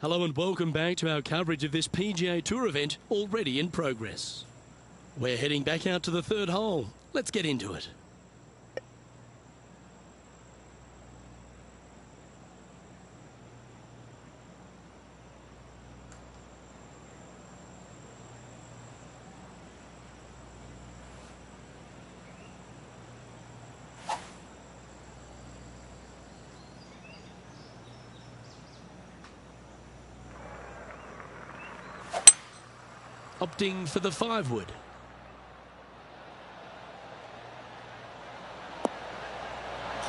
Hello and welcome back to our coverage of this PGA Tour event already in progress. We're heading back out to the third hole. Let's get into it. Opting for the 5-wood.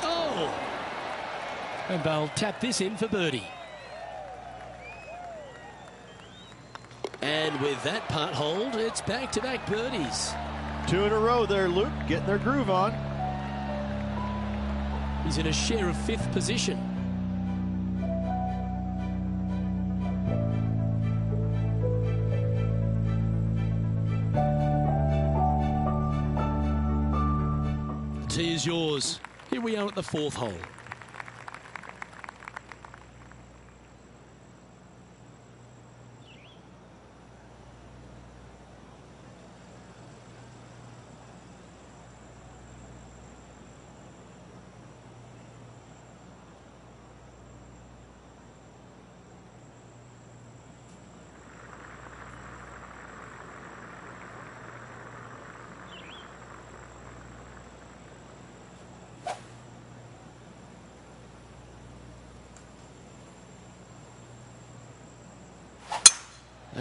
Oh! And they'll tap this in for birdie. And with that putt hold, it's back-to-back birdies. 2 in a row there, Luke, getting their groove on. He's in a share of 5th position. The tee is yours. Here we are at the 4th hole.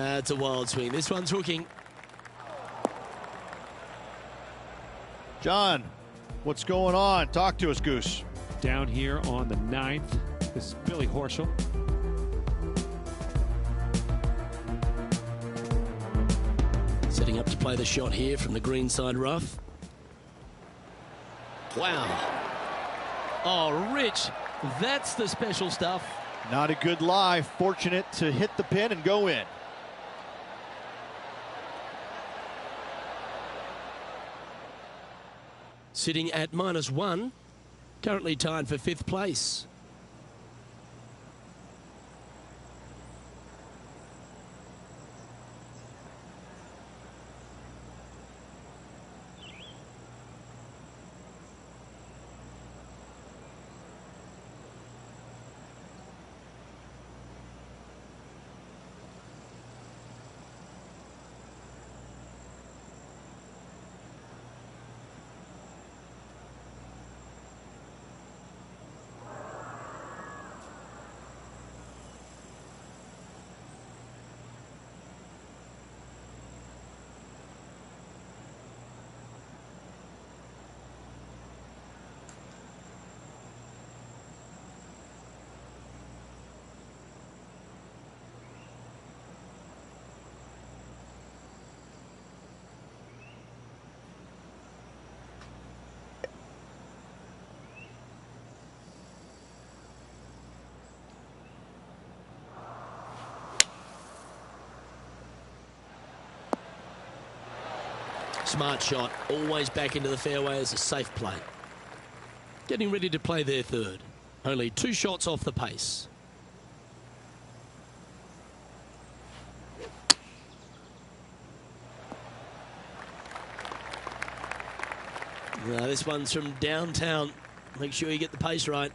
It's a wild swing. This one's hooking. John, what's going on? Talk to us, Goose. Down here on the 9th, this is Billy Horschel. Setting up to play the shot here from the greenside rough. Wow. Oh, Rich, that's the special stuff. Not a good lie. Fortunate to hit the pin and go in. Sitting at -1, currently tied for 5th place. Smart shot, always back into the fairway as a safe play. Getting ready to play their 3rd. Only 2 shots off the pace. Now this one's from downtown. Make sure you get the pace right.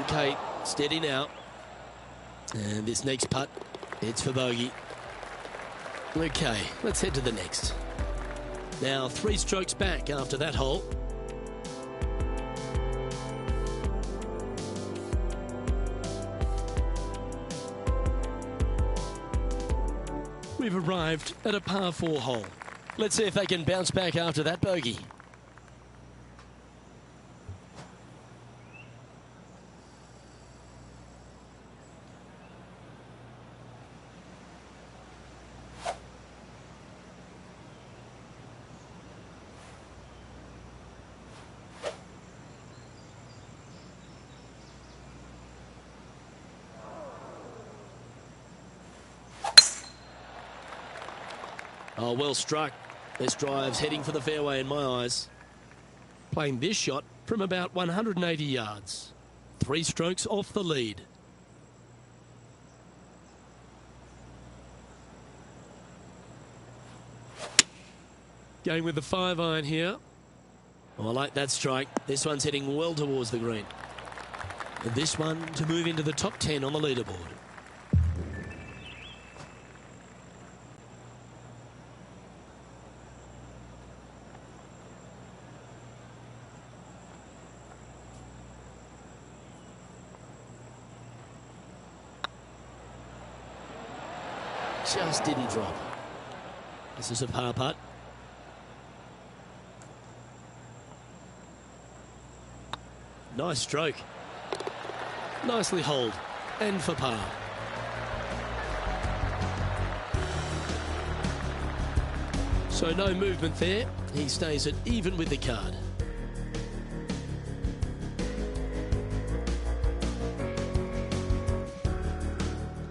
Okay, steady now. And this next putt, it's for bogey. Okay, let's head to the next. Now 3 strokes back after that hole. We've arrived at a par 4 hole. Let's see if they can bounce back after that bogey. Oh, well struck. This drive's heading for the fairway in my eyes. Playing this shot from about 180 yards. 3 strokes off the lead. Going with the 5-iron here. Oh, I like that strike. This one's heading well towards the green. And this one to move into the top 10 on the leaderboard. Just didn't drop. This is a par putt. Nice stroke. Nicely holed. And for par. So no movement there. He stays at even with the card.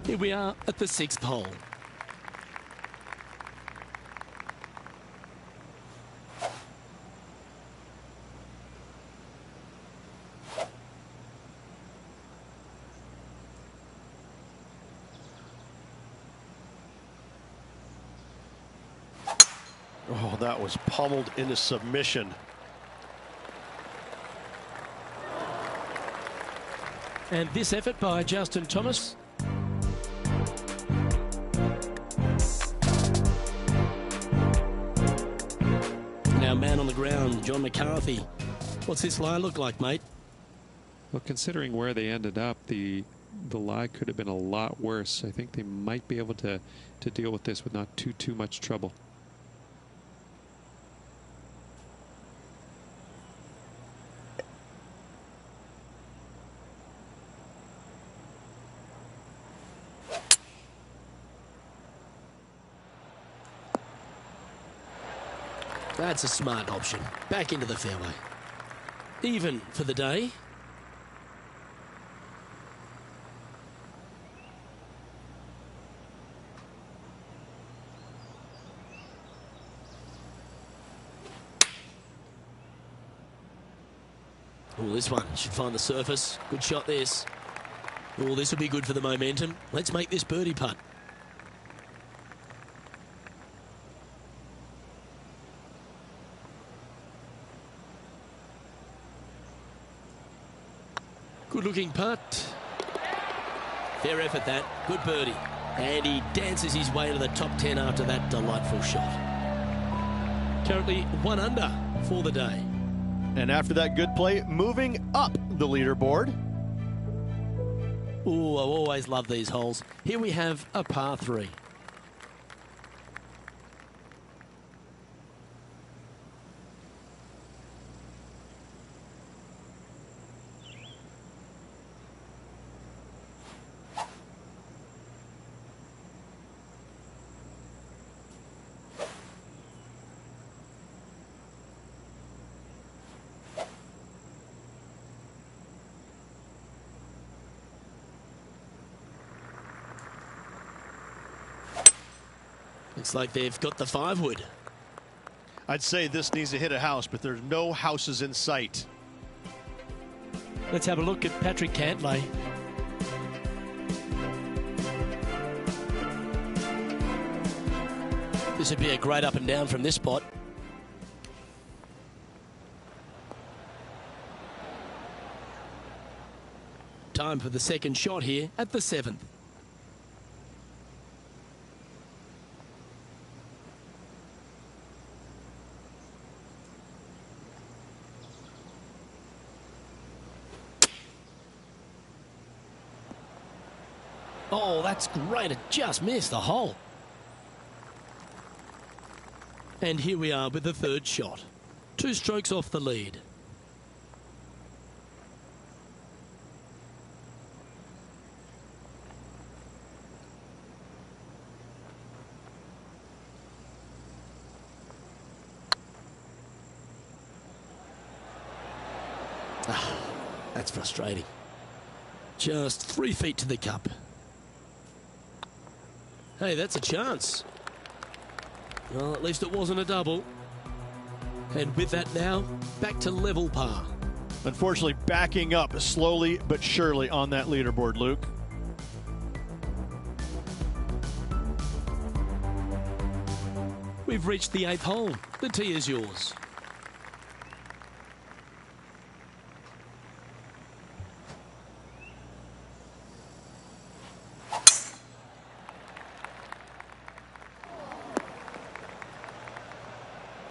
Here we are at the 6th hole. Oh, that was pummeled into submission. And this effort by Justin Thomas. Now man on the ground, John McCarthy. What's this lie look like, mate? Well, considering where they ended up, the lie could have been a lot worse. I think they might be able to deal with this with not too much trouble. That's a smart option. Back into the fairway. Even for the day. Oh, this one should find the surface. Good shot, this. Oh, this will be good for the momentum. Let's make this birdie putt. Good looking putt. Fair effort that. Good birdie. And he dances his way to the top 10 after that delightful shot. Currently 1 under for the day. And after that good play, moving up the leaderboard. Oh, I always love these holes. Here we have a par 3. Looks like they've got the 5-wood. I'd say this needs to hit a house, but there's no houses in sight. Let's have a look at Patrick Cantlay. This would be a great up and down from this spot. Time for the second shot here at the 7th. Oh, that's great. It just missed the hole. And here we are with the 3rd shot. 2 strokes off the lead. Ah, that's frustrating. Just 3 feet to the cup. Hey, that's a chance. Well, at least it wasn't a double. And with that now, back to level par. Unfortunately, backing up slowly but surely on that leaderboard, Luke. We've reached the 8th hole. The tee is yours.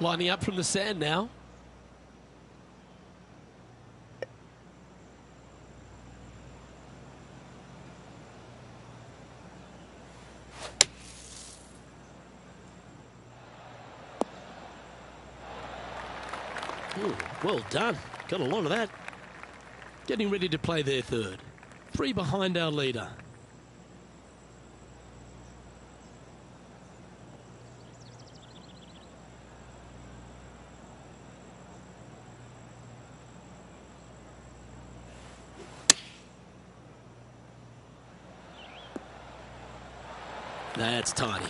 Lining up from the sand now. Ooh, well done. Got a lot of that. Getting ready to play their third. 3 behind our leader. That's tidy.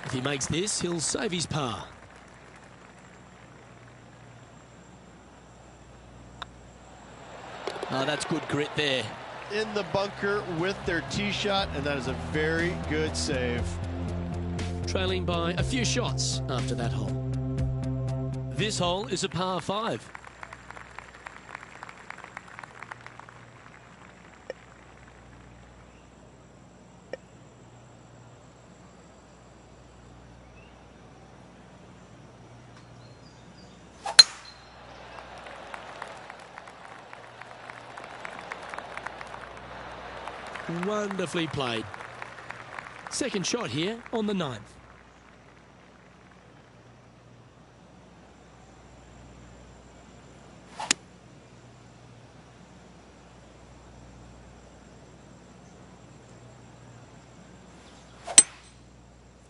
If he makes this, he'll save his par. Oh, that's good grit there. In the bunker with their tee shot, and that is a very good save. Trailing by a few shots after that hole. This hole is a par 5. Wonderfully played. Second shot here on the 9th.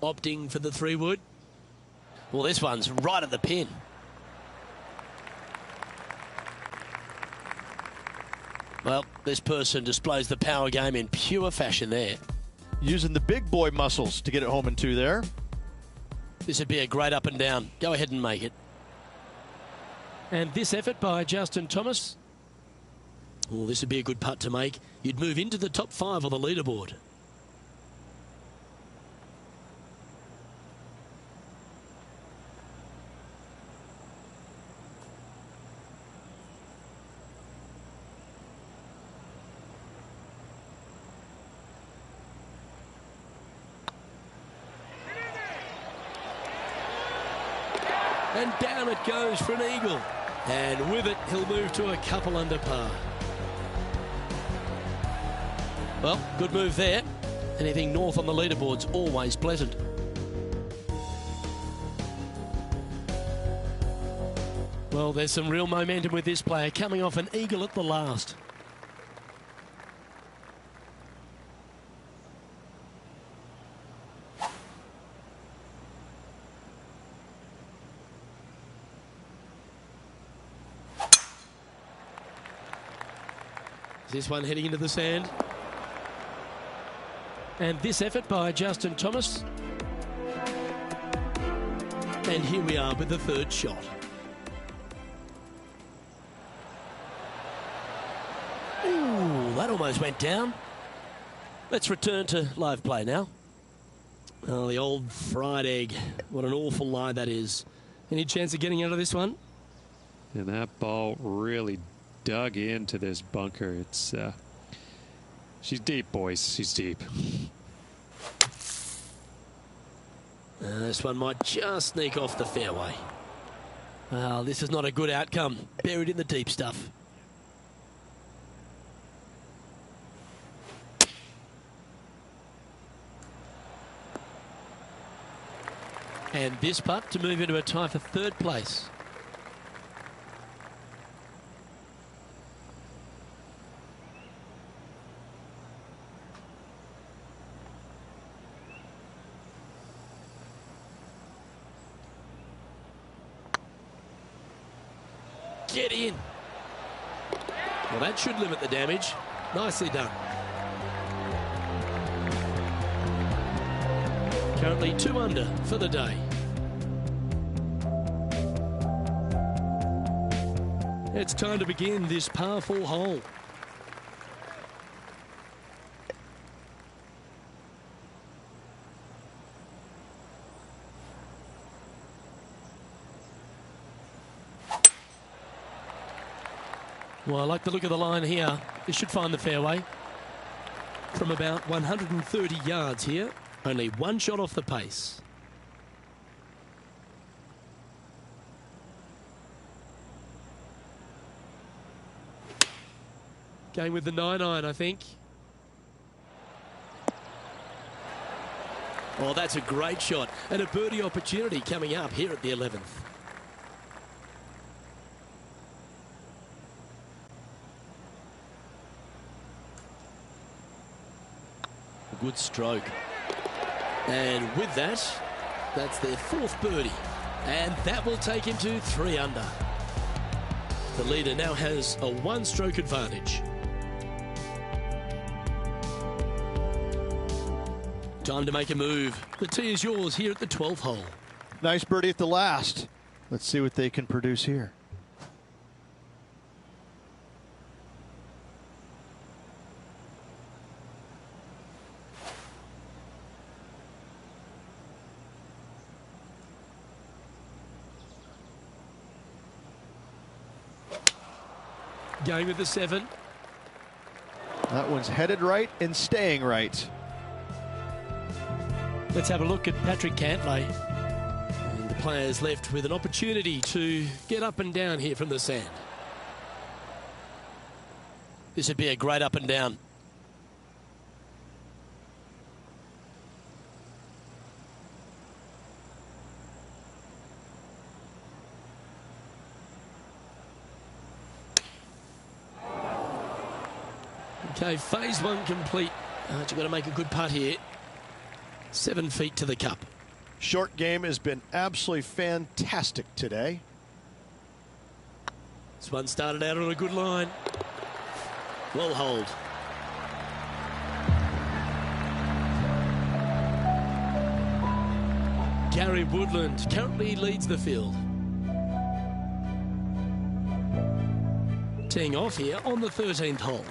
Opting for the 3-wood. Well, this one's right at the pin. Well, this person displays the power game in pure fashion there. Using the big boy muscles to get it home in 2 there. This would be a great up and down. Go ahead and make it. And this effort by Justin Thomas. Oh, this would be a good putt to make. You'd move into the top 5 on the leaderboard. And down it goes for an eagle. And with it, he'll move to a couple under par. Well, good move there. Anything north on the leaderboard's always pleasant. Well, there's some real momentum with this player, coming off an eagle at the last. This one heading into the sand. And this effort by Justin Thomas. And here we are with the 3rd shot. Ooh, that almost went down. Let's return to live play now. Oh, the old fried egg. What an awful lie that is. Any chance of getting out of this one? And that ball really dug into this bunker. It's she's deep, boys. She's deep. This one might just sneak off the fairway. Well, this is not a good outcome. Buried in the deep stuff. And this putt to move into a tie for 3rd place. Get in. Well, that should limit the damage. Nicely done. Currently 2 under for the day. It's time to begin this par 4 hole. Well, I like the look of the line here. This should find the fairway. From about 130 yards here, only one shot off the pace. Going with the 9-iron, I think. Oh, that's a great shot. And a birdie opportunity coming up here at the 11th. Good stroke. And with that, that's their 4th birdie. And that will take him to 3 under. The leader now has a 1-stroke advantage. Time to make a move. The tee is yours here at the 12th hole. Nice birdie at the last. Let's see what they can produce here. Going with the 7. That one's headed right and staying right. Let's have a look at Patrick Cantlay. And the players left with an opportunity to get up and down here from the sand. This would be a great up and down. Okay, phase 1 complete. You've got to make a good putt here. 7 feet to the cup. Short game has been absolutely fantastic today. This one started out on a good line. Well hold. Gary Woodland currently leads the field. Teeing off here on the 13th hole.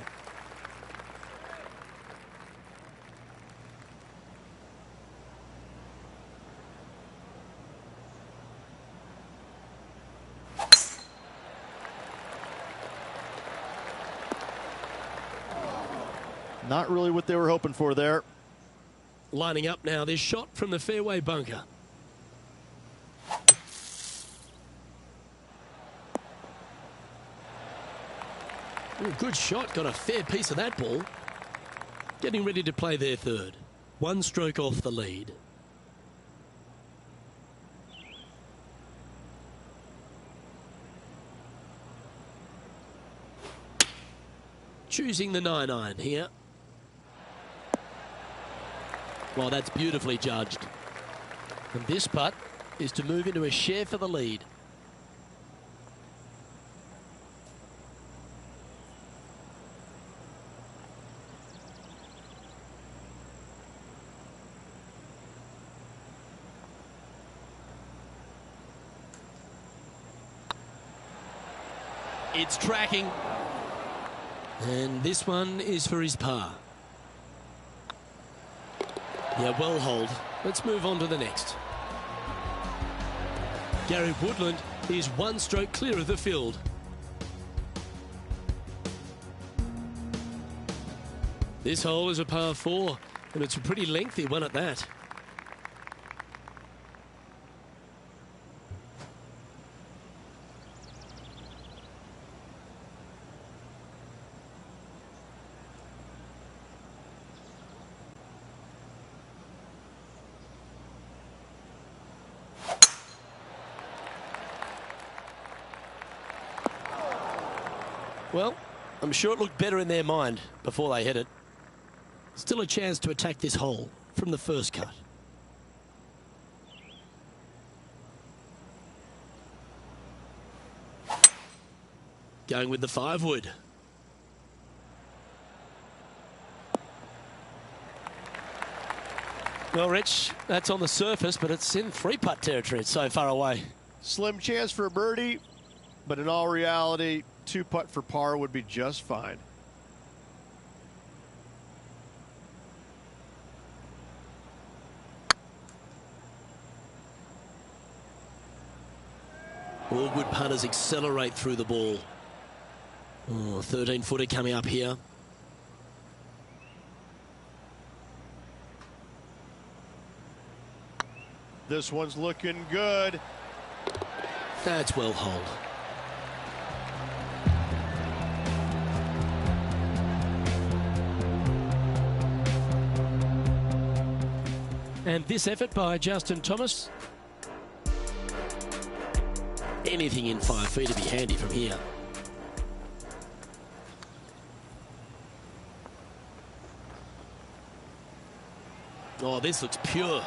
Not really what they were hoping for there. Lining up now, this shot from the fairway bunker. Ooh, good shot, got a fair piece of that ball. Getting ready to play their 3rd. 1 stroke off the lead. Choosing the 9-iron here. Well, that's beautifully judged. And this putt is to move into a share for the lead. It's tracking. And this one is for his par. Yeah, well hold. Let's move on to the next. Gary Woodland is 1 stroke clear of the field. This hole is a par 4, and it's a pretty lengthy one at that. Well, I'm sure it looked better in their mind before they hit it. Still a chance to attack this hole from the first cut. Going with the 5-wood. Well, Rich, that's on the surface, but it's in three-putt territory. It's so far away. Slim chance for a birdie, but in all reality, 2-putt for par would be just fine. All good putters accelerate through the ball. Oh, 13-footer coming up here. This one's looking good. That's well holed. And this effort by Justin Thomas. Anything in 5 feet to be handy from here. Oh, this looks pure.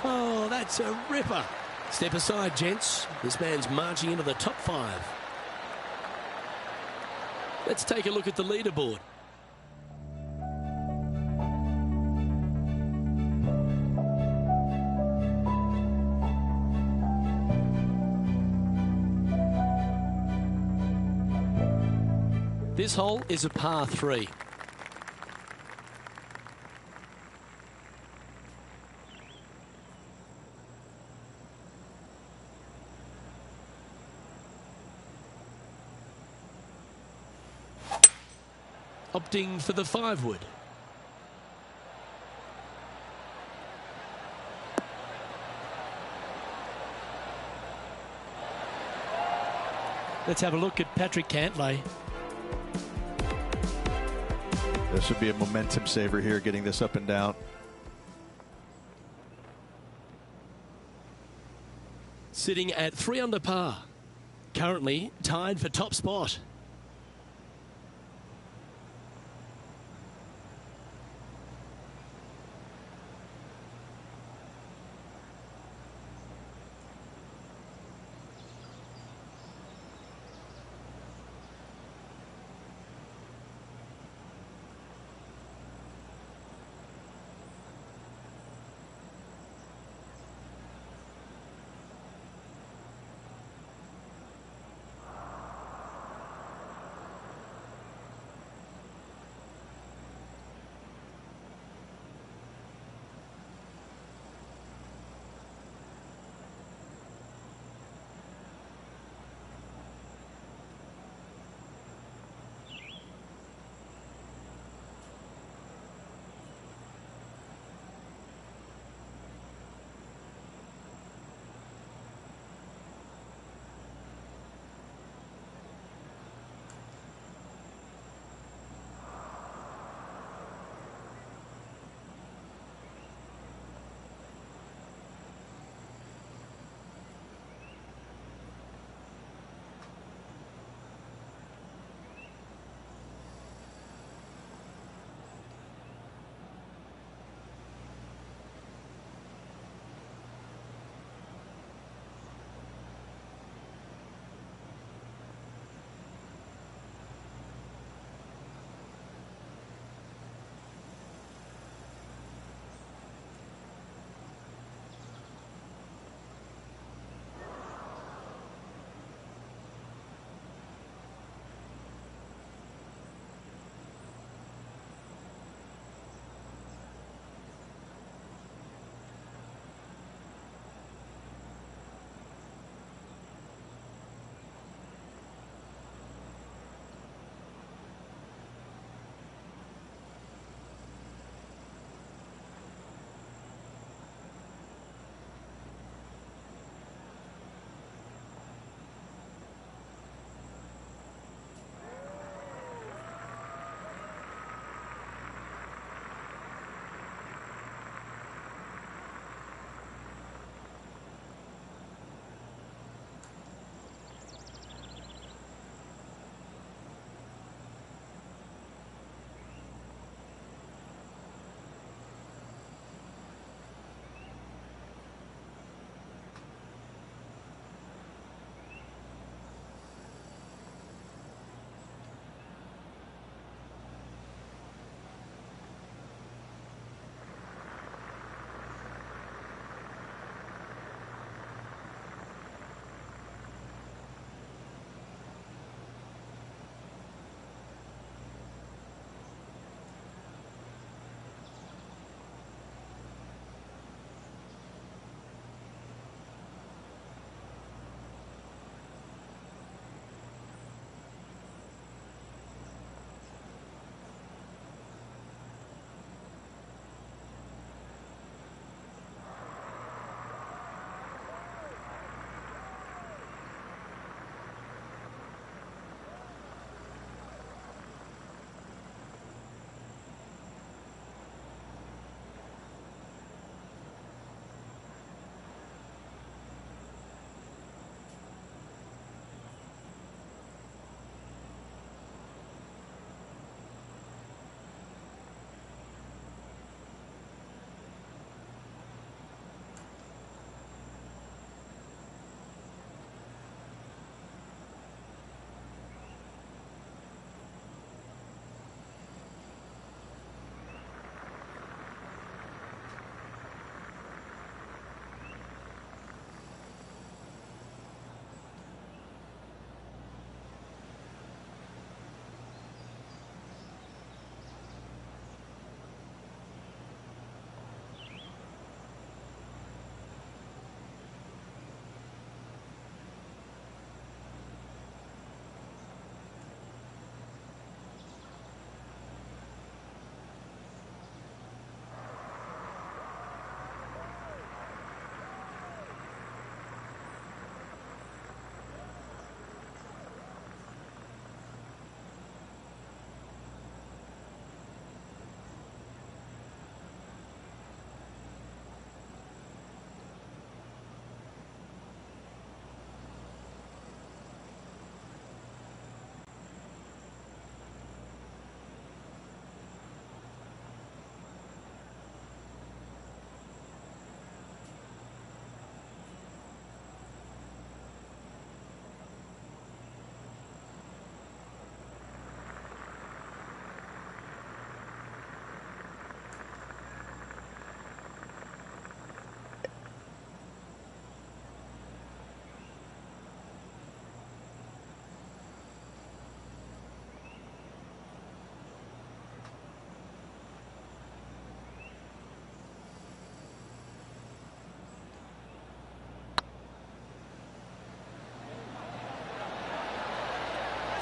Oh, that's a ripper. Step aside, gents. This man's marching into the top 5. Let's take a look at the leaderboard. This hole is a par 3. Opting for the 5-wood. Let's have a look at Patrick Cantlay. This would be a momentum saver here, getting this up and down. Sitting at 3 under par. Currently tied for top spot.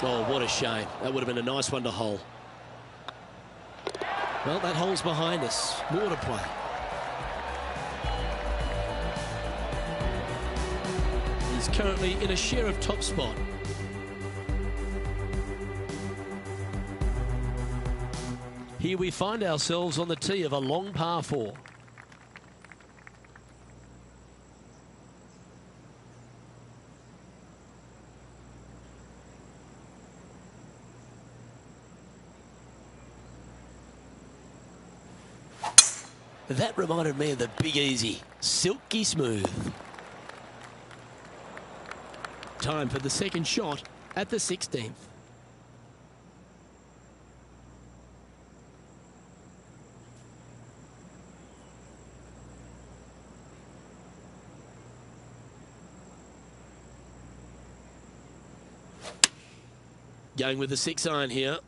Oh, what a shame. That would have been a nice one to hole. Well, that hole's behind us. More to play. He's currently in a share of top spot. Here we find ourselves on the tee of a long par 4. That reminded me of the Big Easy. Silky smooth. Time for the second shot at the 16th. Going with the 6-iron here.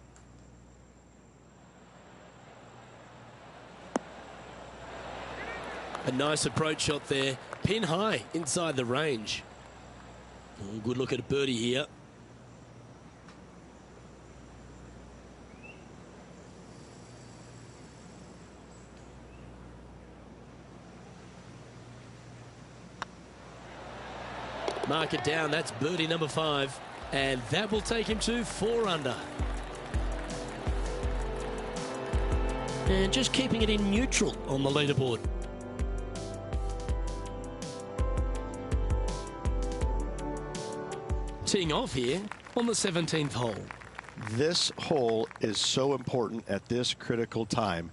A nice approach shot there. Pin high inside the range. Oh, good look at a birdie here. Mark it down. That's birdie number 5. And that will take him to 4 under. And just keeping it in neutral on the leaderboard. Teeing off here on the 17th hole. This hole is so important at this critical time.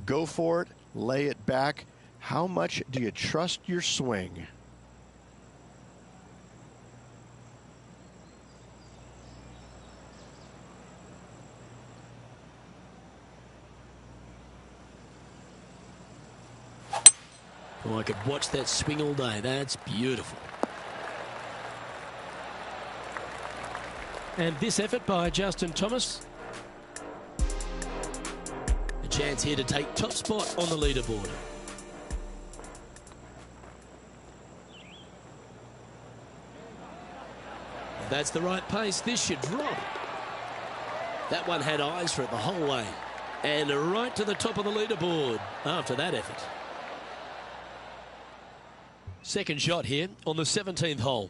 Go for it, lay it back. How much do you trust your swing? Oh, I could watch that swing all day. That's beautiful. And this effort by Justin Thomas. A chance here to take top spot on the leaderboard. That's the right pace. This should drop. That one had eyes for it the whole way. And right to the top of the leaderboard after that effort. Second shot here on the 17th hole.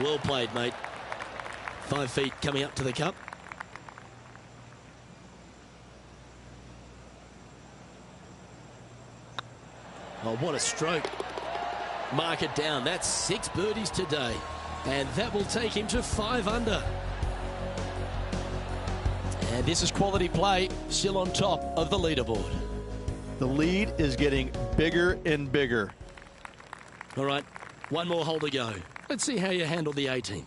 Well played, mate. 5 feet coming up to the cup. Oh, what a stroke. Mark it down. That's 6 birdies today. And that will take him to 5 under. And this is quality play, still on top of the leaderboard. The lead is getting bigger and bigger. All right, one more hole to go. Let's see how you handle the 18th.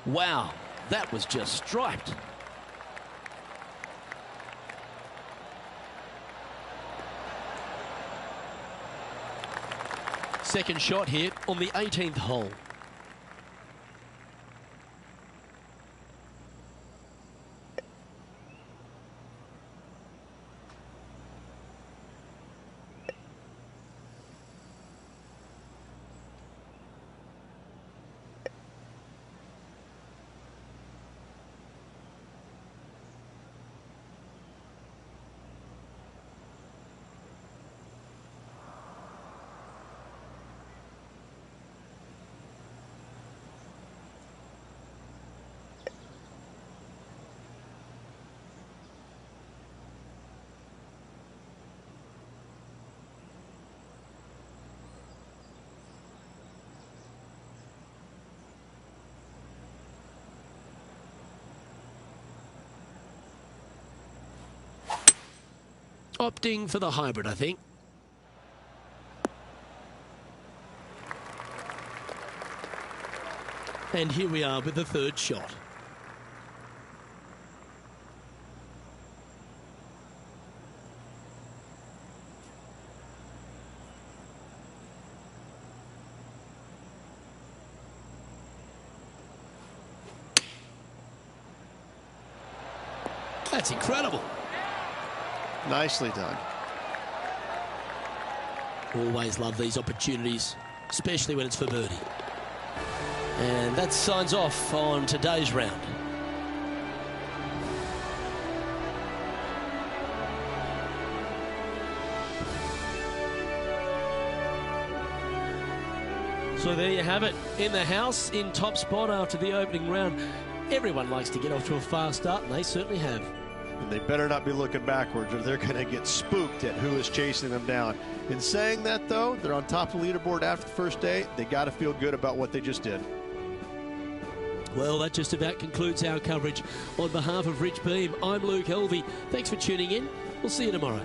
Wow, that was just striped. Second shot here on the 18th hole. Opting for the hybrid, I think. And here we are with the third shot. That's incredible. Nicely done. Always love these opportunities, especially when it's for birdie. And that signs off on today's round. So there you have it, in the house, in top spot after the opening round. Everyone likes to get off to a fast start, and they certainly have. And they better not be looking backwards or they're going to get spooked at who is chasing them down. In saying that, though, they're on top of the leaderboard after the first day. They got to feel good about what they just did. Well, that just about concludes our coverage. On behalf of Rich Beam, I'm Luke Helvey. Thanks for tuning in. We'll see you tomorrow.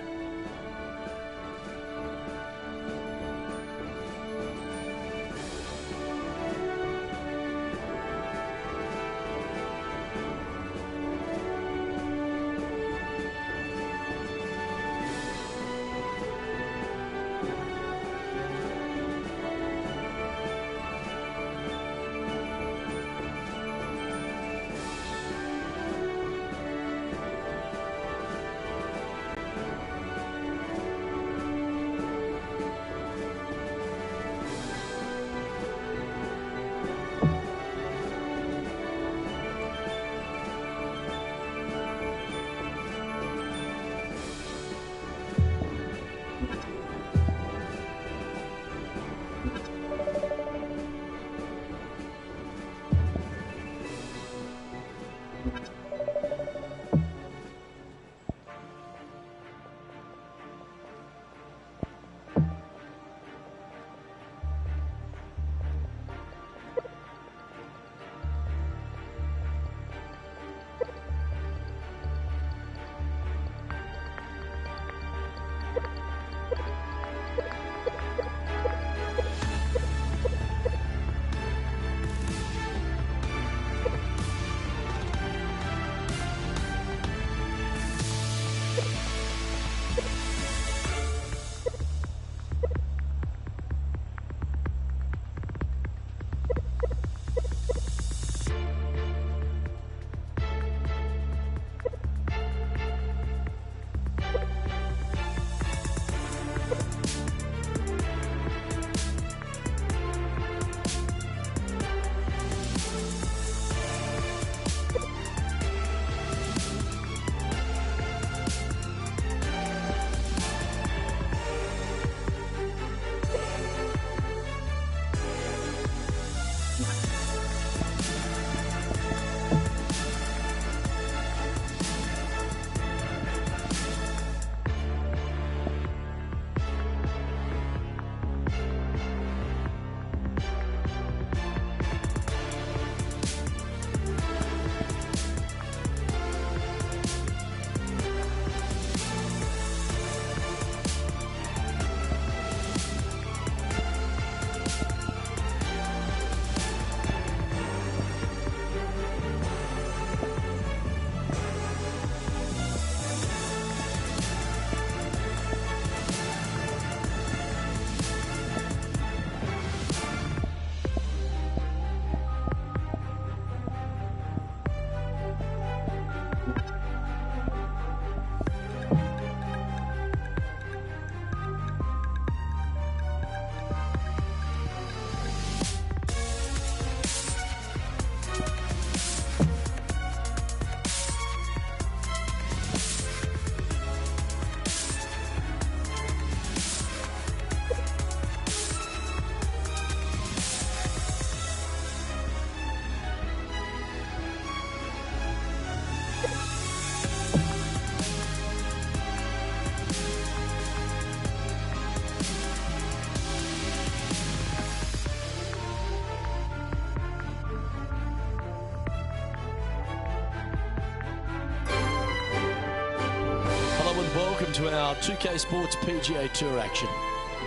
Welcome to our 2K Sports PGA Tour action.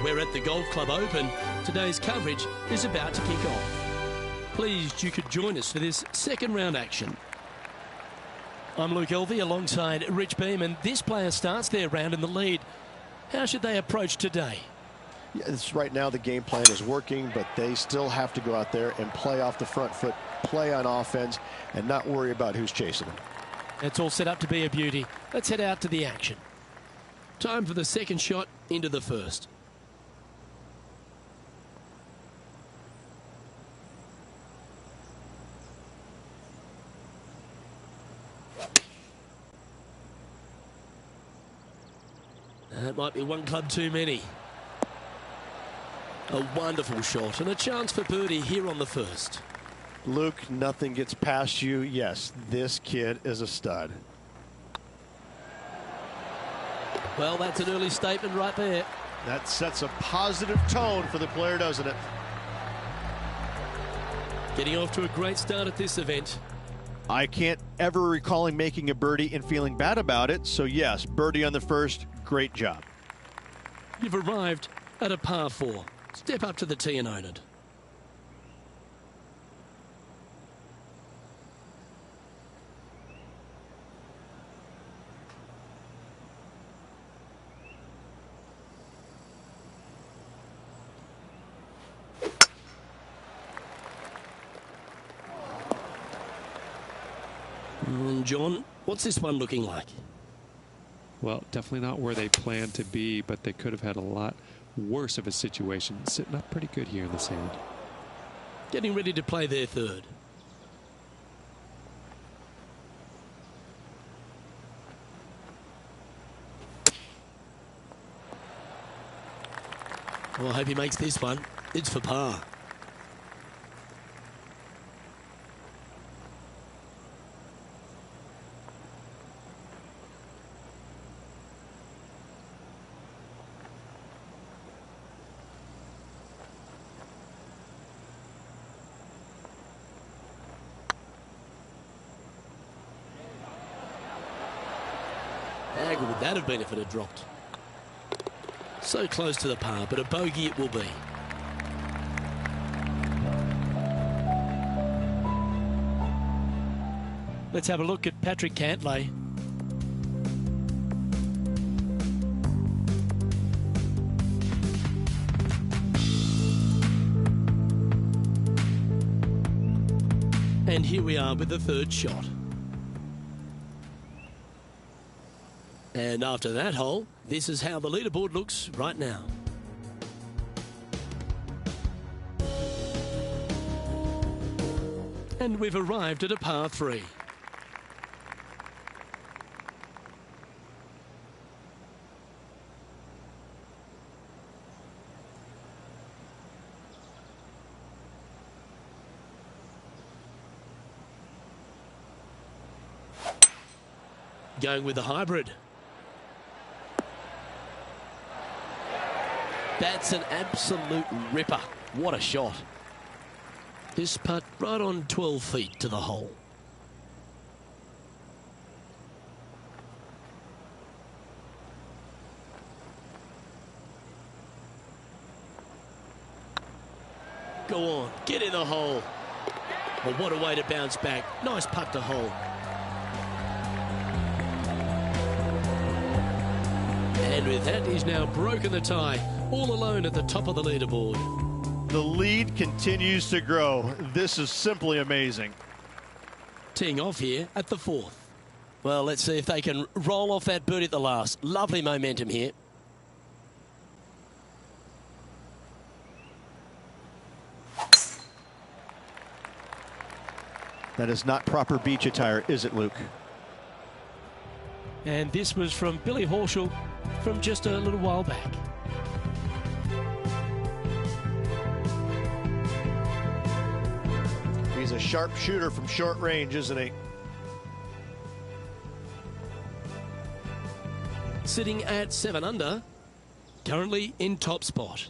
We're at the Golf Club Open. Today's coverage is about to kick off. Pleased you could join us for this second round action. I'm Luke Elvey alongside Rich Beam, and this player starts their round in the lead. How should they approach today? Yes, right now the game plan is working, but they still have to go out there and play off the front foot, play on offense, and not worry about who's chasing them. It's all set up to be a beauty. Let's head out to the action. Time for the second shot into the first. That might be one club too many. A wonderful shot and a chance for birdie here on the first. Luke, nothing gets past you. Yes, this kid is a stud. Well, that's an early statement right there. That sets a positive tone for the player, doesn't it? Getting off to a great start at this event. I can't ever recall him making a birdie and feeling bad about it. So yes, birdie on the first, great job. You've arrived at a par 4. Step up to the tee and own it. John, what's this one looking like? Well, definitely not where they planned to be, but they could have had a lot worse of a situation. Sitting up pretty good here in the sand. Getting ready to play their third. Well, I hope he makes this one. It's for par. How good would that have been if it had dropped? So close to the par, but a bogey it will be. Let's have a look at Patrick Cantlay. And here we are with the third shot. And after that hole, this is how the leaderboard looks right now. And we've arrived at a par 3. Going with the hybrid. That's an absolute ripper. What a shot. This putt right on 12 feet to the hole. Go on, get in the hole. Well, what a way to bounce back. Nice putt to hole. And with that, he's now broken the tie, all alone at the top of the leaderboard. The lead continues to grow. This is simply amazing. Teeing off here at the 4th. Well, let's see if they can roll off that birdie at the last. Lovely momentum here. That is not proper beach attire, is it, Luke? And this was from Billy Horschel from just a little while back. He's a sharp shooter from short range, isn't he? Sitting at 7 under, currently in top spot.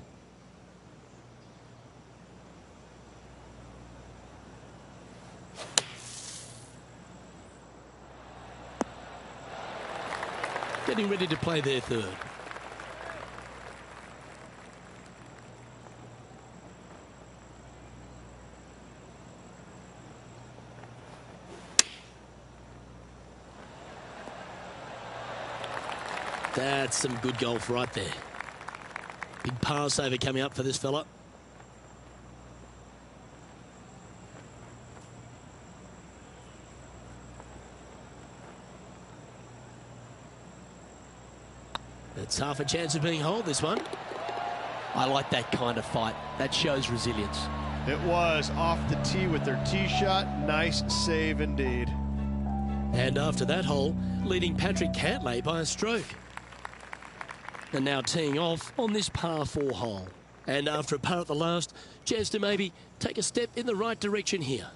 Getting ready to play their third. That's some good golf right there. Big par saver coming up for this fella. It's half a chance of being holed, this one. I like that kind of fight. That shows resilience. It was off the tee with their tee shot. Nice save indeed. And after that hole, leading Patrick Cantlay by a stroke. And now teeing off on this par 4 hole. And after a par at the last, chance to maybe take a step in the right direction here.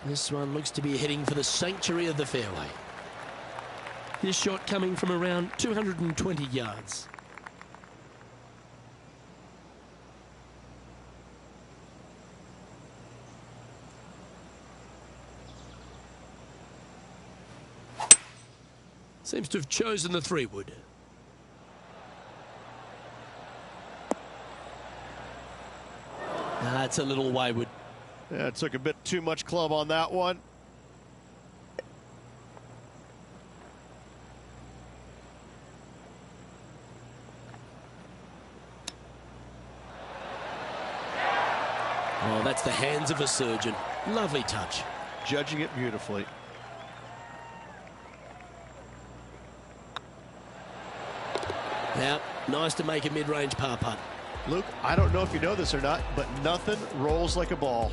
This one looks to be heading for the sanctuary of the fairway. This shot coming from around 220 yards. Seems to have chosen the 3-wood. That's a little wayward. Yeah, it took a bit too much club on that one. Oh, that's the hands of a surgeon. Lovely touch. Judging it beautifully. Now, nice to make a mid-range par putt. Luke, I don't know if you know this or not, but nothing rolls like a ball.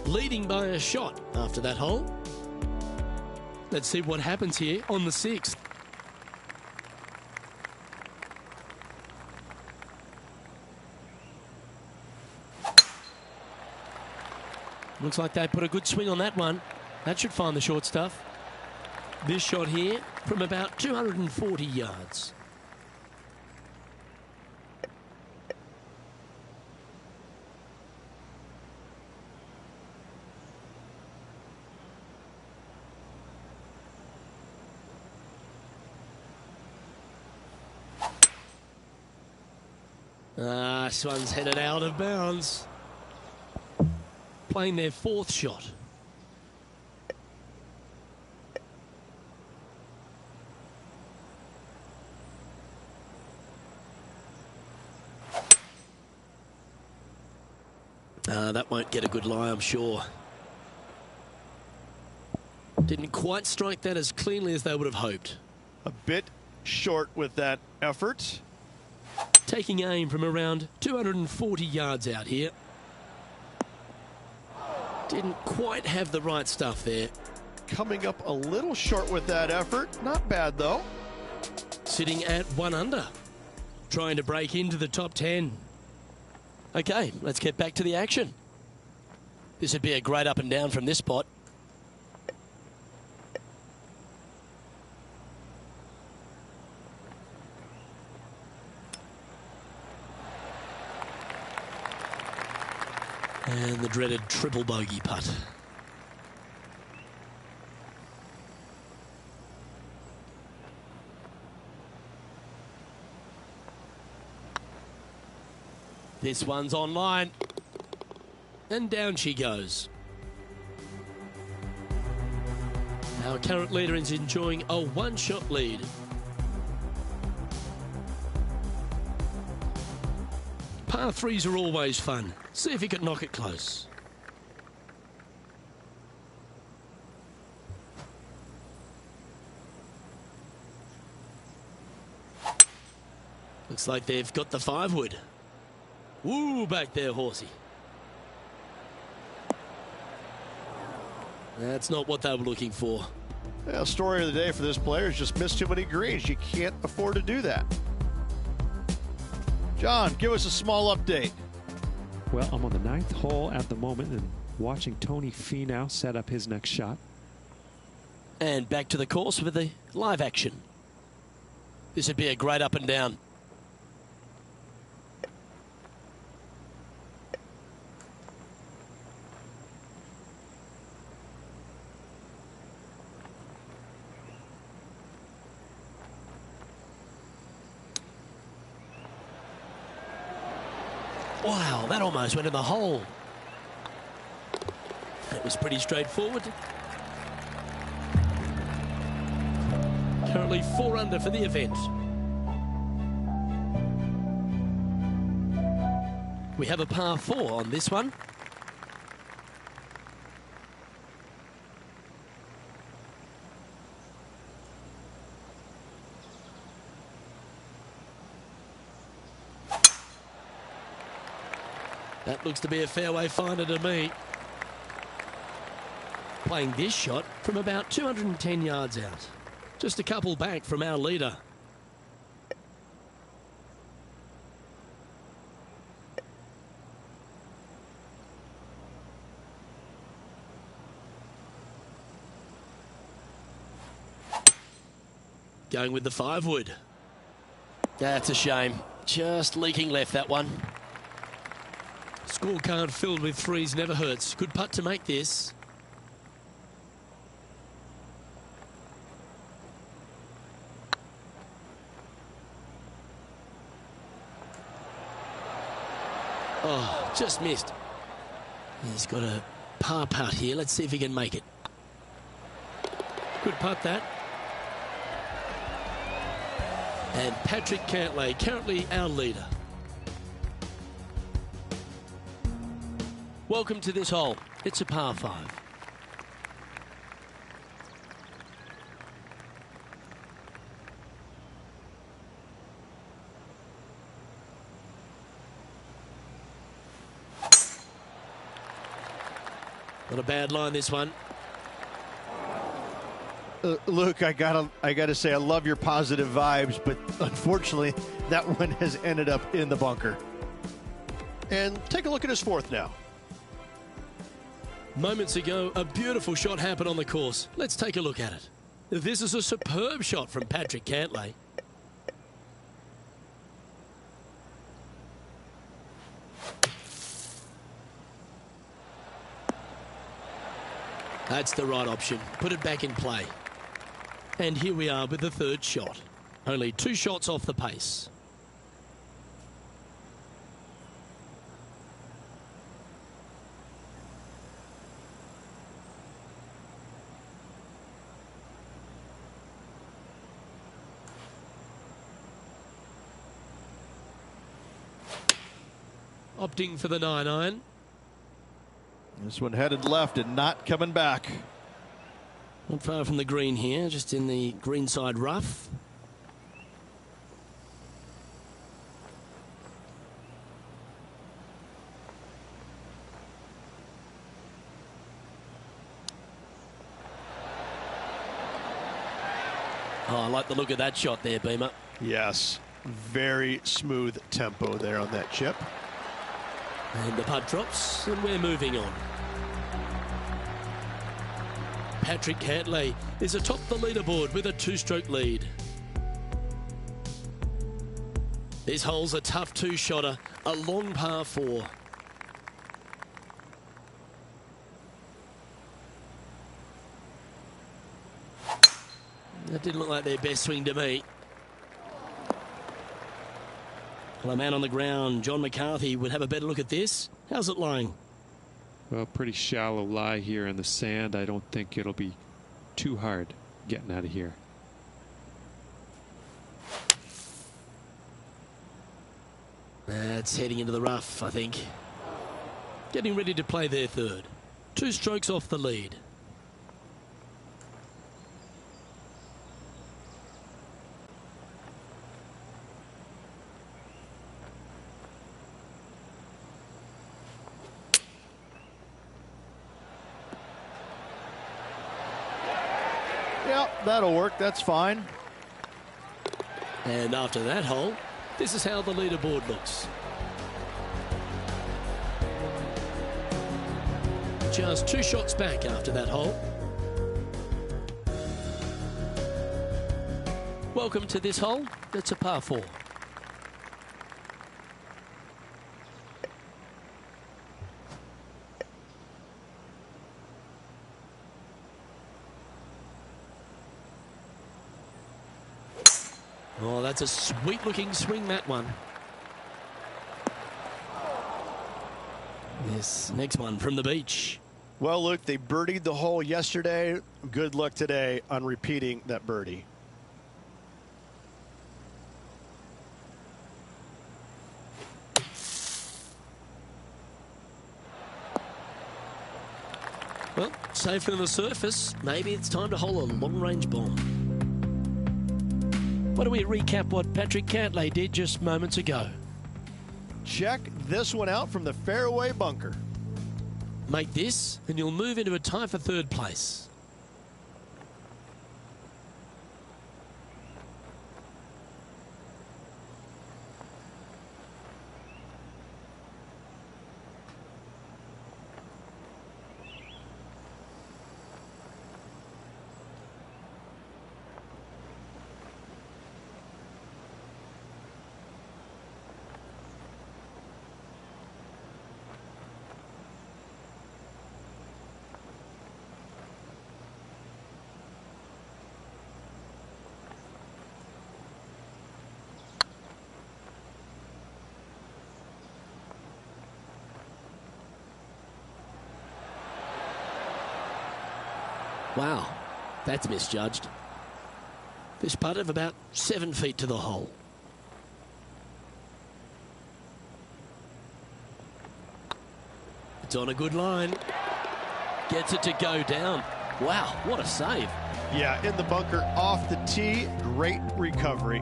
Leading by a shot after that hole. Let's see what happens here on the 6th. Looks like they put a good swing on that one. That should find the short stuff. This shot here from about 240 yards. This one's headed out of bounds. Playing their 4th shot. That won't get a good lie, I'm sure. Didn't quite strike that as cleanly as they would have hoped. A bit short with that effort. Taking aim from around 240 yards out here. Didn't quite have the right stuff there. Coming up a little short with that effort. Not bad, though. Sitting at 1 under. Trying to break into the top 10. Okay, let's get back to the action. This would be a great up and down from this spot. And the dreaded triple bogey putt. This one's online. And down she goes. Our current leader is enjoying a 1-shot lead. Par 3s are always fun. See if he can knock it close. Looks like they've got the 5-wood. Woo, back there, horsey. That's not what they were looking for. Well, story of the day for this player is just missed too many greens. You can't afford to do that. John, give us a small update. Well, I'm on the 9th hole at the moment and watching Tony Finau set up his next shot. And back to the course with the live action. This would be a great up and down. Wow, that almost went in the hole. That was pretty straightforward. Currently 4 under for the event. We have a par 4 on this one. That looks to be a fairway finder to me. Playing this shot from about 210 yards out. Just a couple back from our leader. Going with the 5-wood. That's a shame. Just leaking left, that one. Scorecard filled with threes never hurts. Good putt to make this. Oh, just missed. He's got a par putt here. Let's see if he can make it. Good putt, that. And Patrick Cantlay, currently our leader. Welcome to this hole. It's a par 5. Not a bad line, this one. Luke, I gotta say, I love your positive vibes, but unfortunately, that one has ended up in the bunker. And take a look at his 4th now. Moments ago, a beautiful shot happened on the course. Let's take a look at it. This is a superb shot from Patrick Cantlay. That's the right option. Put it back in play. And here we are with the 3rd shot. Only 2 shots off the pace. Opting for the 9-iron. This one headed left and not coming back. Not far from the green here, just in the greenside rough. Oh, I like the look of that shot there, Beamer. Yes, very smooth tempo there on that chip. And the putt drops, and we're moving on. Patrick Cantlay is atop the leaderboard with a 2-stroke lead. This hole's a tough 2-shotter, a long par 4. That didn't look like their best swing to me. Well, a man on the ground, John McCarthy, would have a better look at this. How's it lying? Well, pretty shallow lie here in the sand. I don't think it'll be too hard getting out of here. That's heading into the rough, I think. Getting ready to play their 3rd. 2 strokes off the lead. Yep, that'll work. That's fine. And after that hole, this is how the leaderboard looks. Just 2 shots back after that hole. Welcome to this hole. It's a par 4. Oh, that's a sweet-looking swing, that one. This next one from the beach. Well, Luke, they birdied the hole yesterday. Good luck today on repeating that birdie. Well, safely on the surface. Maybe it's time to hole a long-range bomb. Why don't we recap what Patrick Cantlay did just moments ago? Check this one out from the fairway bunker. Make this, and you'll move into a tie for third place. Wow, that's misjudged. This putt of about 7 feet to the hole. It's on a good line. Gets it to go down. Wow, what a save. Yeah, in the bunker off the tee. Great recovery.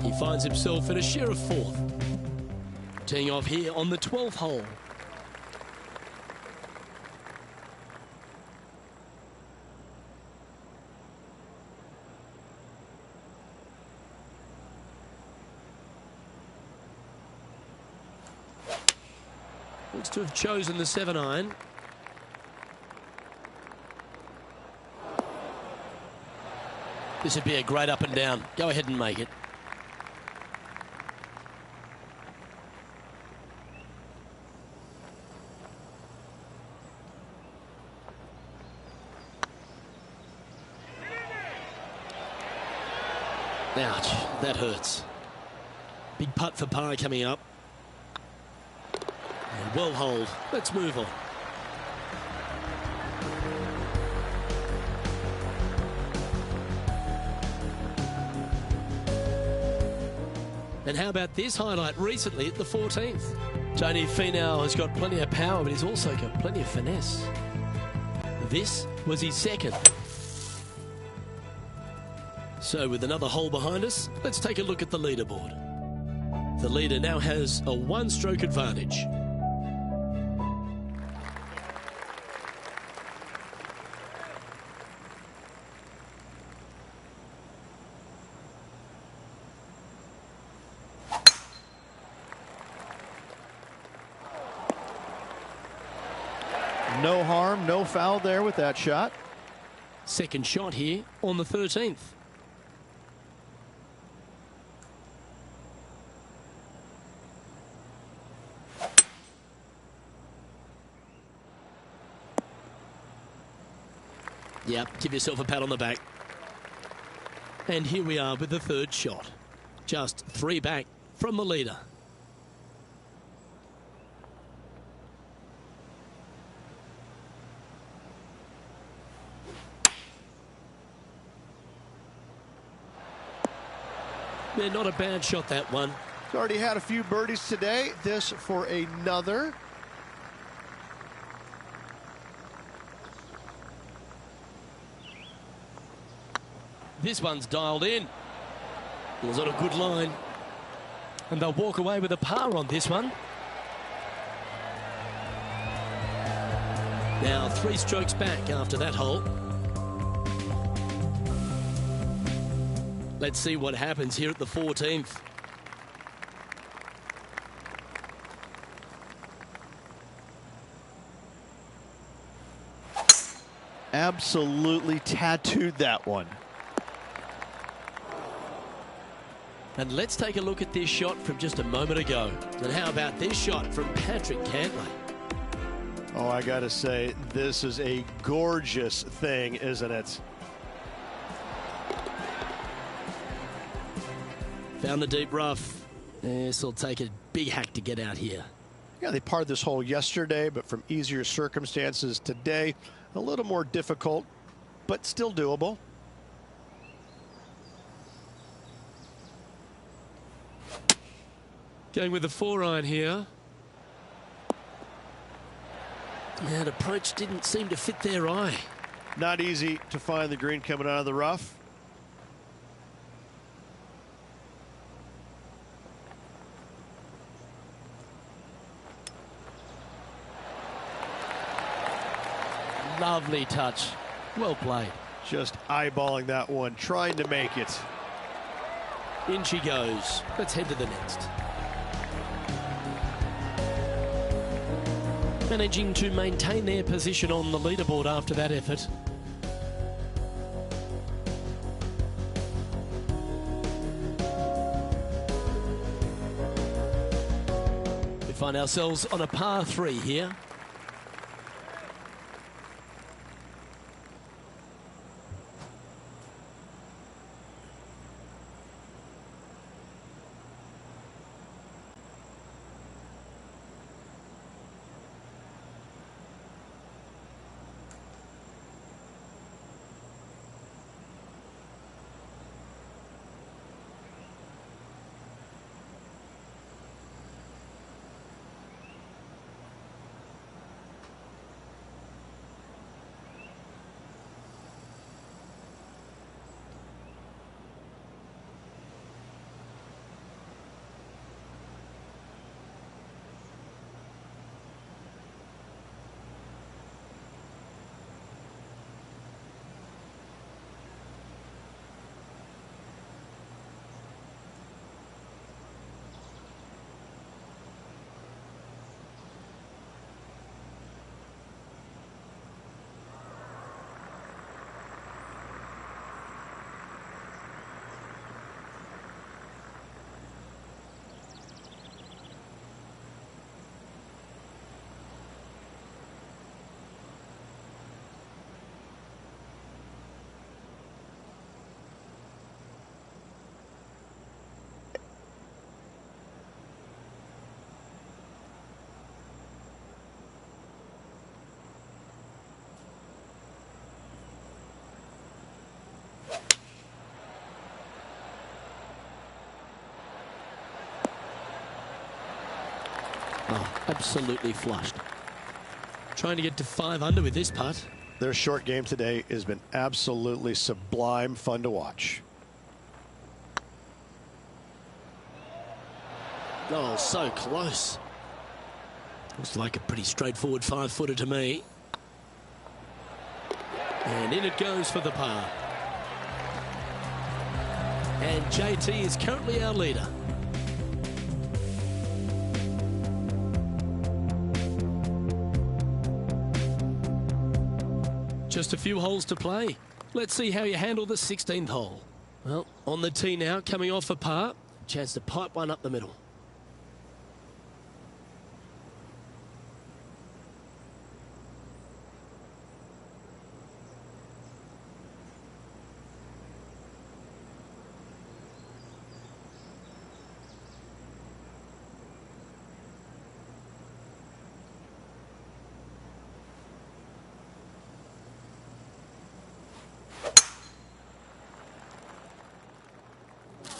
He finds himself in a share of fourth. Teeing off here on the 12th hole. Looks to have chosen the 7-iron. This would be a great up and down. Go ahead and make it. Ouch, that hurts. Big putt for par coming up. And well hold. Let's move on. And how about this highlight recently at the 14th? Tony Finau has got plenty of power, but he's also got plenty of finesse. This was his second. So with another hole behind us, let's take a look at the leaderboard. The leader now has a one-stroke advantage. No harm, no foul there with that shot. Second shot here on the 13th. Yep, give yourself a pat on the back. And here we are with the third shot. Just 3 back from the leader. Yeah, not a bad shot, that one. He's already had a few birdies today. This for another. This one's dialed in. It was on a good line. And they'll walk away with a par on this one. Now 3 strokes back after that hole. Let's see what happens here at the 14th. Absolutely tattooed that one. And let's take a look at this shot from just a moment ago. And how about this shot from Patrick Cantlay? Oh, I gotta say, this is a gorgeous thing, isn't it? Found the deep rough. This will take a big hack to get out here. Yeah, they parred this hole yesterday, but from easier circumstances today, a little more difficult, but still doable. Going with the 4-iron here. That approach didn't seem to fit their eye. Not easy to find the green coming out of the rough. Lovely touch. Well played. Just eyeballing that one, trying to make it. In she goes. Let's head to the next. Managing to maintain their position on the leaderboard after that effort. We find ourselves on a par 3 here. Oh, absolutely flushed. Trying to get to 5 under with this putt. Their short game today has been absolutely sublime fun to watch. Oh, so close. Looks like a pretty straightforward 5-footer to me. And in it goes for the par. And JT is currently our leader. Just a few holes to play. Let's see how you handle the 16th hole. Well, on the tee now, coming off a par. Chance to pipe one up the middle.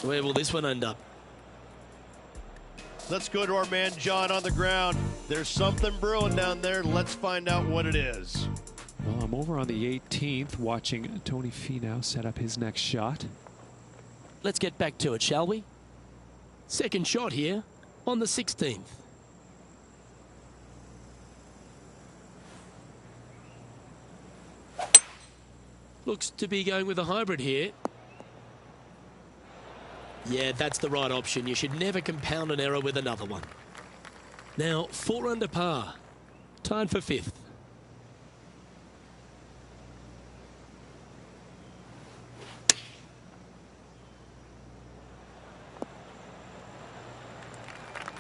Where will this one end up? Let's go to our man John on the ground. There's something brewing down there. Let's find out what it is. Well, I'm over on the 18th watching Tony Finau set up his next shot. Let's get back to it, shall we? Second shot here on the 16th. Looks to be going with a hybrid here. Yeah, that's the right option. You should never compound an error with another one. Now, 4 under par. Tied for 5th.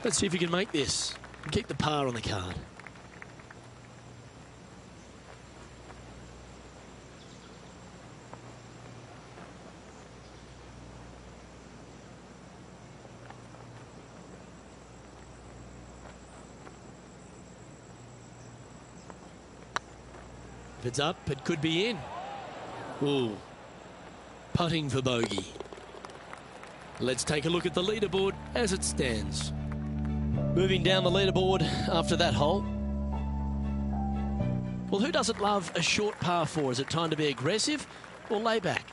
Let's see if we can make this and keep the par on the card. If it's up, it could be in. Ooh. Putting for bogey. Let's take a look at the leaderboard as it stands. Moving down the leaderboard after that hole. Well, who doesn't love a short par 4? Is it time to be aggressive or lay back?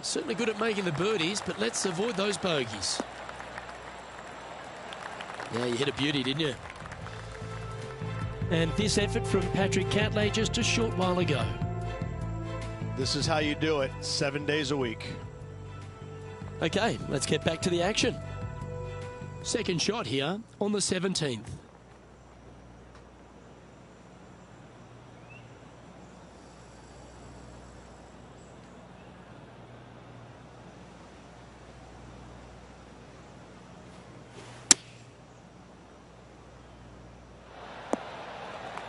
Certainly good at making the birdies, but let's avoid those bogeys. Yeah, you hit a beauty, didn't you? And this effort from Patrick Catley just a short while ago. This is how you do it, 7 days a week. Okay, let's get back to the action. Second shot here on the 17th.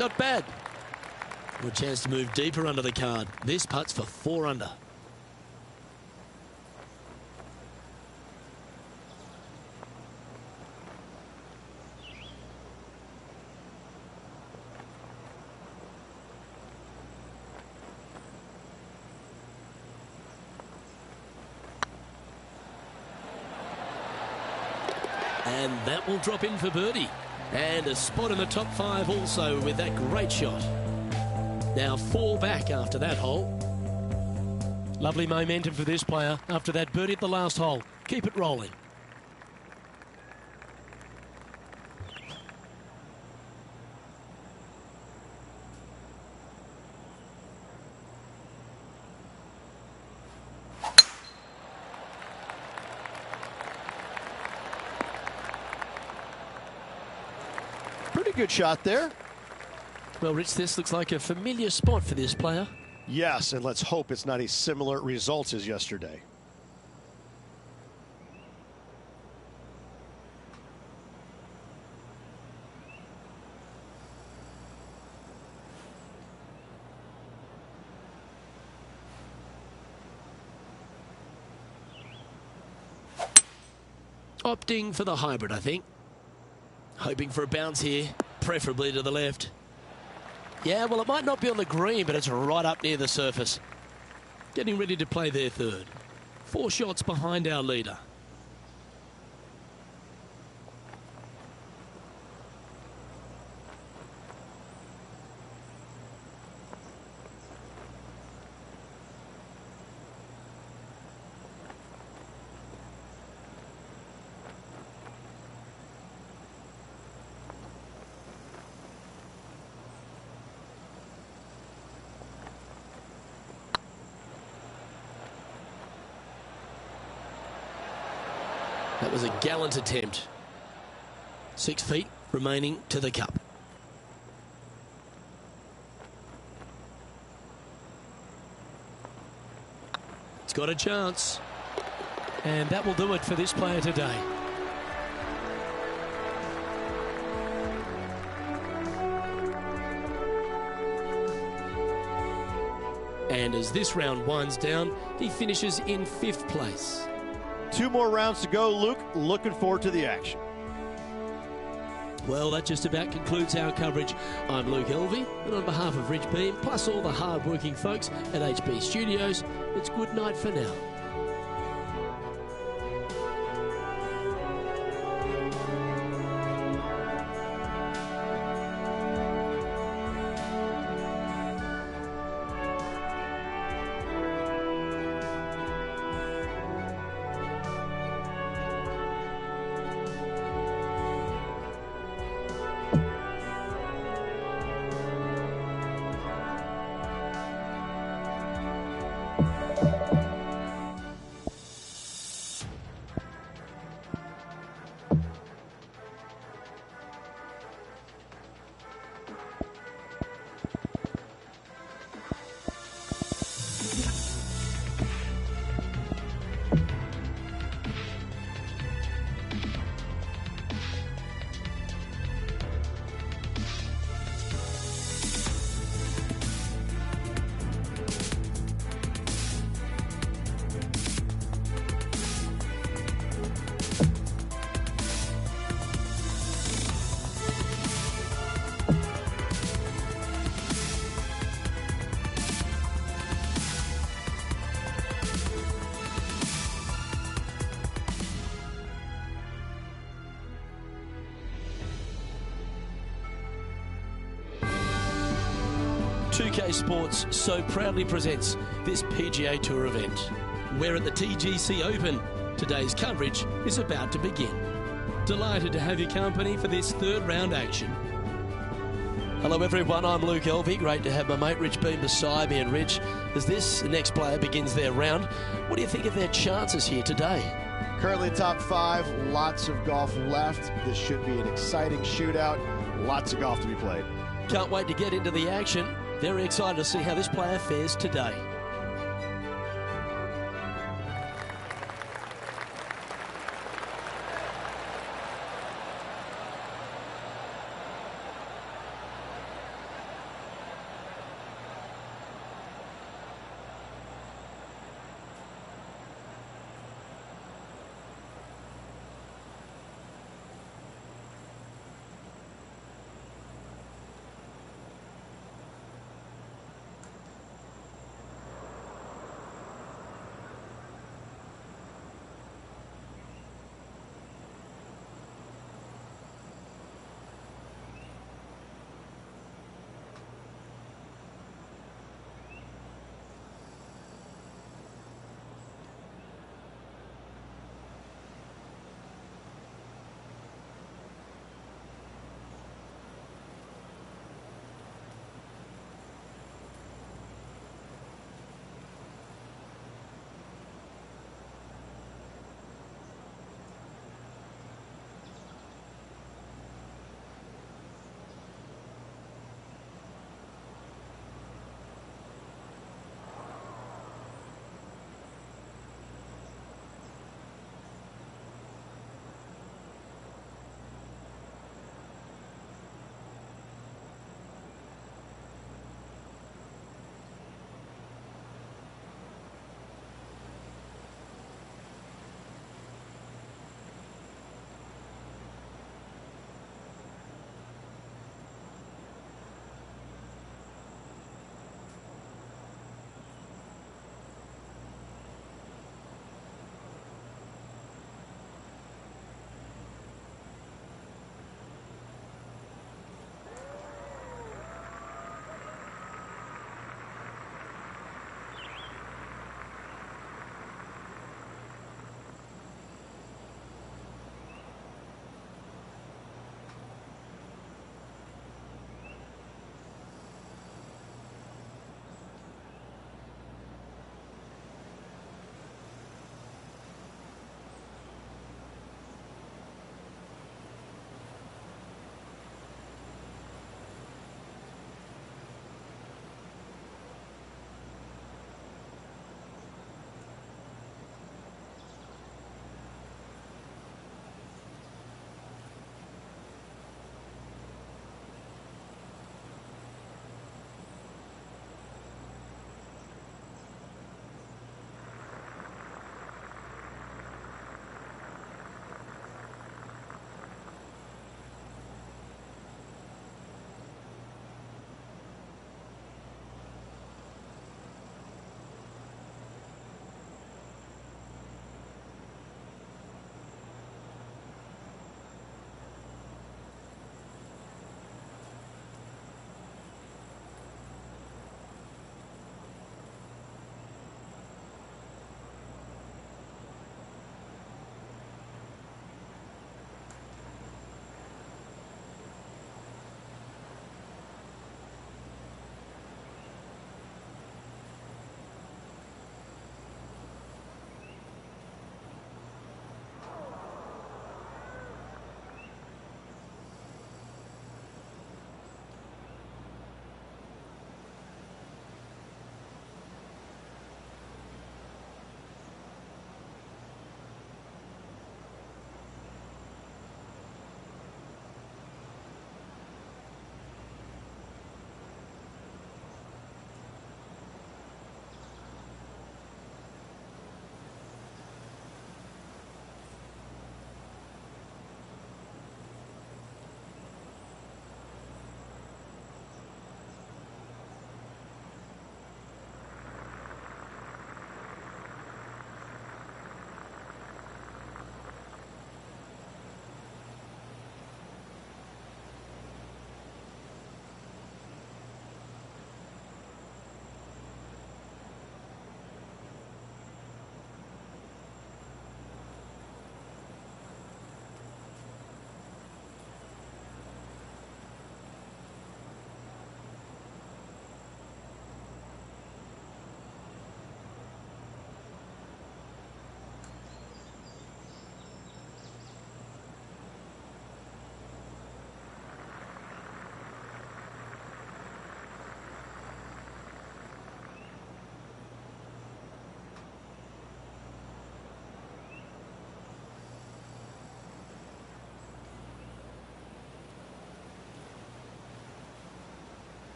Not bad. Good chance to move deeper under the card. This putt's for 4 under. And that will drop in for birdie. And a spot in the top 5 also with that great shot. Now 4 back after that hole. Lovely momentum for this player after that birdie at the last hole. Keep it rolling. Pretty good shot there. Well, Rich, this looks like a familiar spot for this player. Yes, and let's hope it's not a similar result as yesterday. Opting for the hybrid, I think. Hoping for a bounce here, preferably to the left. Yeah, well, it might not be on the green, but it's right up near the surface. Getting ready to play their third. 4 shots behind our leader. That was a gallant attempt. 6 feet remaining to the cup. It's got a chance. And that will do it for this player today. And as this round winds down, he finishes in 5th place. 2 more rounds to go, Luke. Looking forward to the action. Well, that just about concludes our coverage. I'm Luke Elvey, and on behalf of Rich Beam, plus all the hard-working folks at HB Studios, it's good night for now. 2K Sports so proudly presents this PGA Tour event. We're at the TGC Open. Today's coverage is about to begin. Delighted to have your company for this third round action. Hello everyone, I'm Luke Elvey. Great to have my mate Rich Beam beside me. And Rich, as this next player begins their round, what do you think of their chances here today? Currently top 5, lots of golf left. This should be an exciting shootout. Lots of golf to be played. Can't wait to get into the action. Very excited to see how this player fares today.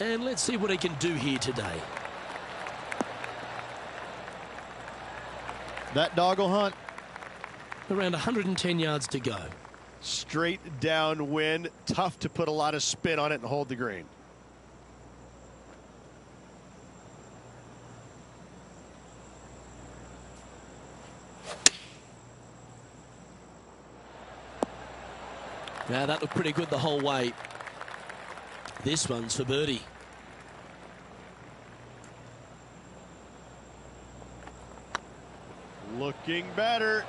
And let's see what he can do here today. That dog will hunt. Around 110 yards to go. Straight downwind. Tough to put a lot of spin on it and hold the green. Now that looked pretty good the whole way. This one's for birdie. Looking better.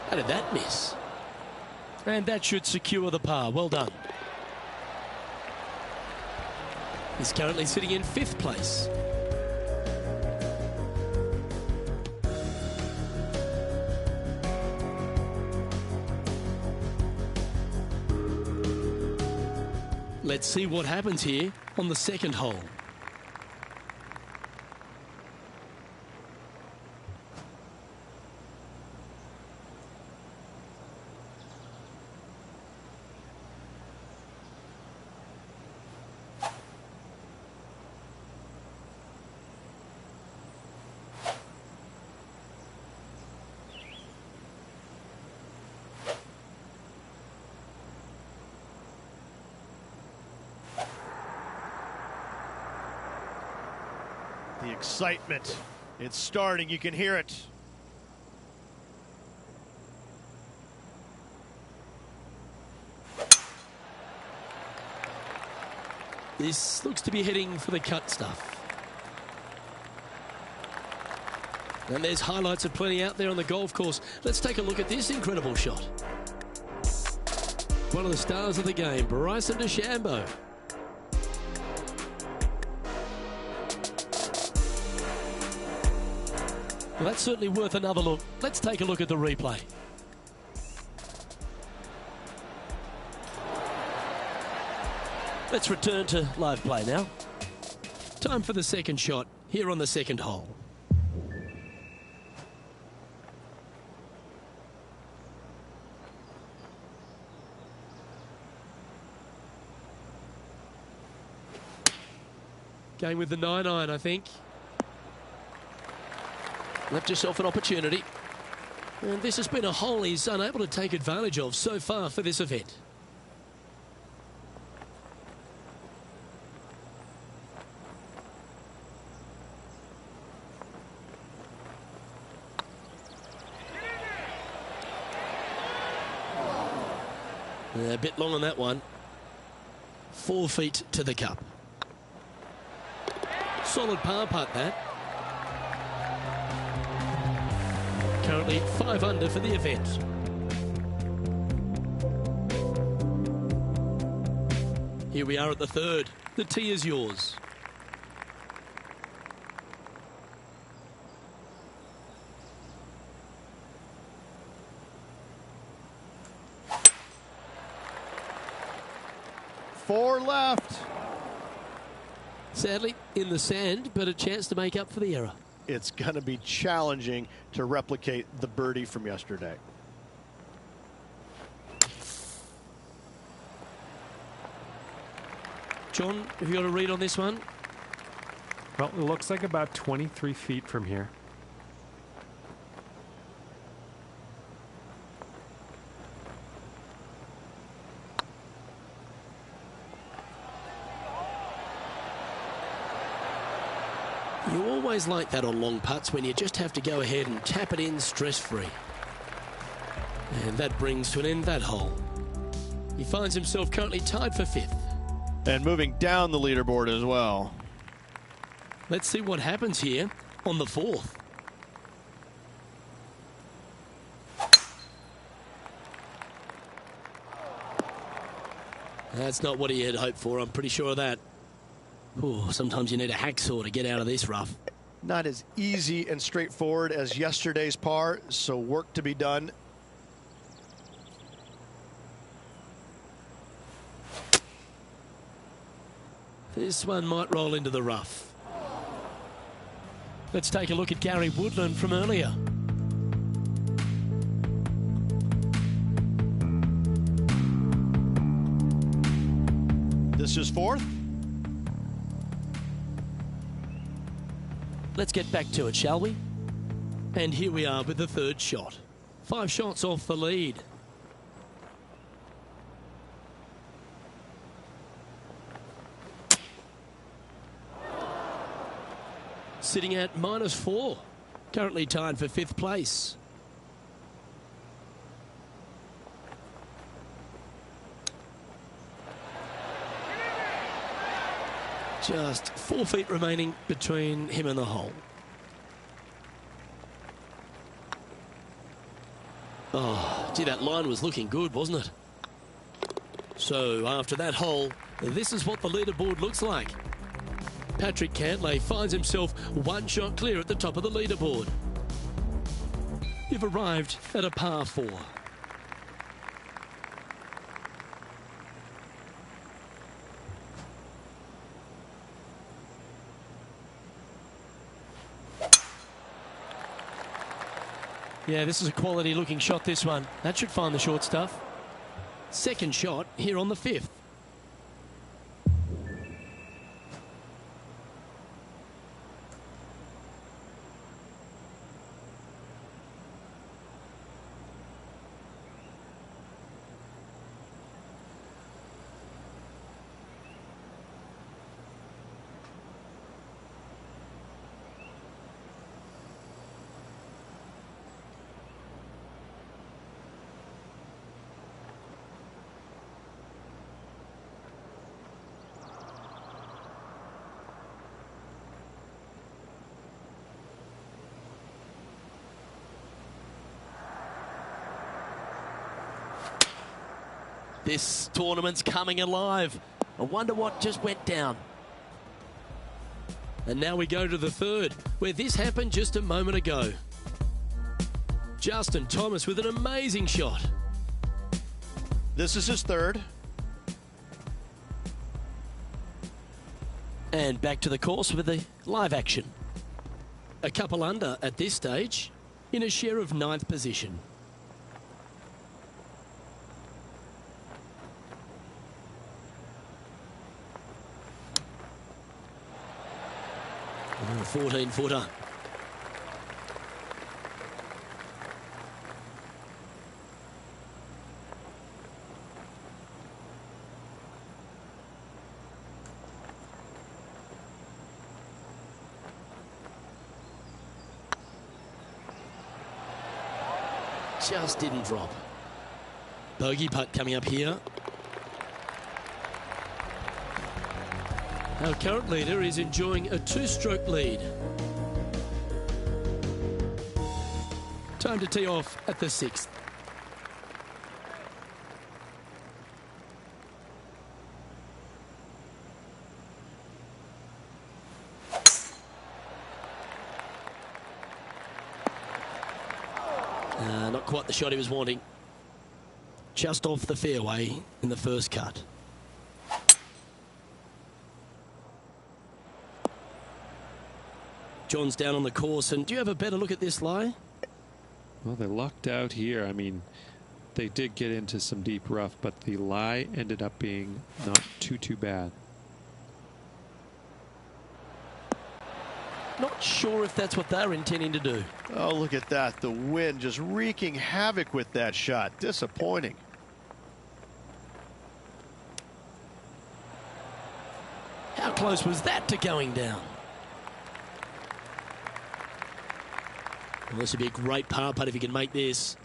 How did that miss? And that should secure the par. Well done. He's currently sitting in 5th place. Let's see what happens here on the 2nd hole. The excitement. It's starting. You can hear it. This looks to be heading for the cut stuff. And there's highlights of plenty out there on the golf course. Let's take a look at this incredible shot. One of the stars of the game, Bryson DeChambeau. Well, that's certainly worth another look. Let's take a look at the replay. Let's return to live play now. Time for the 2nd shot here on the 2nd hole. Going with the 9-iron, I think. Left yourself an opportunity. And this has been a hole he's unable to take advantage of so far for this event. A bit long on that one. 4 feet to the cup. Solid par putt that. Currently 5 under for the event. Here we are at the 3rd. The tee is yours. Four left. Sadly in the sand, but a chance to make up for the error. It's going to be challenging to replicate the birdie from yesterday. John, have you got a read on this one? Well, it looks like about 23 feet from here. You always like that on long putts when you just have to go ahead and tap it in stress-free. And that brings to an end that hole. He finds himself currently tied for 5th. And moving down the leaderboard as well. Let's see what happens here on the 4th. That's not what he had hoped for, I'm pretty sure of that. Ooh, sometimes you need a hacksaw to get out of this rough. Not as easy and straightforward as yesterday's par, so work to be done. This one might roll into the rough. Let's take a look at Gary Woodland from earlier. This is 4th. let's get back to it, shall we? And here we are with the third shot. 5 shots off the lead. Sitting at -4. Currently tied for 5th place. Just 4 feet remaining between him and the hole. Oh, gee, that line was looking good, wasn't it? So after that hole, this is what the leaderboard looks like. Patrick Cantlay finds himself 1 shot clear at the top of the leaderboard. You've arrived at a par 4. Yeah, this is a quality looking shot, this one. That should find the short stuff. Second shot here on the 5th. This tournament's coming alive. I wonder what just went down. And now we go to the third, where this happened just a moment ago. Justin Thomas with an amazing shot. This is his third. And back to the course with the live action. A couple under at this stage, in a share of 9th position. Oh, 14-footer. Just didn't drop. Bogey putt coming up here. Our current leader is enjoying a 2-stroke lead. Time to tee off at the 6th. Not quite the shot he was wanting. Just off the fairway in the first cut. John's down on the course, and do you have a better look at this lie? Well, they lucked out here. I mean, they did get into some deep rough, but the lie ended up being not too bad. Not sure if that's what they're intending to do. Oh, look at that. The wind just wreaking havoc with that shot. Disappointing. How close was that to going down? Well, this would be a great par putt if he can make this.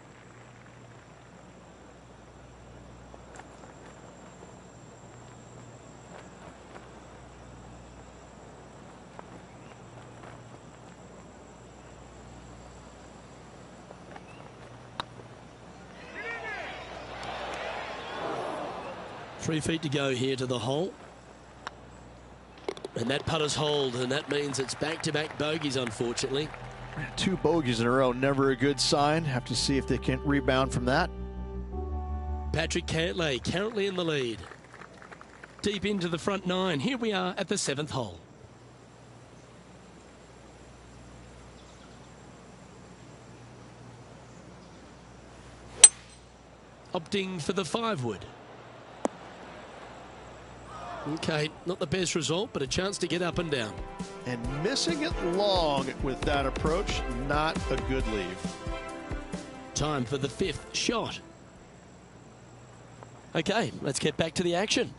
Three feet to go here to the hole. And that putter's hold, and that means it's back-to-back bogeys, unfortunately. 2 bogeys in a row, never a good sign. Have to see if they can rebound from that. Patrick Cantlay currently in the lead. Deep into the front 9. Here we are at the 7th hole. Opting for the 5-wood. Okay, not the best result, but a chance to get up and down. And missing it long with that approach, not a good leave. Time for the 5th shot. Okay, let's get back to the action.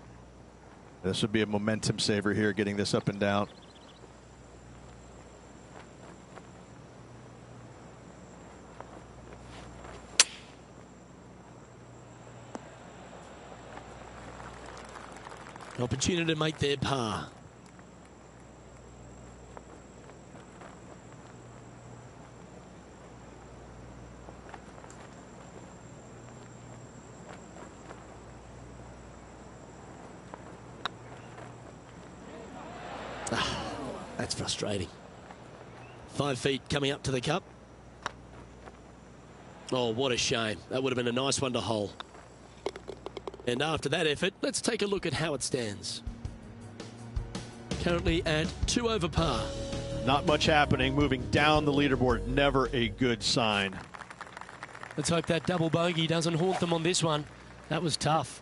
This would be a momentum saver here, getting this up and down. An opportunity to make their par. That's frustrating. 5 feet coming up to the cup. Oh, what a shame. That would have been a nice one to hole. And after that effort, let's take a look at how it stands. Currently at 2 over par. Not much happening, moving down the leaderboard, never a good sign. Let's hope that double bogey doesn't haunt them on this one. That was tough.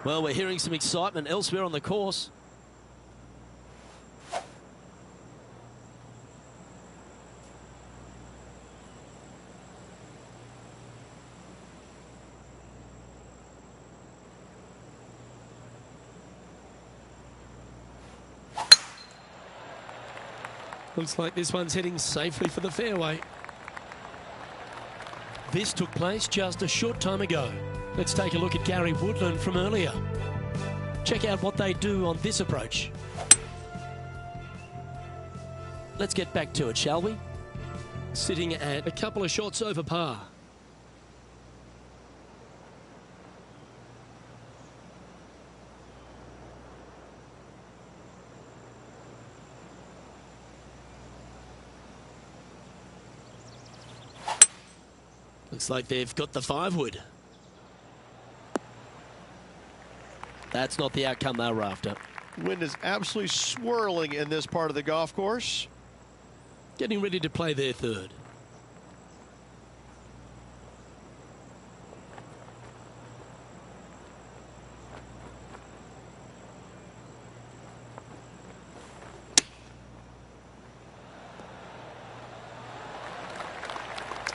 Well, we're hearing some excitement elsewhere on the course. Looks like this one's heading safely for the fairway. This took place just a short time ago. Let's take a look at Gary Woodland from earlier. Check out what they do on this approach. Let's get back to it, shall we? Sitting at a couple of shots over par. Looks like they've got the 5-wood. That's not the outcome they were after. Wind is absolutely swirling in this part of the golf course. Getting ready to play their 3rd.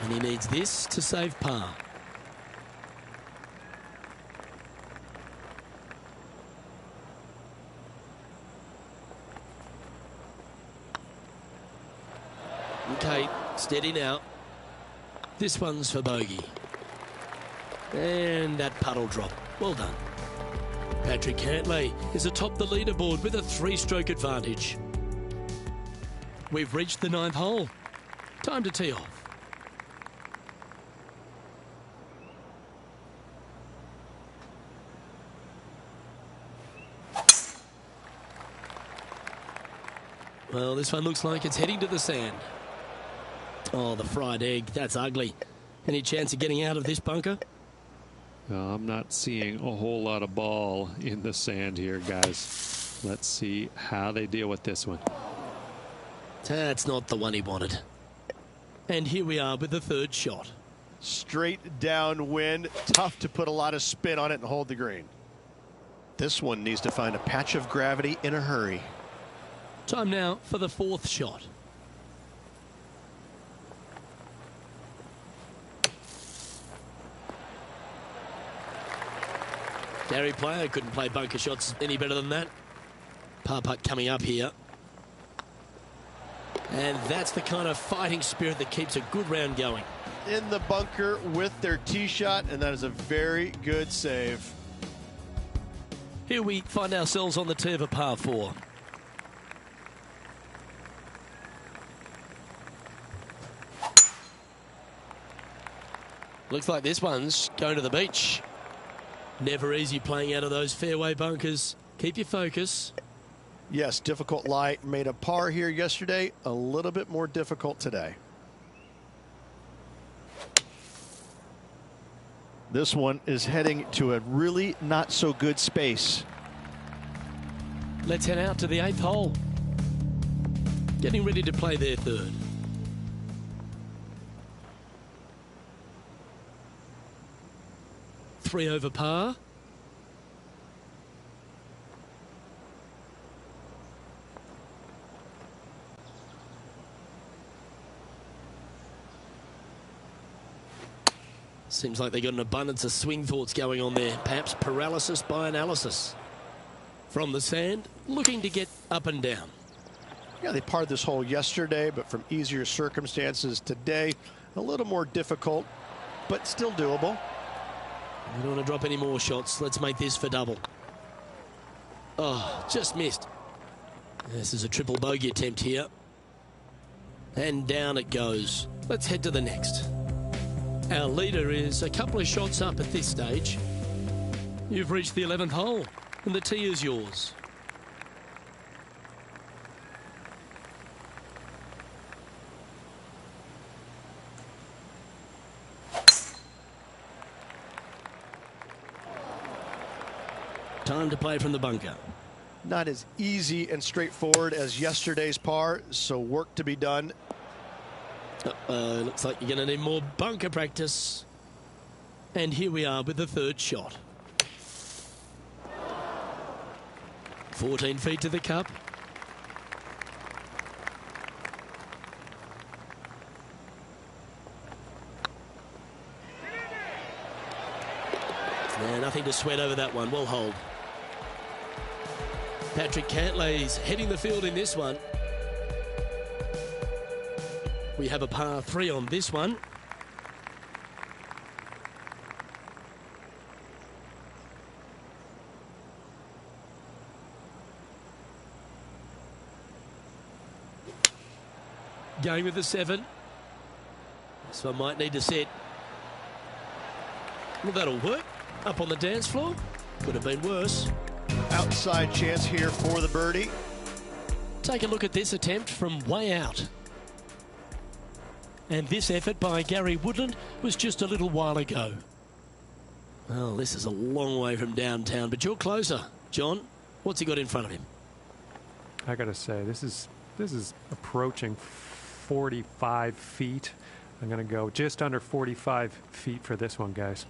And he needs this to save par. Okay, steady now. This one's for bogey. And that puddle drop. Well done. Patrick Cantlay is atop the leaderboard with a 3-stroke advantage. We've reached the 9th hole. Time to tee off. Well, this one looks like it's heading to the sand. Oh, the fried egg. That's ugly. Any chance of getting out of this bunker? I'm not seeing a whole lot of ball in the sand here, guys. Let's see how they deal with this one. That's not the one he wanted. And here we are with the 3rd shot. Straight downwind, tough to put a lot of spin on it and hold the green. This one needs to find a patch of gravity in a hurry. Time now for the 4th shot. Gary Player couldn't play bunker shots any better than that. Par putt coming up here. And that's the kind of fighting spirit that keeps a good round going. In the bunker with their tee shot, and that is a very good save. Here we find ourselves on the tee of a par 4. Looks like this one's going to the beach. Never easy playing out of those fairway bunkers. Keep your focus. Yes, difficult lie. Made a par here yesterday. A little bit more difficult today. This one is heading to a really not so good space. Let's head out to the 8th hole. Getting ready to play their third. Three over par. Seems like they got an abundance of swing thoughts going on there. Perhaps paralysis by analysis. From the sand, looking to get up and down. Yeah, they parred this hole yesterday, but from easier circumstances today, a little more difficult, but still doable. We don't want to drop any more shots. Let's make this for double. Oh, just missed. This is a triple bogey attempt here. And down it goes. Let's head to the next. Our leader is a couple of shots up at this stage. You've reached the 11th hole, and the tee is yours. Time to play from the bunker. Not as easy and straightforward as yesterday's par, so work to be done. Looks like you're going to need more bunker practice. And here we are with the third shot. 14 feet to the cup. Yeah, nothing to sweat over that one. Well hold. Patrick Cantlay's heading the field in this one. We have a par 3 on this one. Going with the 7. This one might need to set. Well, that'll work. Up on the dance floor. Could have been worse. Outside chance here for the birdie. Take a look at this attempt from way out. And this effort by Gary Woodland was just a little while ago. Well, this is a long way from downtown, but you're closer. John, what's he got in front of him? I got to say, this is approaching 45 feet. I'm going to go just under 45 feet for this one, guys.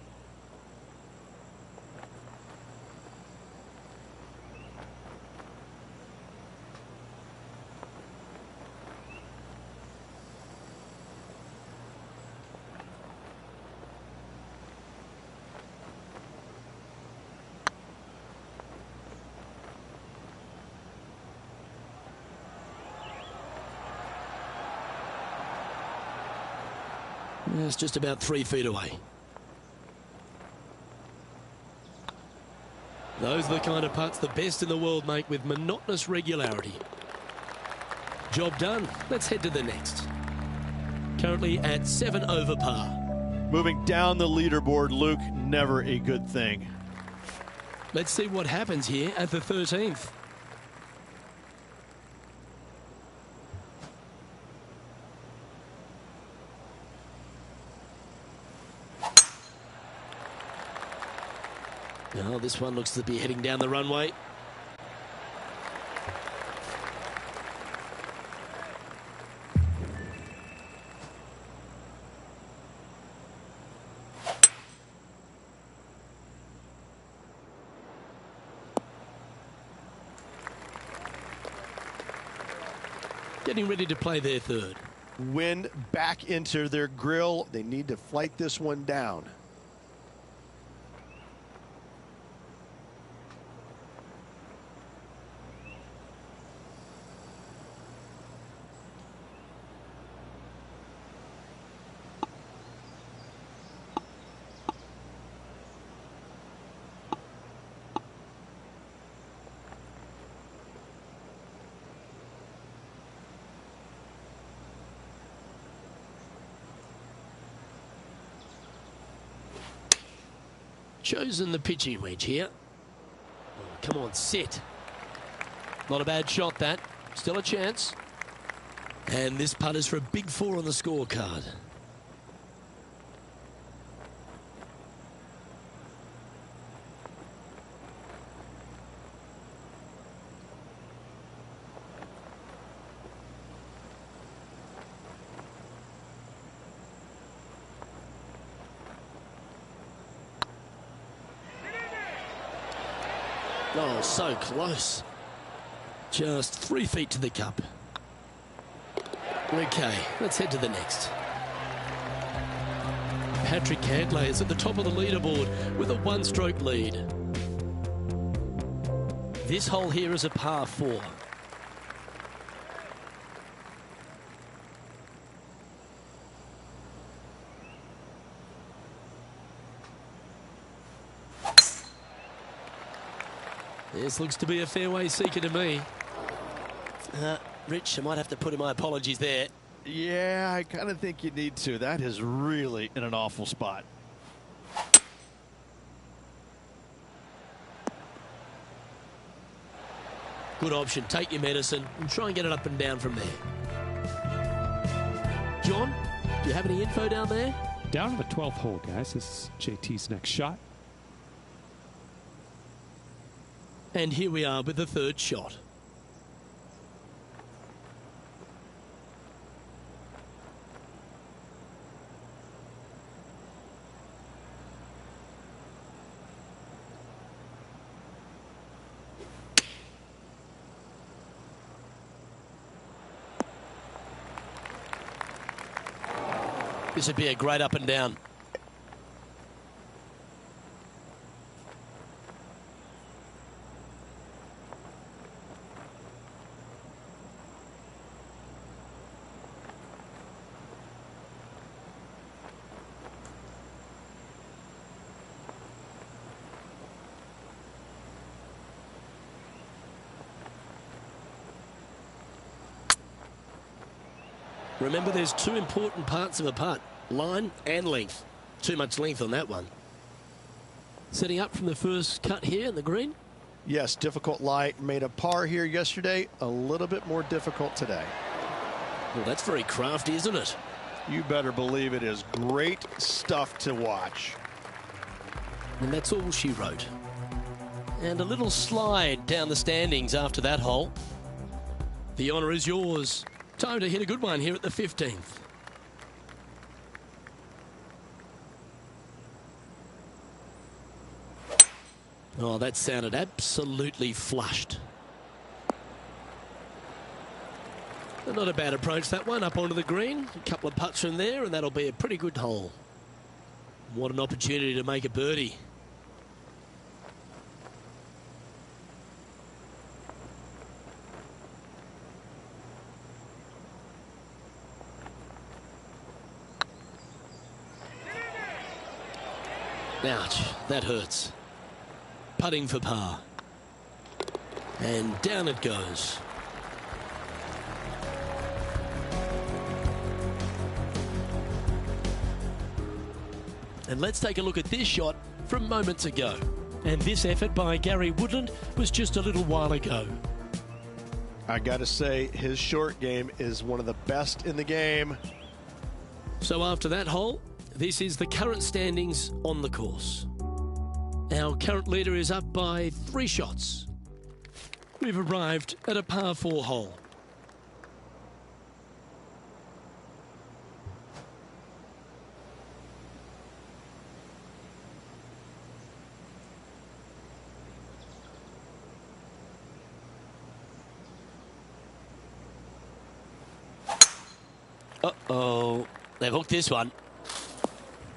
It's just about 3 feet away. Those are the kind of putts the best in the world make with monotonous regularity. Job done. Let's head to the next. Currently at 7 over par. Moving down the leaderboard, Luke, never a good thing. Let's see what happens here at the 13th. Oh, this one looks to be heading down the runway. Getting ready to play their third. Wind back into their grill. They need to flight this one down. chosen the pitching wedge here. Oh, come on, sit. Not a bad shot, that. Still a chance. And this putt is for a big 4 on the scorecard. Oh, so close. Just 3 feet to the cup. Okay, let's head to the next. Patrick Cantlay is at the top of the leaderboard with a 1-stroke lead. This hole here is a par 4. This looks to be a fairway seeker to me. Rich, I might have to put in my apologies there. Yeah, I kind of think you need to. That is really in an awful spot. Good option. Take your medicine and try and get it up and down from there. John, do you have any info down there? Down to the 12th hole, guys. This is JT's next shot. And here we are with the 3rd shot. This would be a great up and down. Remember, there's 2 important parts of a putt, line and length. Too much length on that one. Setting up from the first cut here in the green. Yes, difficult lie. Made a par here yesterday. A little bit more difficult today. Well, that's very crafty, isn't it? You better believe it is great stuff to watch. And that's all she wrote. And a little slide down the standings after that hole. The honour is yours. Time to hit a good one here at the 15th. Oh, that sounded absolutely flushed. But not a bad approach, that one, up onto the green. A couple of putts from there, and that'll be a pretty good hole. What an opportunity to make a birdie. Ouch, that hurts. Putting for par. And down it goes. And let's take a look at this shot from moments ago. And this effort by Gary Woodland was just a little while ago. I got to say, his short game is one of the best in the game. So after that hole, this is the current standings on the course. Our current leader is up by 3 shots. We've arrived at a par 4 hole. Uh-oh. They've hooked this one.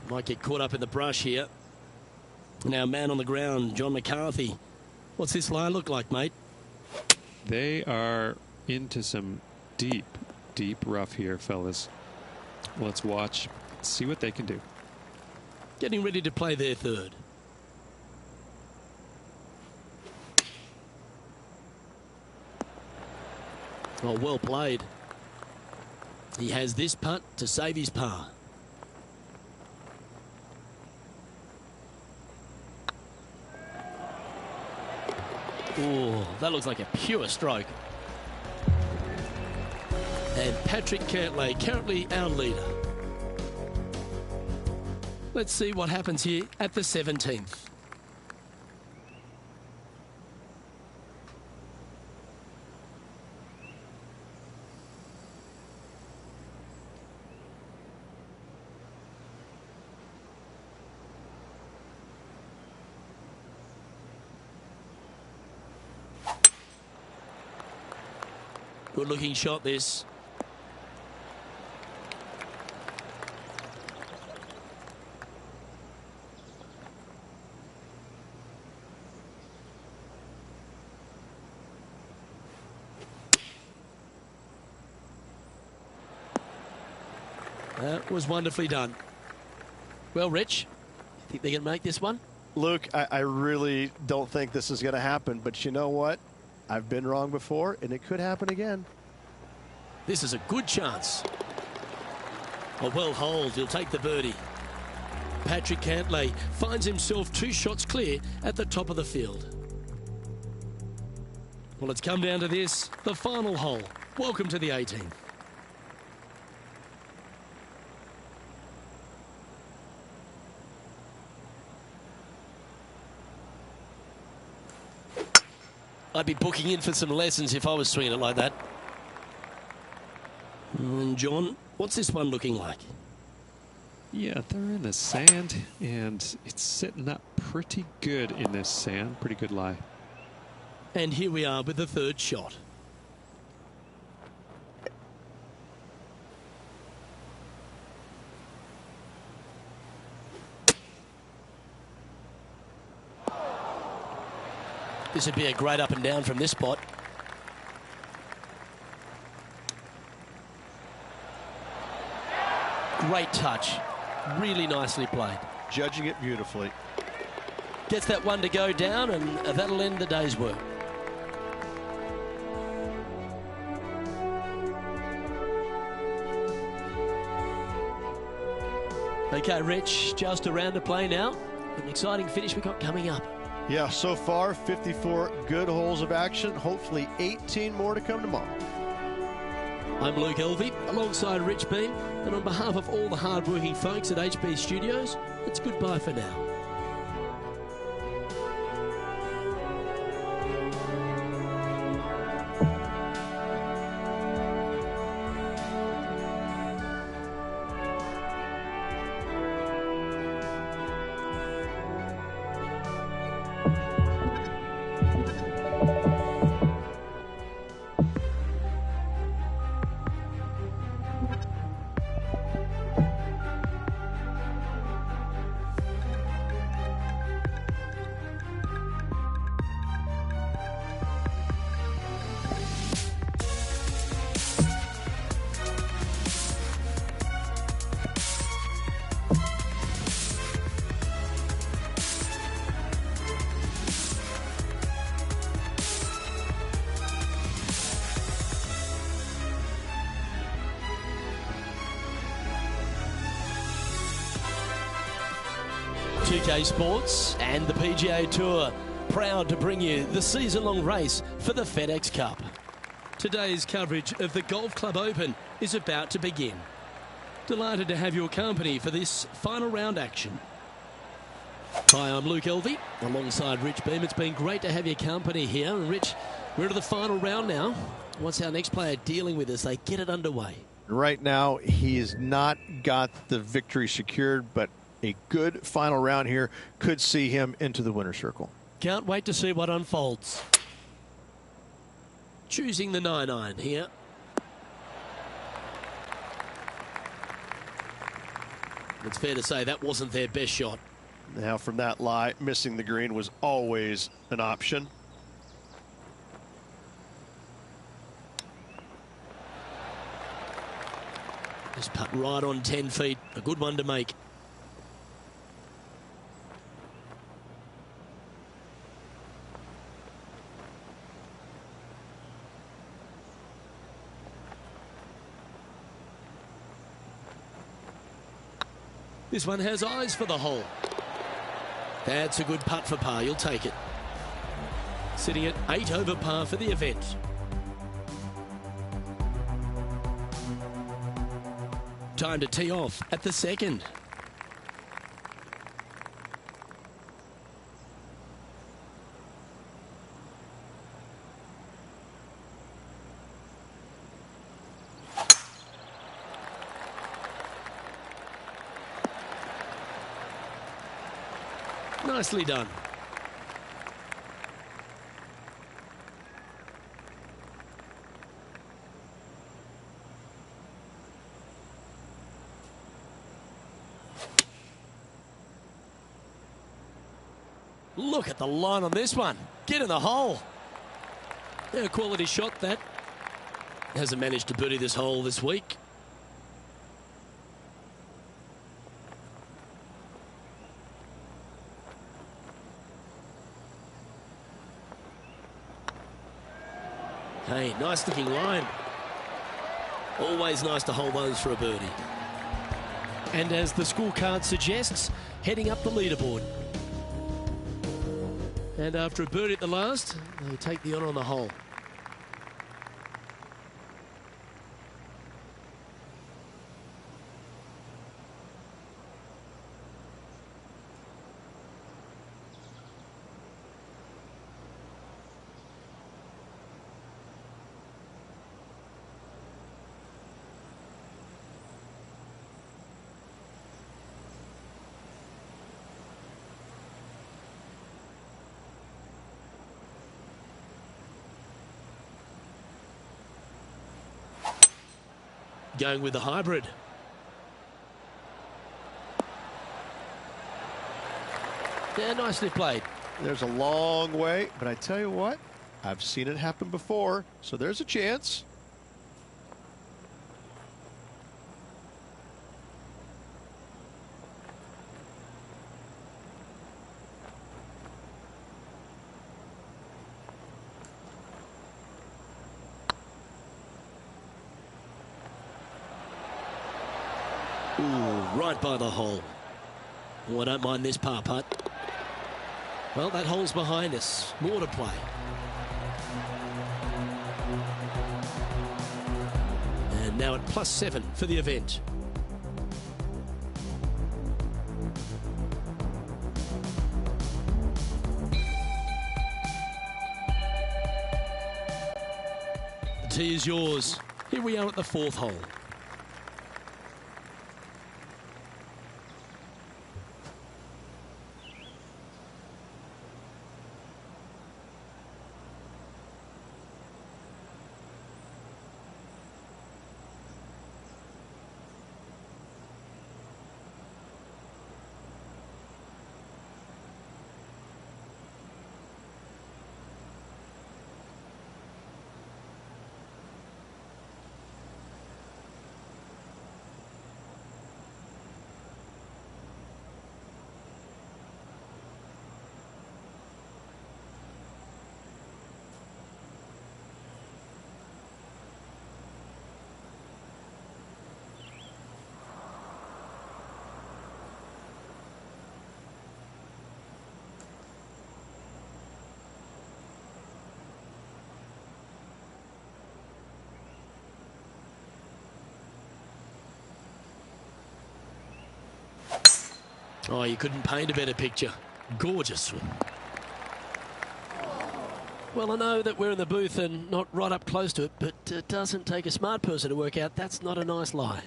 Might get caught up in the brush here. Now, man on the ground, John McCarthy. What's this line look like, mate? They are into some deep, deep rough here, fellas. Let's watch, see what they can do. Getting ready to play their 3rd. Oh, well played. He has this putt to save his par. Oh, that looks like a pure stroke. And Patrick Cantlay, currently our leader. Let's see what happens here at the 17th. Good looking shot this. That was wonderfully done. Well, Rich, you think they can make this one? Luke, I really don't think this is going to happen, but you know what? I've been wrong before, and it could happen again. This is a good chance. A well holed, he'll take the birdie. Patrick Cantlay finds himself 2 shots clear at the top of the field. Well, it's come down to this, the final hole. Welcome to the 18th. I'd be booking in for some lessons if I was swinging it like that. And John, what's this one looking like? Yeah, they're in the sand, and it's sitting up pretty good in this sand. Pretty good lie. And here we are with the 3rd shot. This would be a great up and down from this spot. Great touch. Really nicely played. Judging it beautifully. Gets that one to go down, and that'll end the day's work. Okay, Rich, just a round to play now. An exciting finish we've got coming up. Yeah, so far, 54 good holes of action. Hopefully 18 more to come tomorrow. I'm Luke Elvey, alongside Rich Beam, and on behalf of all the hard-working folks at HB Studios, it's goodbye for now. UK Sports and the PGA Tour proud to bring you the season-long race for the FedEx Cup. Today's coverage of the Golf Club Open is about to begin. Delighted to have your company for this final round action. Hi, I'm Luke Elvey, alongside Rich Beam. It's been great to have your company here. And Rich, we're to the final round now. What's our next player dealing with as they get it underway? Right now, he has not got the victory secured, but a good final round here could see him into the winner's circle. Can't wait to see what unfolds. Choosing the 9-iron here. It's fair to say that wasn't their best shot. Now from that lie, missing the green was always an option. Just putt right on 10 feet. A good one to make. This one has eyes for the hole. That's a good putt for par. You'll take it. sitting at 8 over par for the event. Time to tee off at the second. Nicely done. Look at the line on this one. Get in the hole. Yeah, quality shot that. Hasn't managed to birdie this hole this week. Hey, nice looking line. Always nice to hold those for a birdie. And as the scorecard suggests, heading up the leaderboard. And after a birdie at the last, they'll take the honour on the hole. Going with the hybrid. Yeah, nicely played. There's a long way, but I tell you what, I've seen it happen before, so there's a chance. Ooh, right by the hole. Oh, I don't mind this par putt. Well, that hole's behind us. More to play. And now at +7 for the event. The tee is yours. Here we are at the 4th hole. Oh, you couldn't paint a better picture. Gorgeous swing. Well, I know that we're in the booth and not right up close to it, but it doesn't take a smart person to work out that's not a nice lie.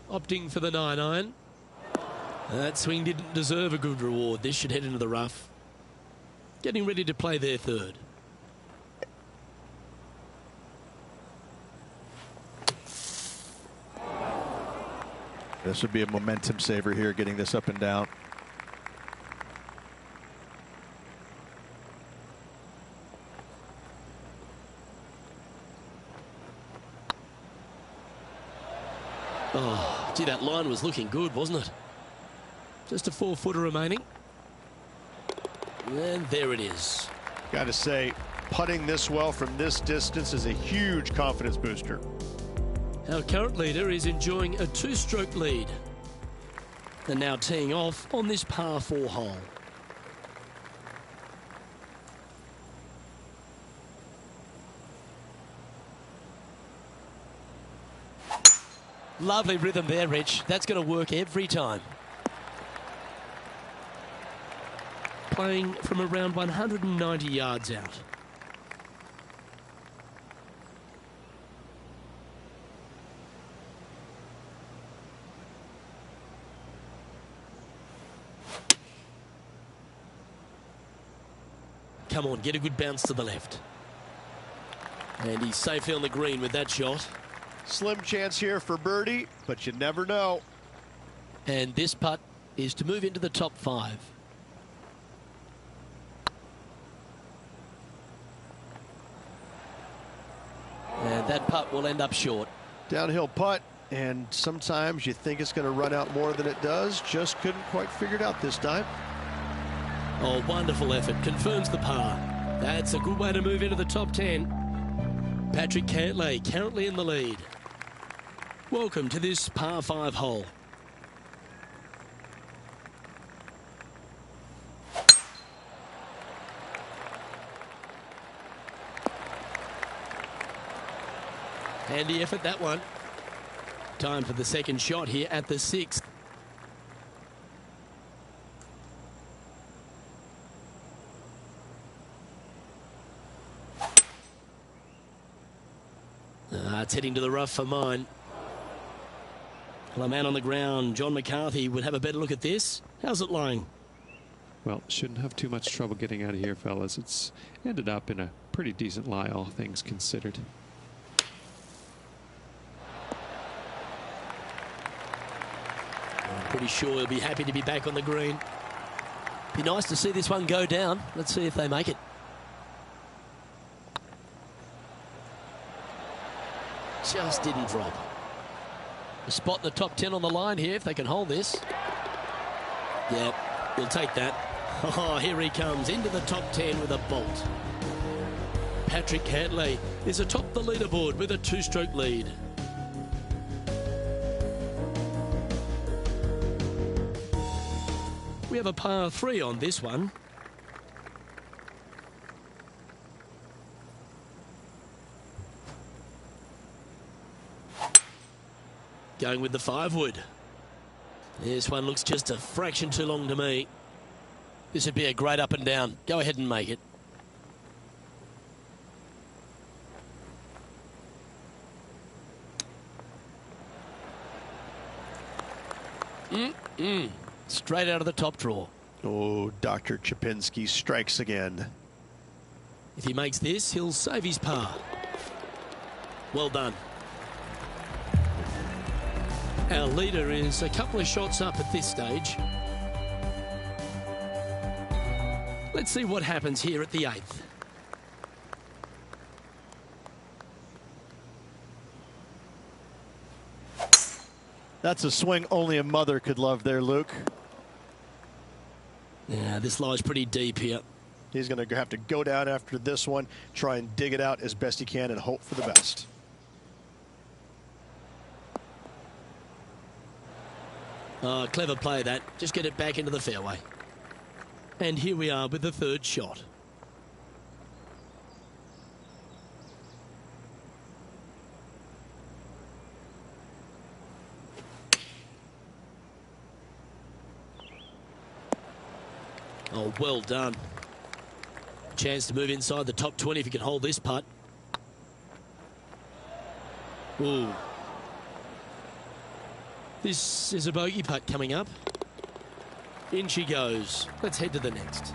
Opting for the 9-iron. That swing didn't deserve a good reward. This should head into the rough. Getting ready to play their 3rd. This would be a momentum saver here, getting this up and down. Oh, gee, that line was looking good, wasn't it? Just a 4-footer remaining. And there it is. Got to say, putting this well from this distance is a huge confidence booster. Our current leader is enjoying a 2-stroke lead. And now teeing off on this par 4 hole. Lovely rhythm there, Rich. That's going to work every time. Playing from around 190 yards out. Come on, get a good bounce to the left. And he's safely on the green with that shot. Slim chance here for birdie, but you never know. And this putt is to move into the top 5. And that putt will end up short. Downhill putt, and sometimes you think it's going to run out more than it does. Just couldn't quite figure it out this time. Oh, wonderful effort. Confirms the par. That's a good way to move into the top 10. Patrick Cantlay currently in the lead. Welcome to this par 5 hole. Handy effort, that one. Time for the second shot here at the 6th. It's heading to the rough for mine. Well, a man on the ground, John McCarthy, would have a better look at this. How's it lying? Well, shouldn't have too much trouble getting out of here, fellas. It's ended up in a pretty decent lie, all things considered. I'm pretty sure he'll be happy to be back on the green. Be nice to see this one go down. Let's see if they make it. Just didn't drop. A spot in the top 10 on the line here if they can hold this. Yep, we'll take that. Oh, here he comes into the top 10 with a bolt. Patrick Cantlay is atop the leaderboard with a 2-stroke lead. We have a par 3 on this one. Going with the 5-wood. This one looks just a fraction too long to me. This would be a great up and down. Go ahead and make it. Straight out of the top draw. Oh, Dr. Chapinski strikes again. If he makes this, he'll save his par. Well done. Our leader is a couple of shots up at this stage. Let's see what happens here at the 8th. That's a swing only a mother could love there, Luke. Yeah, this lies pretty deep here. He's going to have to go down after this one, try and dig it out as best he can and hope for the best. Oh, clever play that. Just get it back into the fairway. And here we are with the 3rd shot. Oh, well done. Chance to move inside the top 20 if you can hold this putt. Ooh. This is a bogey putt coming up. In she goes. Let's head to the next.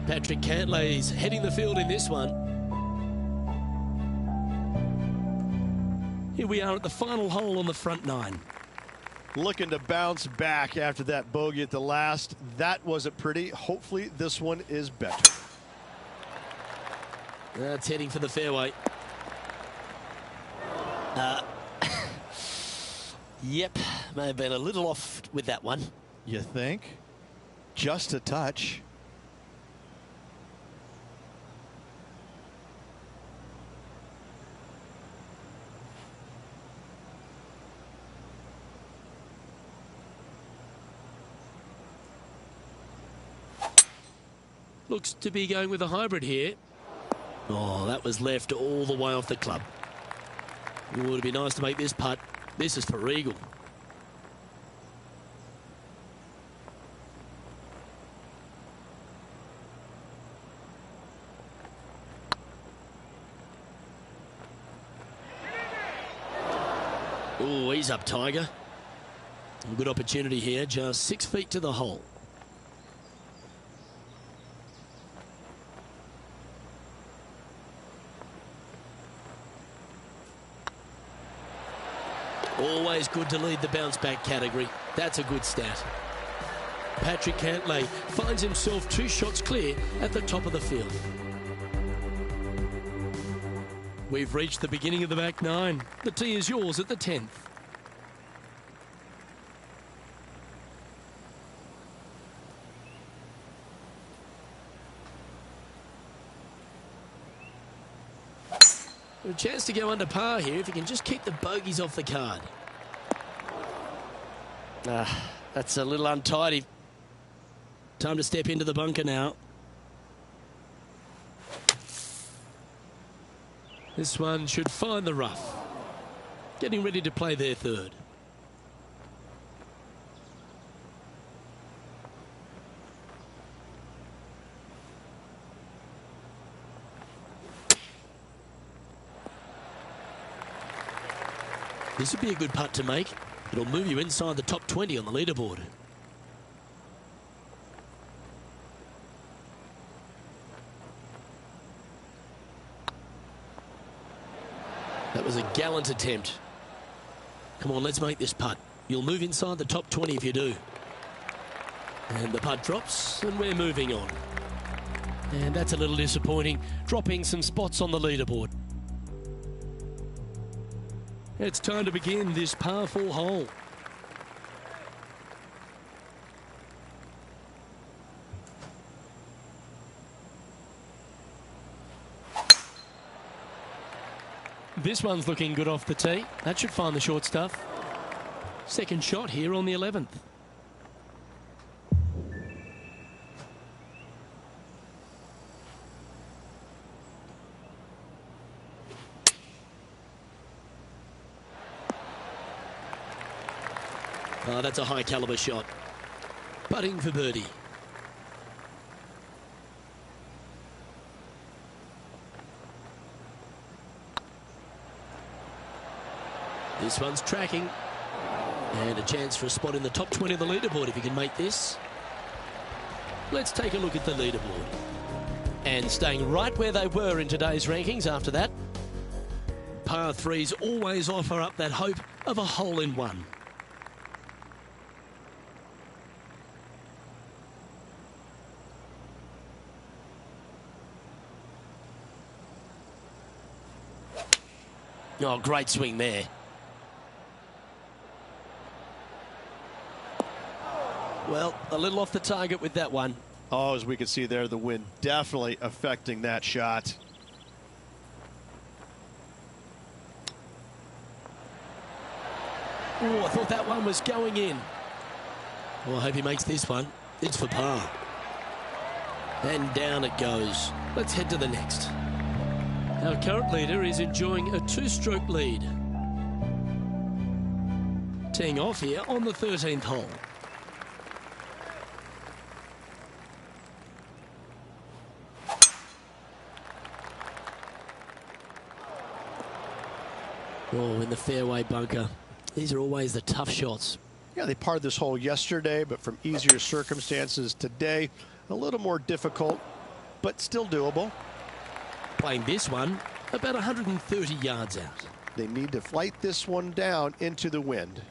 Patrick Cantlay's heading the field in this one. Here we are at the final hole on the front 9. Looking to bounce back after that bogey at the last. That wasn't pretty. Hopefully this one is better. That's heading for the fairway. Yep, may have been a little off with that one. You think? Just a touch. looks to be going with a hybrid here. Oh, that was left all the way off the club. It would be nice to make this putt. This is for eagle. Oh, he's up, Tiger. Good opportunity here, just 6 feet to the hole. Always good to lead the bounce back category. That's a good stat. Patrick Cantlay finds himself 2 shots clear at the top of the field. We've reached the beginning of the back 9. The tee is yours at the 10th. A chance to go under par here if you can just keep the bogeys off the card. That's a little untidy. Time to step into the bunker now. This one should find the rough. Getting ready to play their third. This would be a good putt to make. It'll move you inside the top 20 on the leaderboard. That was a gallant attempt. Come on, let's make this putt. You'll move inside the top 20 if you do. And the putt drops, and we're moving on. And that's a little disappointing, dropping some spots on the leaderboard. It's time to begin this par 4 hole. This one's looking good off the tee. That should find the short stuff. Second shot here on the 11th. Oh, that's a high caliber shot. Putting for birdie. This one's tracking. And a chance for a spot in the top 20 of the leaderboard if you can make this. Let's take a look at the leaderboard. And staying right where they were in today's rankings after that. Par 3s always offer up that hope of a hole-in-one. Oh, great swing there. Well, a little off the target with that one. Oh, as we can see there, the wind definitely affecting that shot. Oh, I thought that one was going in. Well, I hope he makes this one. It's for par. And down it goes. Let's head to the next. Our current leader is enjoying a 2-stroke lead. Teeing off here on the 13th hole. Oh, in the fairway bunker. These are always the tough shots. Yeah, they parred this hole yesterday, but from easier circumstances today, a little more difficult, but still doable. Playing this one about 130 yards out. They need to flight this one down into the wind.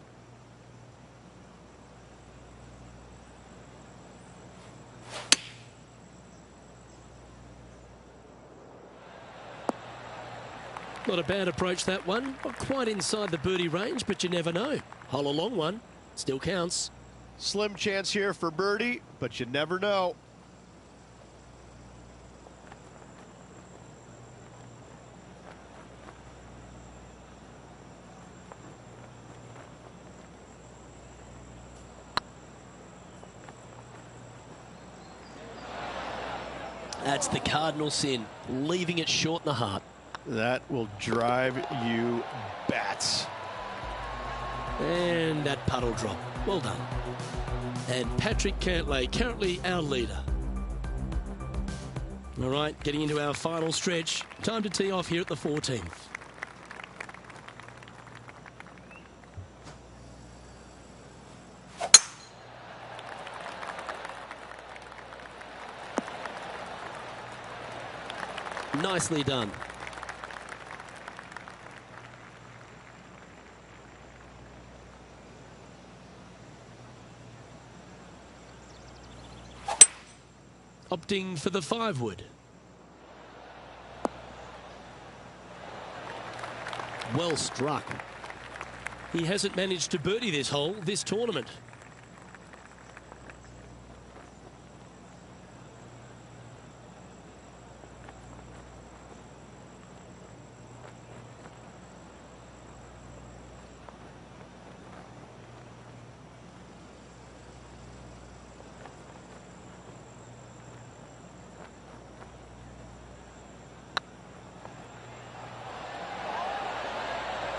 Not a bad approach, that one. Not quite inside the birdie range, but you never know. Hole a long one. Still counts. Slim chance here for birdie, but you never know. That's the cardinal sin, leaving it short in the heart. That will drive you bats. And that puddle drop. Well done. And Patrick Cantlay, currently our leader. All right, getting into our final stretch. Time to tee off here at the 14th. Nicely done. Opting for the 5-wood. Well struck. He hasn't managed to birdie this hole this tournament.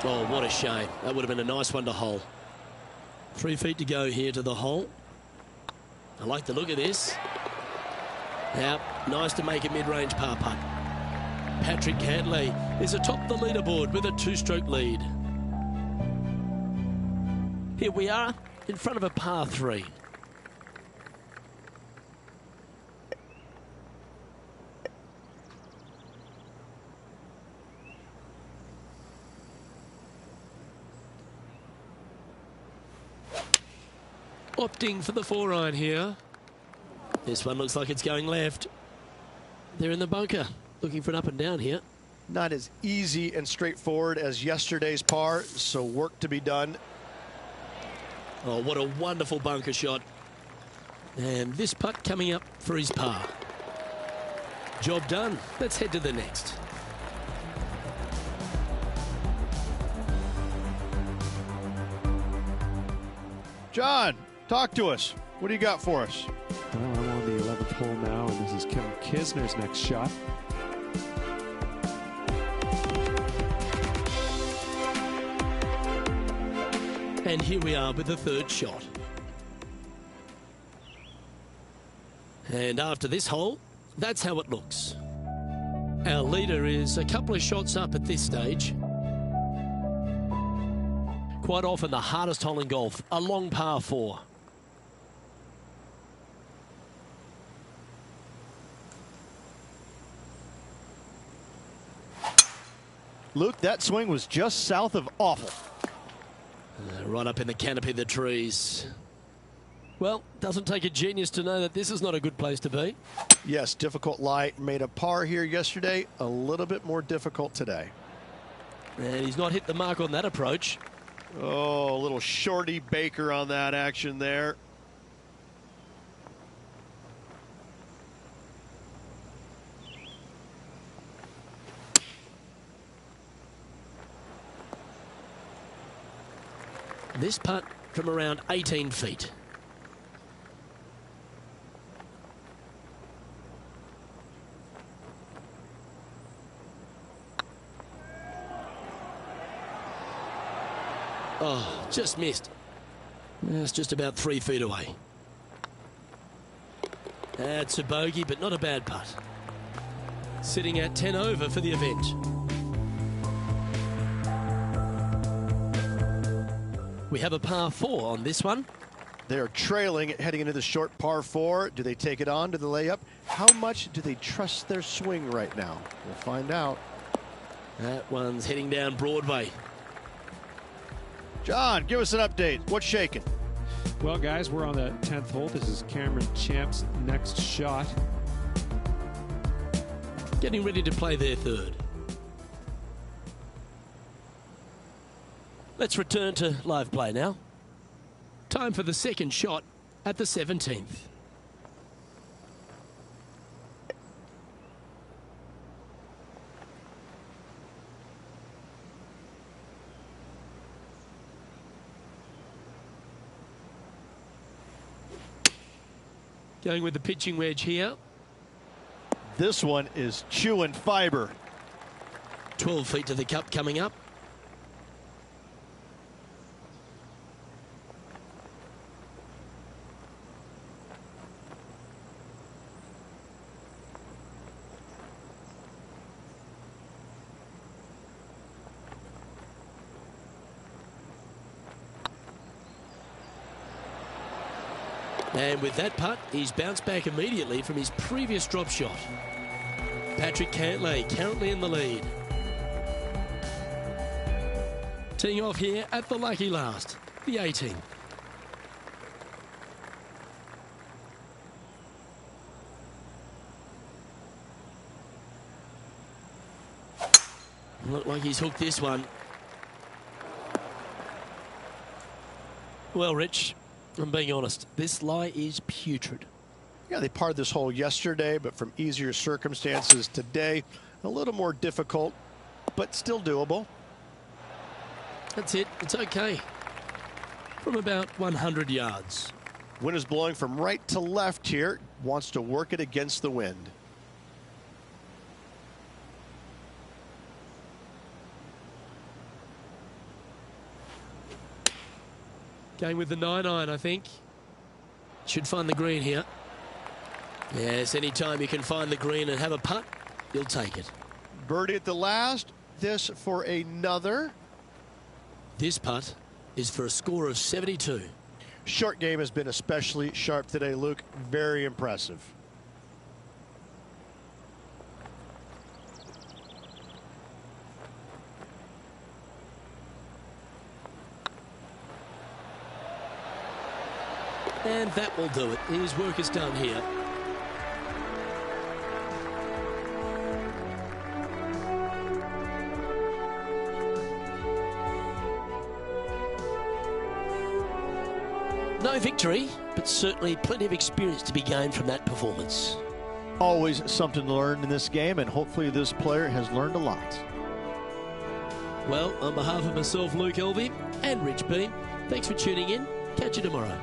Oh, what a shame. That would have been a nice one to hole. 3 feet to go here to the hole. I like the look of this. Now, nice to make a mid-range par putt. Patrick Cantlay is atop the leaderboard with a 2-stroke lead. Here we are in front of a par 3. Opting for the 4-iron here. This one looks like it's going left. They're in the bunker, looking for an up and down here. Not as easy and straightforward as yesterday's par, so work to be done. Oh, what a wonderful bunker shot. And this putt coming up for his par. Job done. Let's head to the next. John, talk to us. What do you got for us? Well, I'm on the 11th hole now, and this is Kevin Kisner's next shot. And here we are with the 3rd shot. And after this hole, that's how it looks. Our leader is a couple of shots up at this stage. Quite often the hardest hole in golf, a long par 4. Luke, that swing was just south of awful. Right up in the canopy of the trees. Well, doesn't take a genius to know that this is not a good place to be. Yes, difficult lie. Made a par here yesterday. A little bit more difficult today. And he's not hit the mark on that approach. Oh, a little shorty Baker on that action there. This putt from around 18 feet. Oh, just missed. That's just about 3 feet away. That's a bogey, but not a bad putt. Sitting at 10 over for the event. We have a par 4 on this one. They're trailing heading into the short par 4. Do they take it on? Do they lay up? How much do they trust their swing right now? We'll find out. That one's heading down Broadway. John, give us an update. What's shaking? Well, guys, we're on the 10th hole. This is Cameron Champ's next shot. Getting ready to play their 3rd. Let's return to live play now. Time for the 2nd shot at the 17th. Going with the pitching wedge here. This one is chewing fiber. 12 feet to the cup coming up. And with that putt, he's bounced back immediately from his previous drop shot. Patrick Cantlay currently in the lead. Teeing off here at the lucky last, the 18. Look like he's hooked this one. Well, Rich, I'm being honest, this lie is putrid. Yeah, they parred this hole yesterday, but from easier circumstances today, a little more difficult, but still doable. That's it. It's okay. From about 100 yards. Wind is blowing from right to left here. Wants to work it against the wind. Going with the 9-iron, I think. Should find the green here. Yes, anytime you can find the green and have a putt, you'll take it. Birdie at the last. This for another. This putt is for a score of 72. Short game has been especially sharp today, Luke. Very impressive. And that will do it. His work is done here. No victory, but certainly plenty of experience to be gained from that performance. Always something to learn in this game, and hopefully this player has learned a lot. Well, on behalf of myself, Luke Elvey, and Rich B, thanks for tuning in. Catch you tomorrow.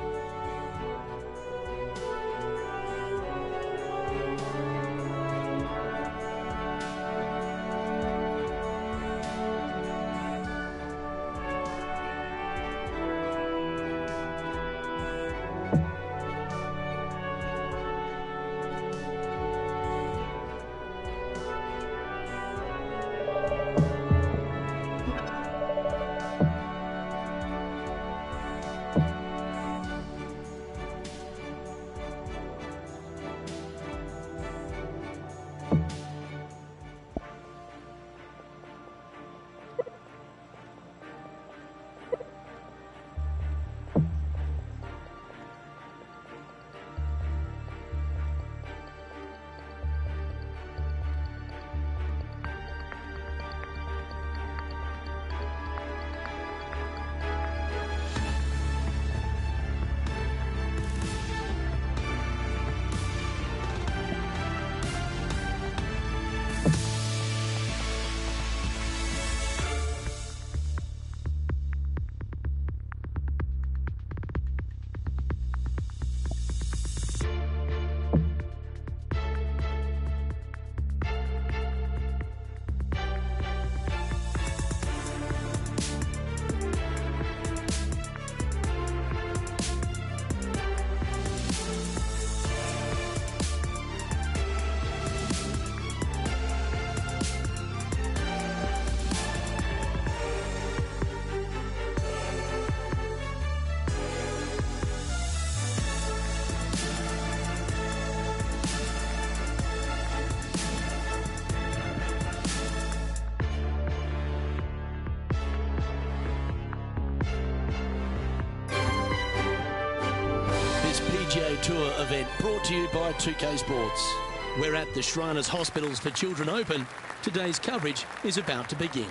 PGA Tour event brought to you by 2K Sports. We're at the Shriners Hospitals for Children Open. Today's coverage is about to begin.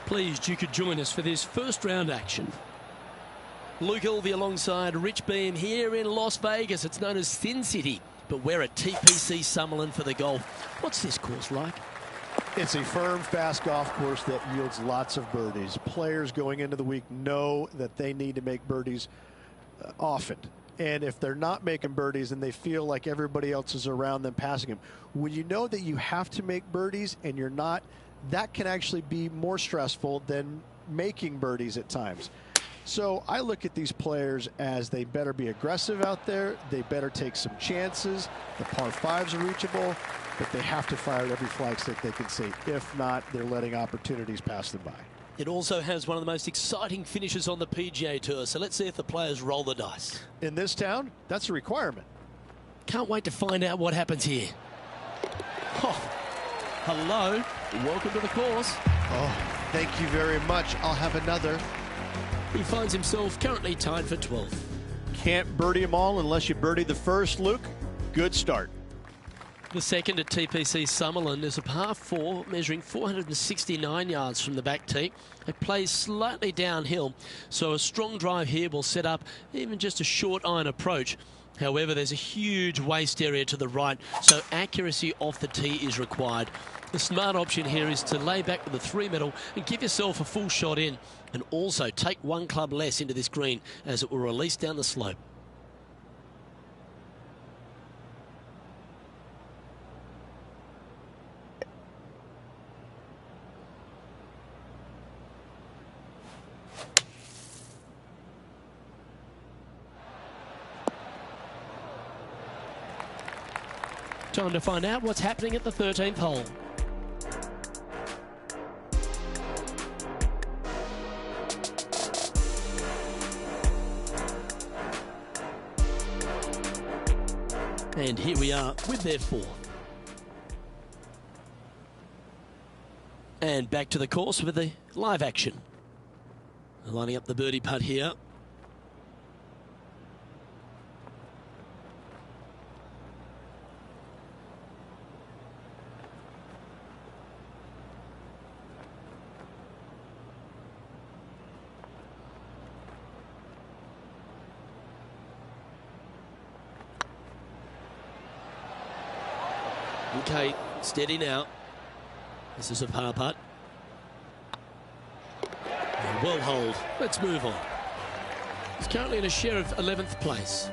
Pleased you could join us for this first round action. Luke Elvey alongside Rich Beam here in Las Vegas. It's known as Sin City, but we're at TPC Summerlin for the golf. What's this course like? It's a firm, fast golf course that yields lots of birdies. Players going into the week know that they need to make birdies often. And if they're not making birdies and they feel like everybody else is around them passing them, when you know that you have to make birdies and you're not, that can actually be more stressful than making birdies at times. So I look at these players as they better be aggressive out there. They better take some chances. The par fives are reachable, but they have to fire at every flag stick they can see. If not, they're letting opportunities pass them by. It also has one of the most exciting finishes on the PGA Tour, so let's see if the players roll the dice. In this town, that's a requirement. Can't wait to find out what happens here. Oh, hello, welcome to the course. Oh, thank you very much. I'll have another. He finds himself currently tied for 12th. Can't birdie them all unless you birdie the first, Luke. Good start. The second at TPC Summerlin is a par 4 measuring 469 yards from the back tee. It plays slightly downhill, so a strong drive here will set up even just a short iron approach. However, there's a huge waste area to the right, so accuracy off the tee is required. The smart option here is to lay back with a 3-metal and give yourself a full shot in, and also take one club less into this green as it will release down the slope. Time to find out what's happening at the 13th hole. And here we are with their 4. And back to the course with the live action. Lining up the birdie putt here. Okay, steady now. This is a par putt. And well hold. Let's move on. He's currently in a share of 11th place.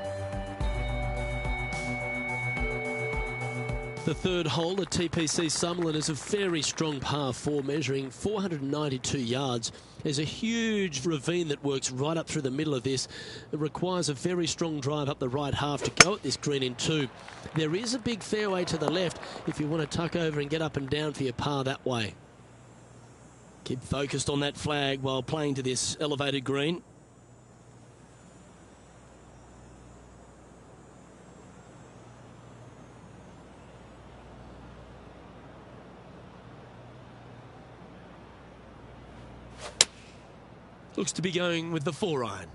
The third hole at TPC Summerlin is a very strong par 4 measuring 492 yards. There's a huge ravine that works right up through the middle of this. It requires a very strong drive up the right half to go at this green in 2. There is a big fairway to the left if you want to tuck over and get up and down for your par that way. Keep focused on that flag while playing to this elevated green. Looks to be going with the 4-iron.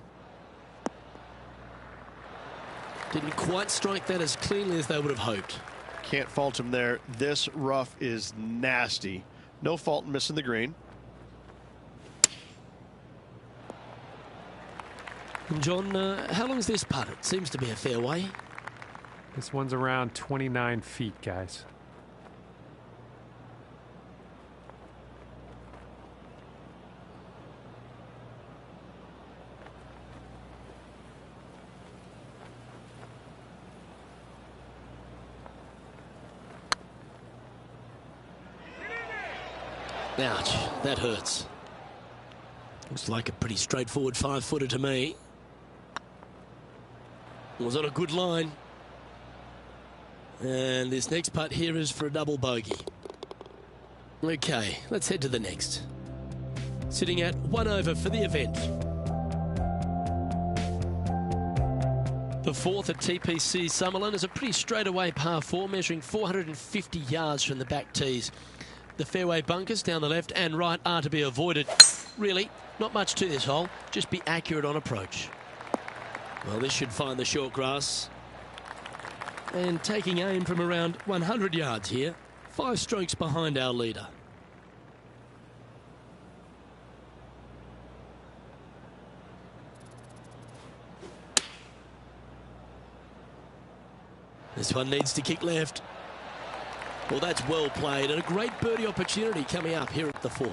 Didn't quite strike that as cleanly as they would have hoped. Can't fault him there. This rough is nasty. No fault in missing the green. And John, how long is this putt? It seems to be a fairway. This one's around 29 feet, guys. Ouch, that hurts. Looks like a pretty straightforward 5-footer to me. Was on a good line. And this next putt here is for a double bogey. Okay, let's head to the next. Sitting at 1 over for the event. The 4th at TPC Summerlin is a pretty straightaway par 4 measuring 450 yards from the back tees. The fairway bunkers down the left and right are to be avoided. Really, not much to this hole. Just be accurate on approach. Well, this should find the short grass. And taking aim from around 100 yards here. 5 strokes behind our leader. This one needs to kick left. Well, that's well played and a great birdie opportunity coming up here at the 4th.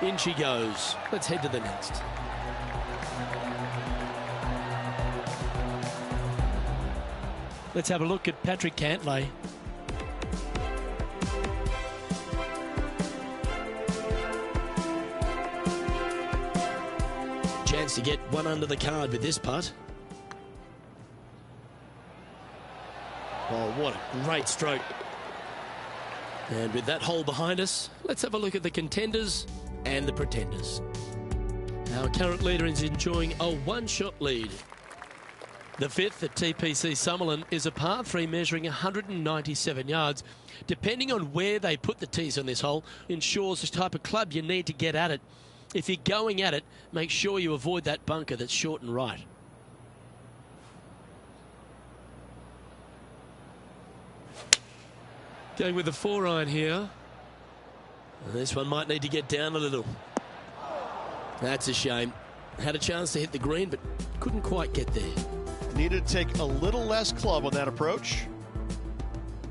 In she goes. Let's head to the next. Let's have a look at Patrick Cantlay. Chance to get one under the card with this putt. Oh, what a great stroke. And with that hole behind us, let's have a look at the contenders and the pretenders. Our current leader is enjoying a one-shot lead. The fifth at TPC Summerlin is a par 3 measuring 197 yards. Depending on where they put the tees on this hole, ensures the type of club you need to get at it. If you're going at it, make sure you avoid that bunker that's short and right. Going with the 4-iron here. This one might need to get down a little. That's a shame. Had a chance to hit the green, but couldn't quite get there. Needed to take a little less club on that approach.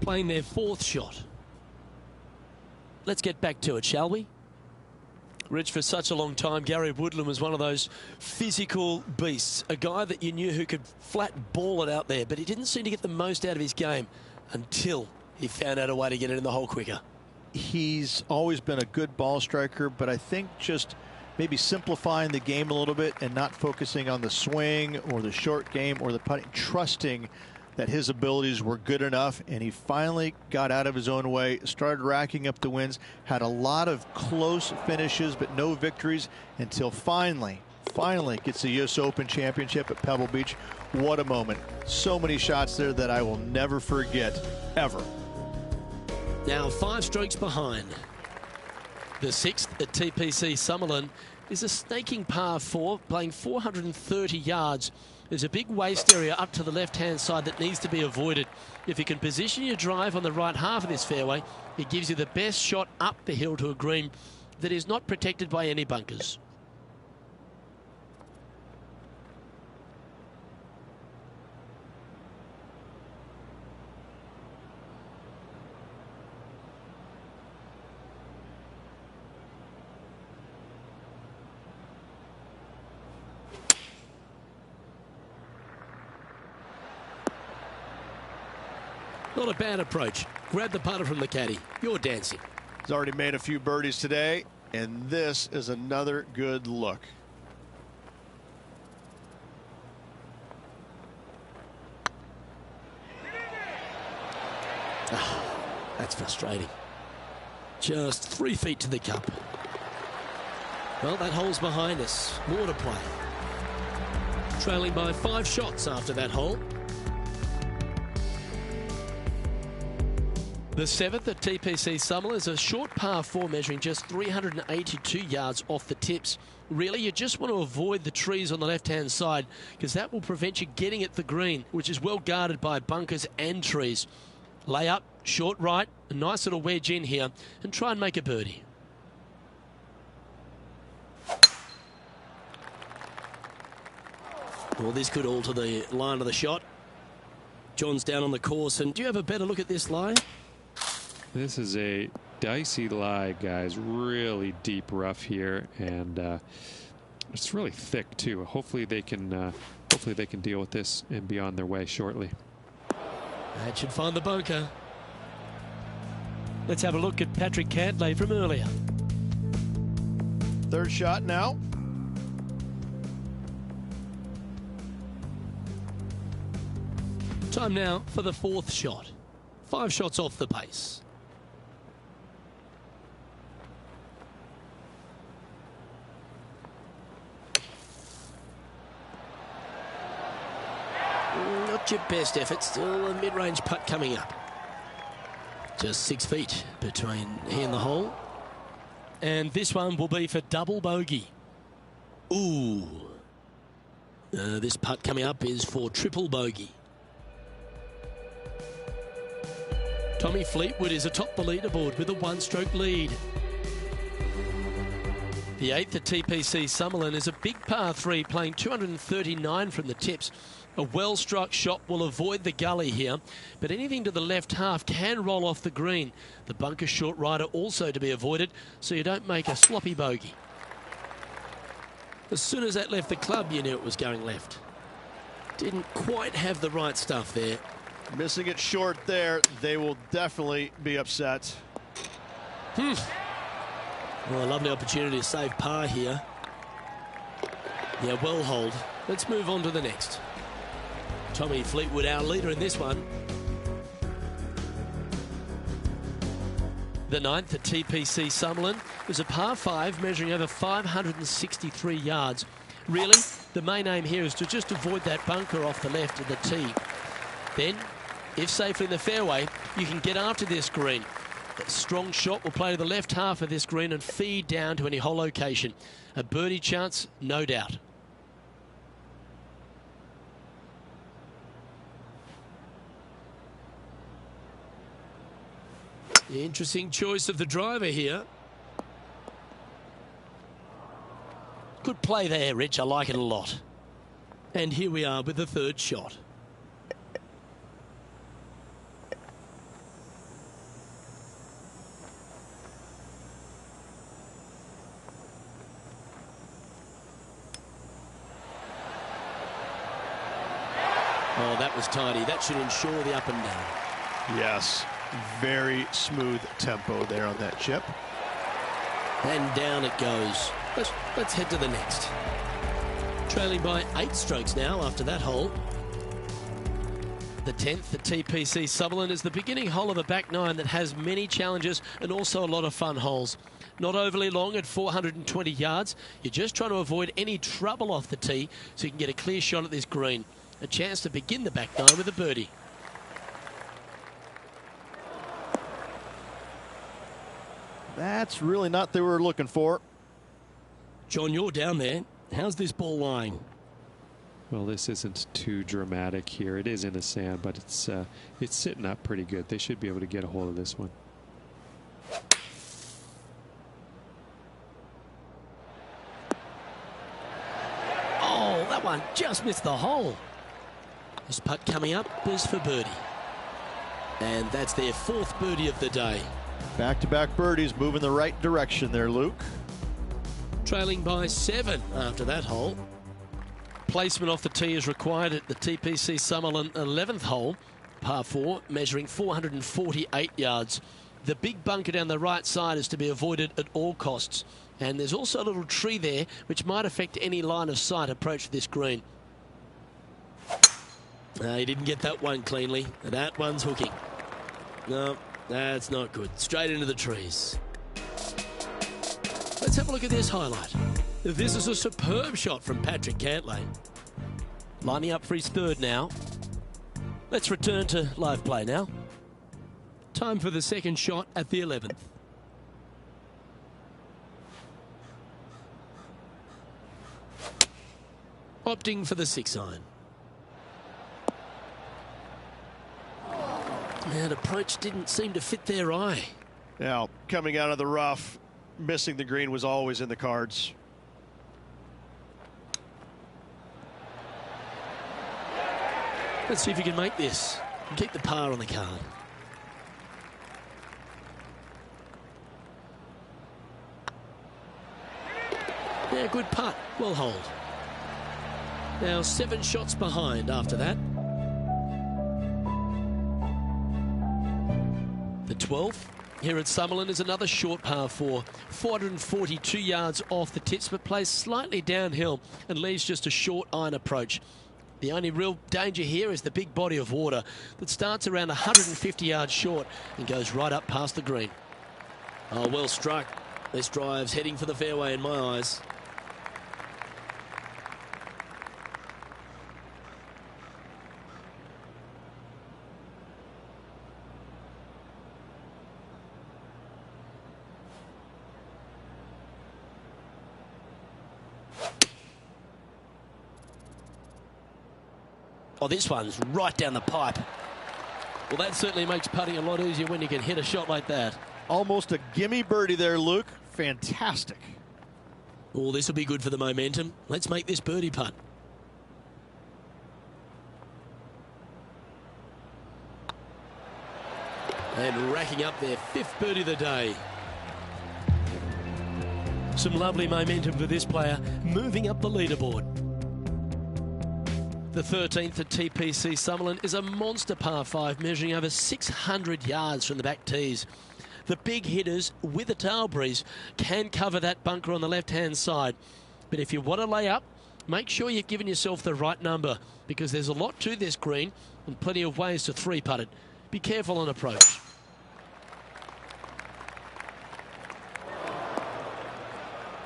Playing their 4th shot. Let's get back to it, shall we? Rich, for such a long time, Gary Woodland was one of those physical beasts. A guy that you knew who could flat ball it out there, but he didn't seem to get the most out of his game until he found out a way to get it in the hole quicker. He's always been a good ball striker, but I think just maybe simplifying the game a little bit and not focusing on the swing or the short game or the putting, trusting that his abilities were good enough, and he finally got out of his own way, started racking up the wins, had a lot of close finishes but no victories until finally gets the US Open Championship at Pebble Beach. What a moment. So many shots there that I will never forget, ever. Now 5 strokes behind. The 6th at TPC Summerlin is a snaking par 4, playing 430 yards. There's a big waste area up to the left-hand side that needs to be avoided. If you can position your drive on the right half of this fairway, it gives you the best shot up the hill to a green that is not protected by any bunkers. Not a bad approach. Grab the putter from the caddy. You're dancing. He's already made a few birdies today, and this is another good look. That's frustrating. Just 3 feet to the cup. Well, that hole's behind us. More to play. Trailing by 5 shots after that hole. The 7th at TPC Summerlin is a short par 4 measuring just 382 yards off the tips. Really, you just want to avoid the trees on the left-hand side because that will prevent you getting at the green, which is well guarded by bunkers and trees. Lay up, short right, a nice little wedge in here, and try and make a birdie. Well, this could alter the line of the shot. John's down on the course, and do you have a better look at this lie? This is a dicey lie, guys. Really deep rough here, and it's really thick too. Hopefully they can deal with this and be on their way shortly. That should find the bunker. Let's have a look at Patrick Cantlay from earlier. 3rd shot now. Time now for the 4th shot. 5 shots off the pace. Not your best effort. Still a mid-range putt coming up. Just 6 feet between he and the hole. And this one will be for double bogey. Ooh. This putt coming up is for triple bogey. Tommy Fleetwood is atop the leaderboard with a 1-stroke lead. The 8th at TPC Summerlin is a big par 3 playing 239 from the tips. A well-struck shot will avoid the gully here, but anything to the left half can roll off the green. The bunker short rider also to be avoided, so you don't make a sloppy bogey. As soon as that left the club, you knew it was going left. Didn't quite have the right stuff there. Missing it short there. They will definitely be upset. Well, a lovely opportunity to save par here. Yeah, well hold. Let's move on to the next. Tommy Fleetwood, our leader in this one. The ninth at TPC Summerlin was a par 5 measuring over 563 yards. Really, the main aim here is to just avoid that bunker off the left of the tee. Then, if safely in the fairway, you can get after this green. A strong shot will play to the left half of this green and feed down to any hole location. A birdie chance, no doubt. Interesting choice of the driver here. Good play there, Rich. I like it a lot. And here we are with the third shot. Oh, that was tidy. That should ensure the up and down. Yes, very smooth tempo there on that chip. And down it goes. Let's head to the next. Trailing by 8 strokes now after that hole. The 10th at TPC Sutherland is the beginning hole of a back 9 that has many challenges and also a lot of fun holes. Not overly long at 420 yards. You're just trying to avoid any trouble off the tee so you can get a clear shot at this green. A chance to begin the back 9 with a birdie. That's really not what they were looking for. John, you're down there. How's this ball lying? Well, this isn't too dramatic here. It is in the sand, but it's sitting up pretty good. They should be able to get a hold of this one. Oh, that one just missed the hole. This putt coming up is for birdie. And that's their 4th birdie of the day. Back-to-back birdies, moving the right direction there, Luke. Trailing by 7 after that hole. Placement off the tee is required at the TPC Summerlin 11th hole, par 4, measuring 448 yards. The big bunker down the right side is to be avoided at all costs. And there's also a little tree there which might affect any line of sight approach to this green. He didn't get that one cleanly. That one's hooking. No, that's not good. Straight into the trees. Let's have a look at this highlight. This is a superb shot from Patrick Cantlay. Lining up for his 3rd now. Let's return to live play now. Time for the 2nd shot at the 11th. Opting for the 6-iron. That approach didn't seem to fit their eye. Now, coming out of the rough, missing the green was always in the cards. Let's see if you can make this and keep the par on the card. Yeah, good putt. Well hold. Now 7 shots behind after that. The 12th here at Summerlin is another short par 4. 442 yards off the tips, but plays slightly downhill and leaves just a short iron approach. The only real danger here is the big body of water that starts around 150 yards short and goes right up past the green. Oh, well struck. This drive's heading for the fairway in my eyes. Oh, this one's right down the pipe. Well, that certainly makes putting a lot easier when you can hit a shot like that. Almost a gimme birdie there, Luke. Fantastic. Oh, this will be good for the momentum. Let's make this birdie putt. And racking up their 5th birdie of the day. Some lovely momentum for this player, moving up the leaderboard. The 13th at TPC Summerlin is a monster par 5 measuring over 600 yards from the back tees. The big hitters with a tail breeze can cover that bunker on the left-hand side. But if you want to lay up, make sure you've given yourself the right number, because there's a lot to this green and plenty of ways to three-putt it. Be careful on approach.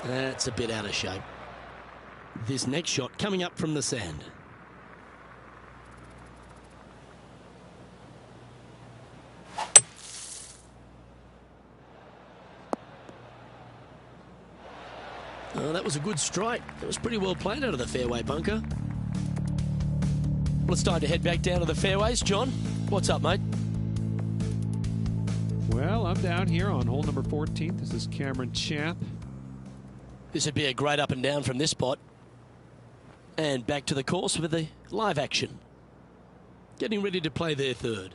That's a bit out of shape. This next shot coming up from the sand. Oh, that was a good strike. That was pretty well played out of the fairway bunker. Well, it's time to head back down to the fairways. John, what's up, mate? Well, I'm down here on hole number 14. This is Cameron Champ. This would be a great up and down from this spot. And back to the course with the live action. Getting ready to play their third.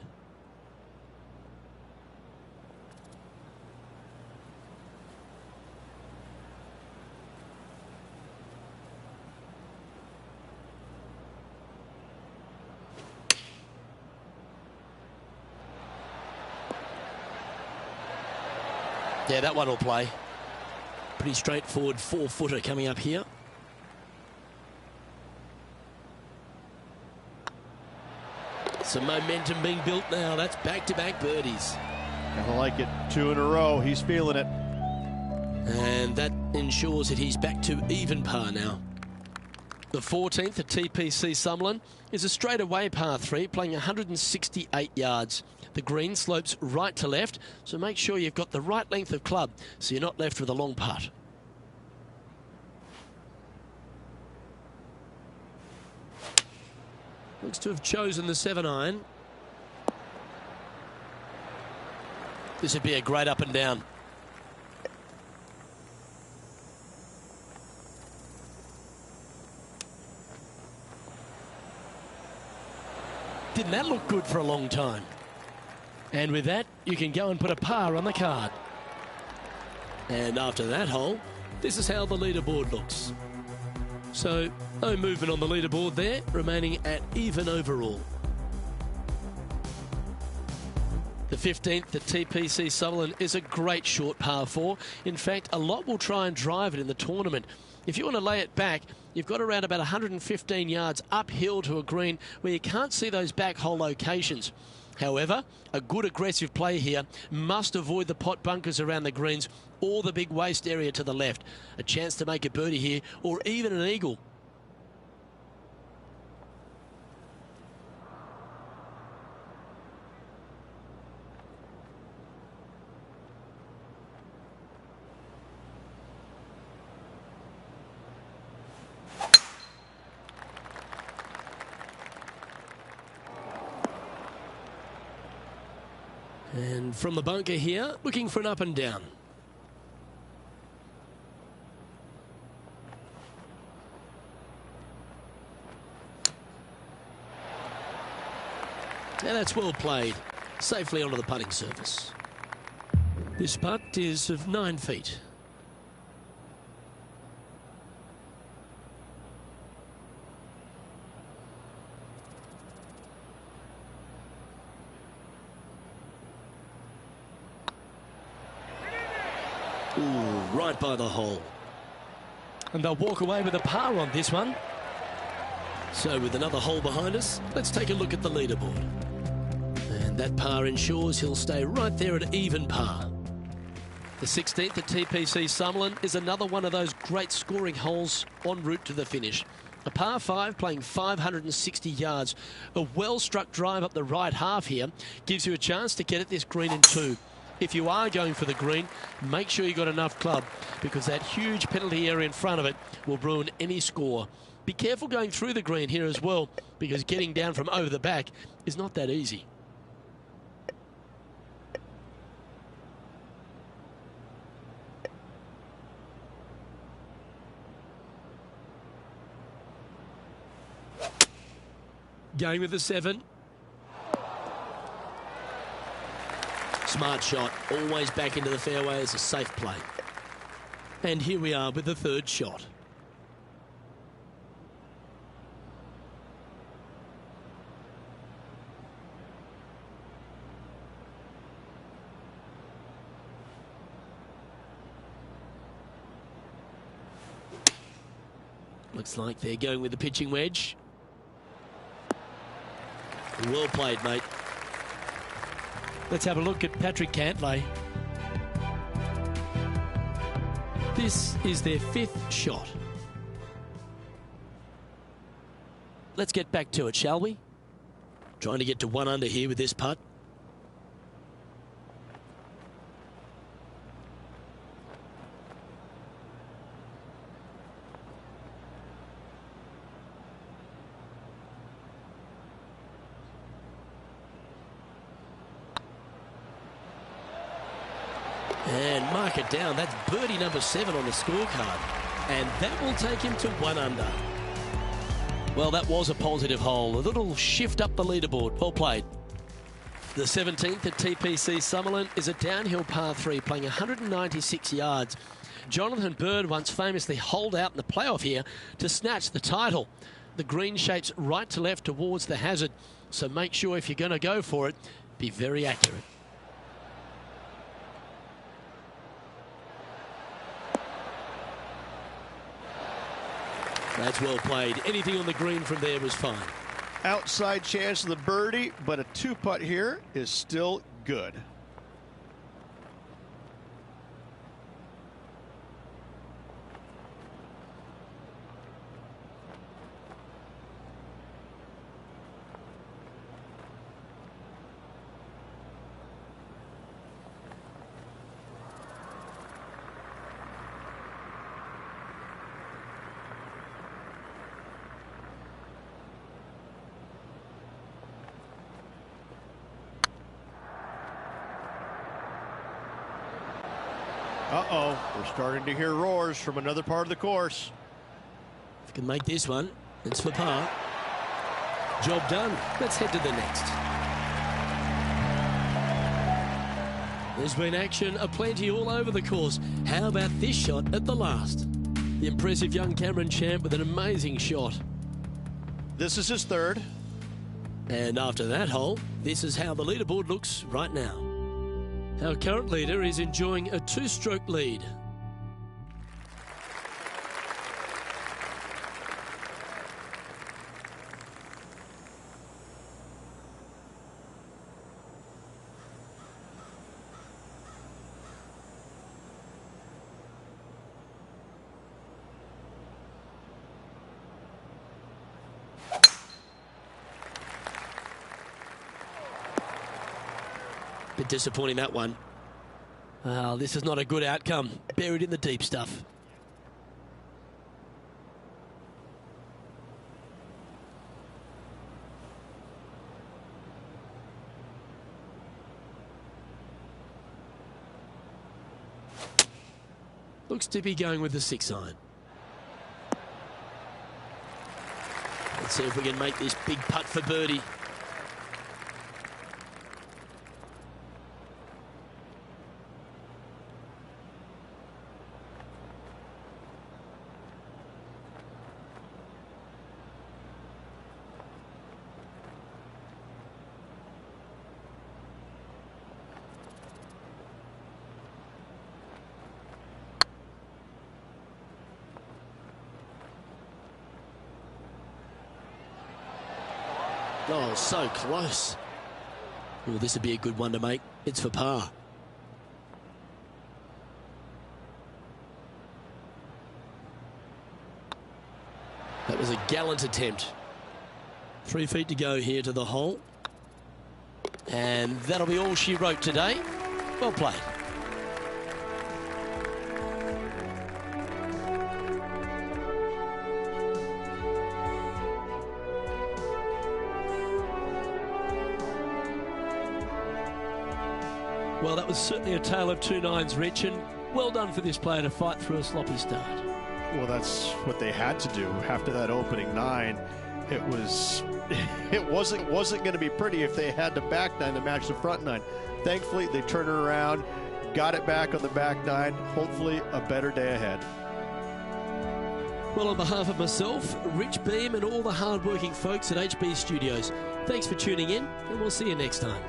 Yeah, that one will play. Pretty straightforward 4-footer coming up here. Some momentum being built now. That's back-to-back birdies. I like it. 2 in a row. He's feeling it. And that ensures that he's back to even par now. The 14th at TPC Summerlin is a straightaway par 3, playing 168 yards. The green slopes right to left, so make sure you've got the right length of club so you're not left with a long putt. Looks to have chosen the 7-iron. This would be a great up and down. Didn't that look good for a long time? And with that, you can go and put a par on the card. And after that hole, this is how the leaderboard looks. So, no movement on the leaderboard there, remaining at even overall. The 15th at TPC Summerlin is a great short par 4. In fact, a lot will try and drive it in the tournament. If you want to lay it back, you've got around about 115 yards uphill to a green where you can't see those back hole locations. However, a good aggressive play here must avoid the pot bunkers around the greens or the big waste area to the left. A chance to make a birdie here or even an eagle. And from the bunker here, looking for an up and down. And that's well played. Safely onto the putting surface. This putt is of 9 feet. Ooh, right by the hole. And they'll walk away with a par on this one. So with another hole behind us, let's take a look at the leaderboard. And that par ensures he'll stay right there at even par. The 16th at TPC Summerlin is another one of those great scoring holes en route to the finish. A par 5 playing 560 yards. A well-struck drive up the right half here gives you a chance to get at this green in 2. If you are going for the green, make sure you've got enough club, because that huge penalty area in front of it will ruin any score. Be careful going through the green here as well, because getting down from over the back is not that easy. Going with the 7. Smart shot, always back into the fairway as a safe play. And here we are with the 3rd shot. Looks like they're going with the pitching wedge. Well played, mate. Let's have a look at Patrick Cantlay. This is their 5th shot. Let's get back to it, shall we? Trying to get to 1 under here with this putt. And mark it down. That's birdie number 7 on the scorecard. And that will take him to 1 under. Well, that was a positive hole. A little shift up the leaderboard. Well played. The 17th at TPC Summerlin is a downhill par 3 playing 196 yards. Jonathan Bird once famously holed out in the playoff here to snatch the title. The green shapes right to left towards the hazard. So make sure if you're going to go for it, be very accurate. That's well played. Anything on the green from there was fine. Outside chance of the birdie, but a 2-putt here is still good. Uh-oh, we're starting to hear roars from another part of the course. If you can make this one, it's for par. Job done. Let's head to the next. There's been action aplenty all over the course. How about this shot at the last? The impressive young Cameron Champ with an amazing shot. This is his 3rd. And after that hole, this is how the leaderboard looks right now. Our current leader is enjoying a 2-stroke lead. Bit disappointing, that one. Well, this is not a good outcome. Buried in the deep stuff. Looks to be going with the 6-iron. Let's see if we can make this big putt for birdie. Oh, so close. Well, this would be a good one to make. It's for par. That was a gallant attempt. 3 feet to go here to the hole. And that'll be all she wrote today. Well played. Well, that was certainly a tale of 2 nines, Rich, and well done for this player to fight through a sloppy start. Well, that's what they had to do after that opening 9. It wasn't going to be pretty if they had the back 9 to match the front 9. Thankfully, they turned it around, got it back on the back 9. Hopefully, a better day ahead. Well, on behalf of myself, Rich Beam, and all the hard-working folks at HB Studios, thanks for tuning in, and we'll see you next time.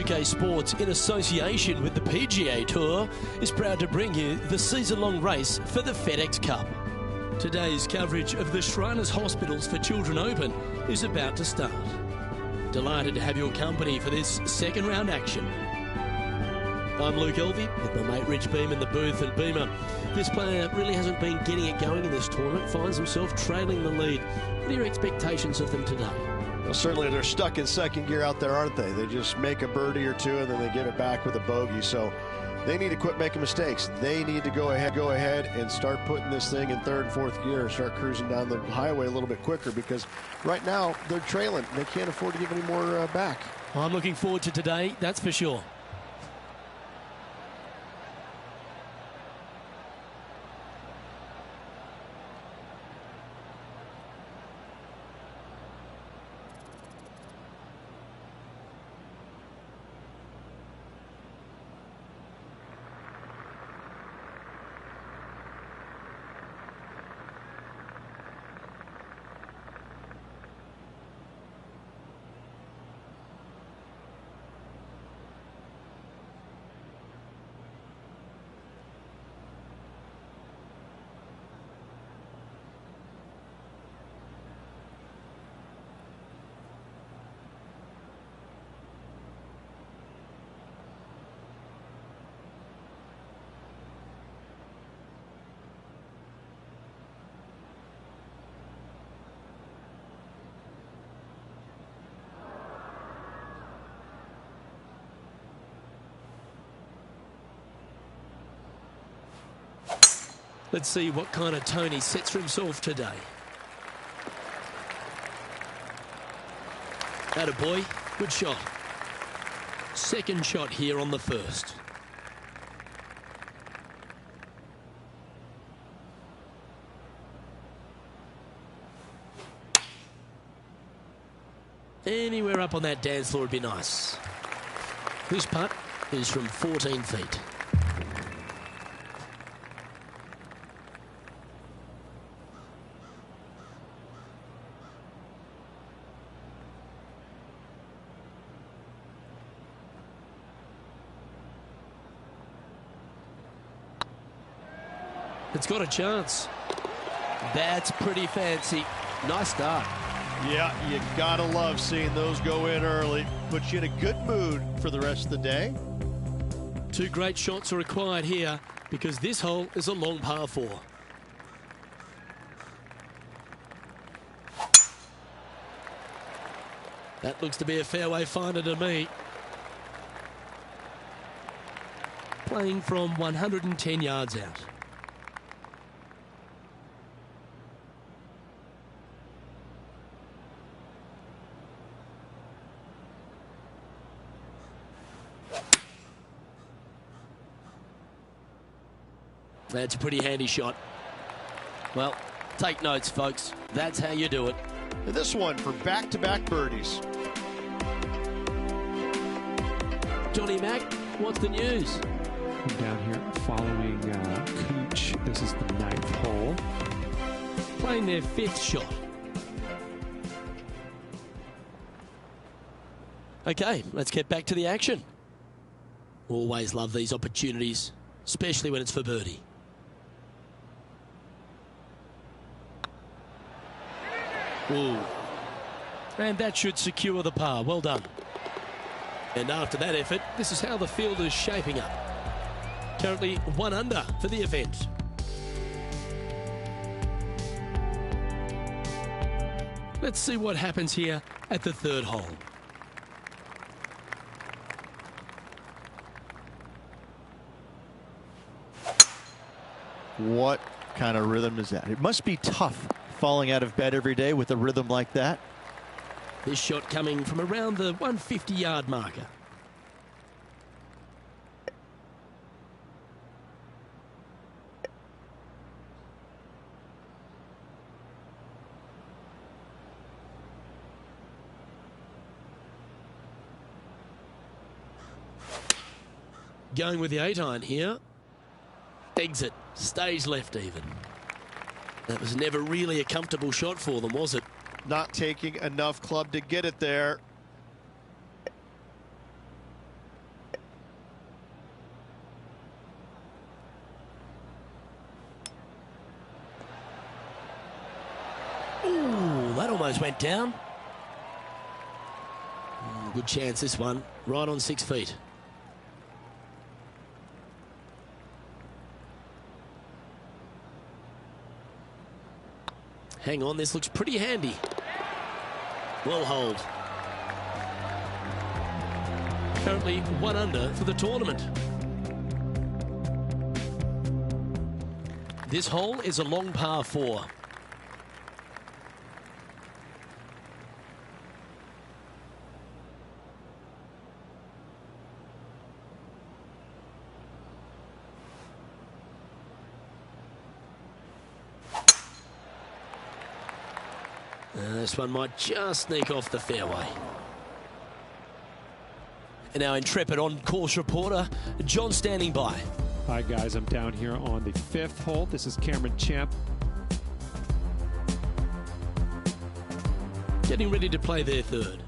Motogp Sports, in association with the PGA Tour, is proud to bring you the season-long race for the FedEx Cup. Today's coverage of the Shriners Hospitals for Children Open is about to start. Delighted to have your company for this second round action. I'm Luke Elvey with my mate Rich Beam in the booth, and Beamer, this player really hasn't been getting it going in this tournament, finds himself trailing the lead. What are your expectations of them today? Well, certainly they're stuck in second gear out there, aren't they? They just make a birdie or two and then they give it back with a bogey. So they need to quit making mistakes. They need to go ahead and start putting this thing in third and fourth gear and start cruising down the highway a little bit quicker, because right now they're trailing. They can't afford to give any more back. I'm looking forward to today, that's for sure. Let's see what kind of tone he sets for himself today. Attaboy, good shot. Second shot here on the first. Anywhere up on that dance floor would be nice. This putt is from 14 feet. It's got a chance. That's pretty fancy. Nice start. Yeah, you gotta love seeing those go in early. Puts you in a good mood for the rest of the day. Two great shots are required here because this hole is a long par 4. That looks to be a fairway finder to me. Playing from 110 yards out. That's a pretty handy shot. Well, take notes, folks. That's how you do it. And this one for back-to-back birdies. Johnny Mack, what's the news? I'm down here following Cooch. This is the 9th hole. Playing their 5th shot. Okay, let's get back to the action. Always love these opportunities, especially when it's for birdie. Ooh. And that should secure the par. Well done. And after that effort, this is how the field is shaping up. Currently 1 under for the event. Let's see what happens here at the 3rd hole. What kind of rhythm is that? It must be tough falling out of bed every day with a rhythm like that. This shot coming from around the 150-yard marker. Going with the 8-iron here. Exit. Stays left even. That was never really a comfortable shot for them, was it? Not taking enough club to get it there. Ooh, that almost went down. Good chance this one. Right on 6 feet. Hang on, this looks pretty handy. Well hold. Currently 1 under for the tournament. This hole is a long par 4. This one might just sneak off the fairway. And our intrepid on-course reporter, John, standing by. Hi, guys. I'm down here on the 5th hole. This is Cameron Champ. Getting ready to play their 3rd.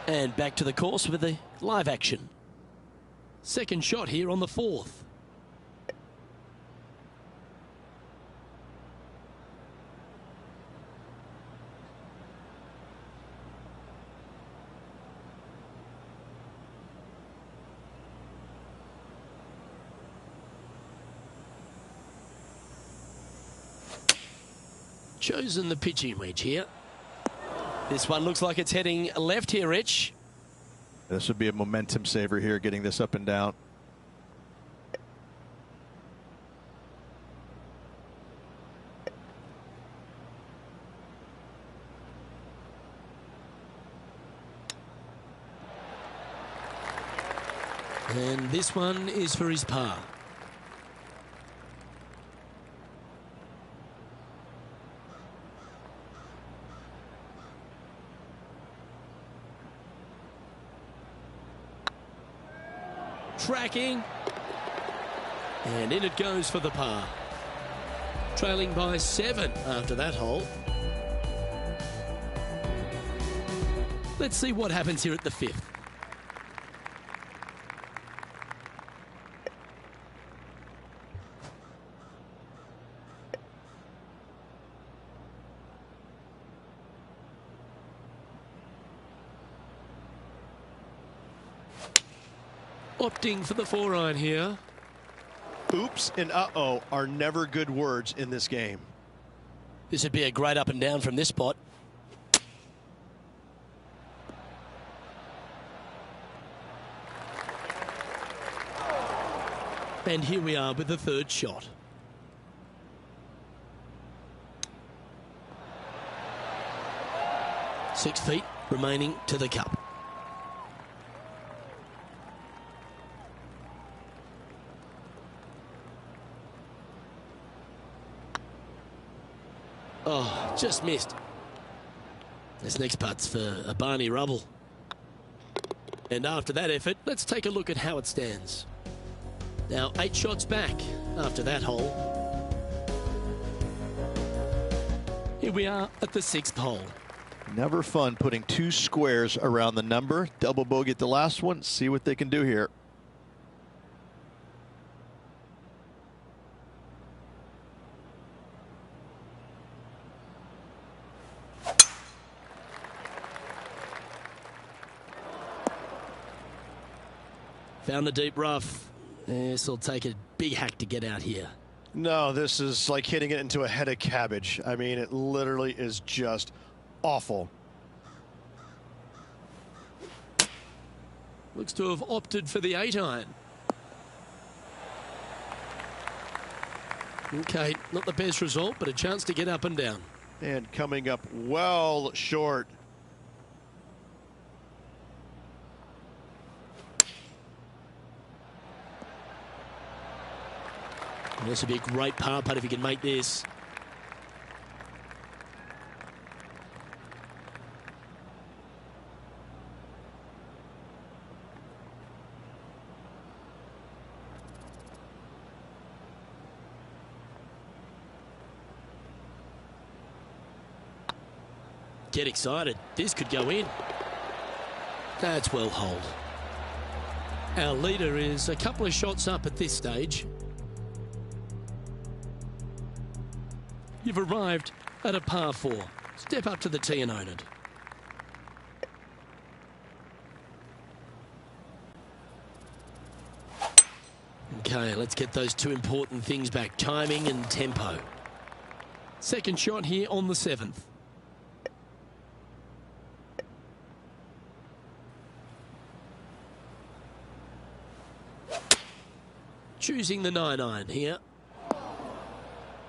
And back to the course with the live action. Second shot here on the 4th. Chosen the pitching wedge here. This one looks like it's heading left here, Rich. This would be a momentum saver here, getting this up and down. And this one is for his par. Tracking, and in it goes for the par. Trailing by 7 after that hole. Let's see what happens here at the 5th. Opting for the 4-iron here. Oops and uh-oh are never good words in this game. This would be a great up and down from this spot. And here we are with the 3rd shot. Six feet remaining to the cup. Oh, just missed. This next putt's for a Barney Rubble. And after that effort, let's take a look at how it stands. Now 8 shots back after that hole. Here we are at the 6th hole. Never fun putting 2 squares around the number. Double bogey at the last one. See what they can do here. Found the deep rough. This will take a big hack to get out here. No, this is like hitting it into a head of cabbage. I mean, it literally is just awful. Looks to have opted for the 8-iron. Okay, not the best result, but a chance to get up and down. And coming up well short. This would be a great par putt if he can make this. Get excited. This could go in. That's well holed. Our leader is a couple of shots up at this stage. You've arrived at a par 4. Step up to the tee and own it. Okay, let's get those two important things back, timing and tempo. Second shot here on the 7th. Choosing the 9-iron here.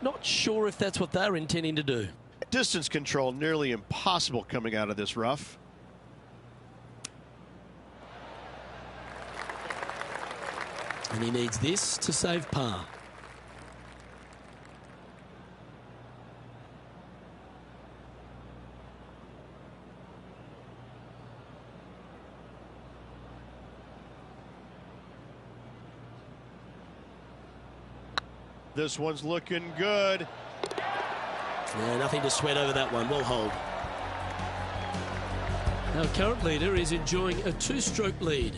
Not sure if that's what they're intending to do. Distance control nearly impossible coming out of this rough. And he needs this to save par. This one's looking good. Yeah, nothing to sweat over that one. Well hold. Our current leader is enjoying a 2-stroke lead.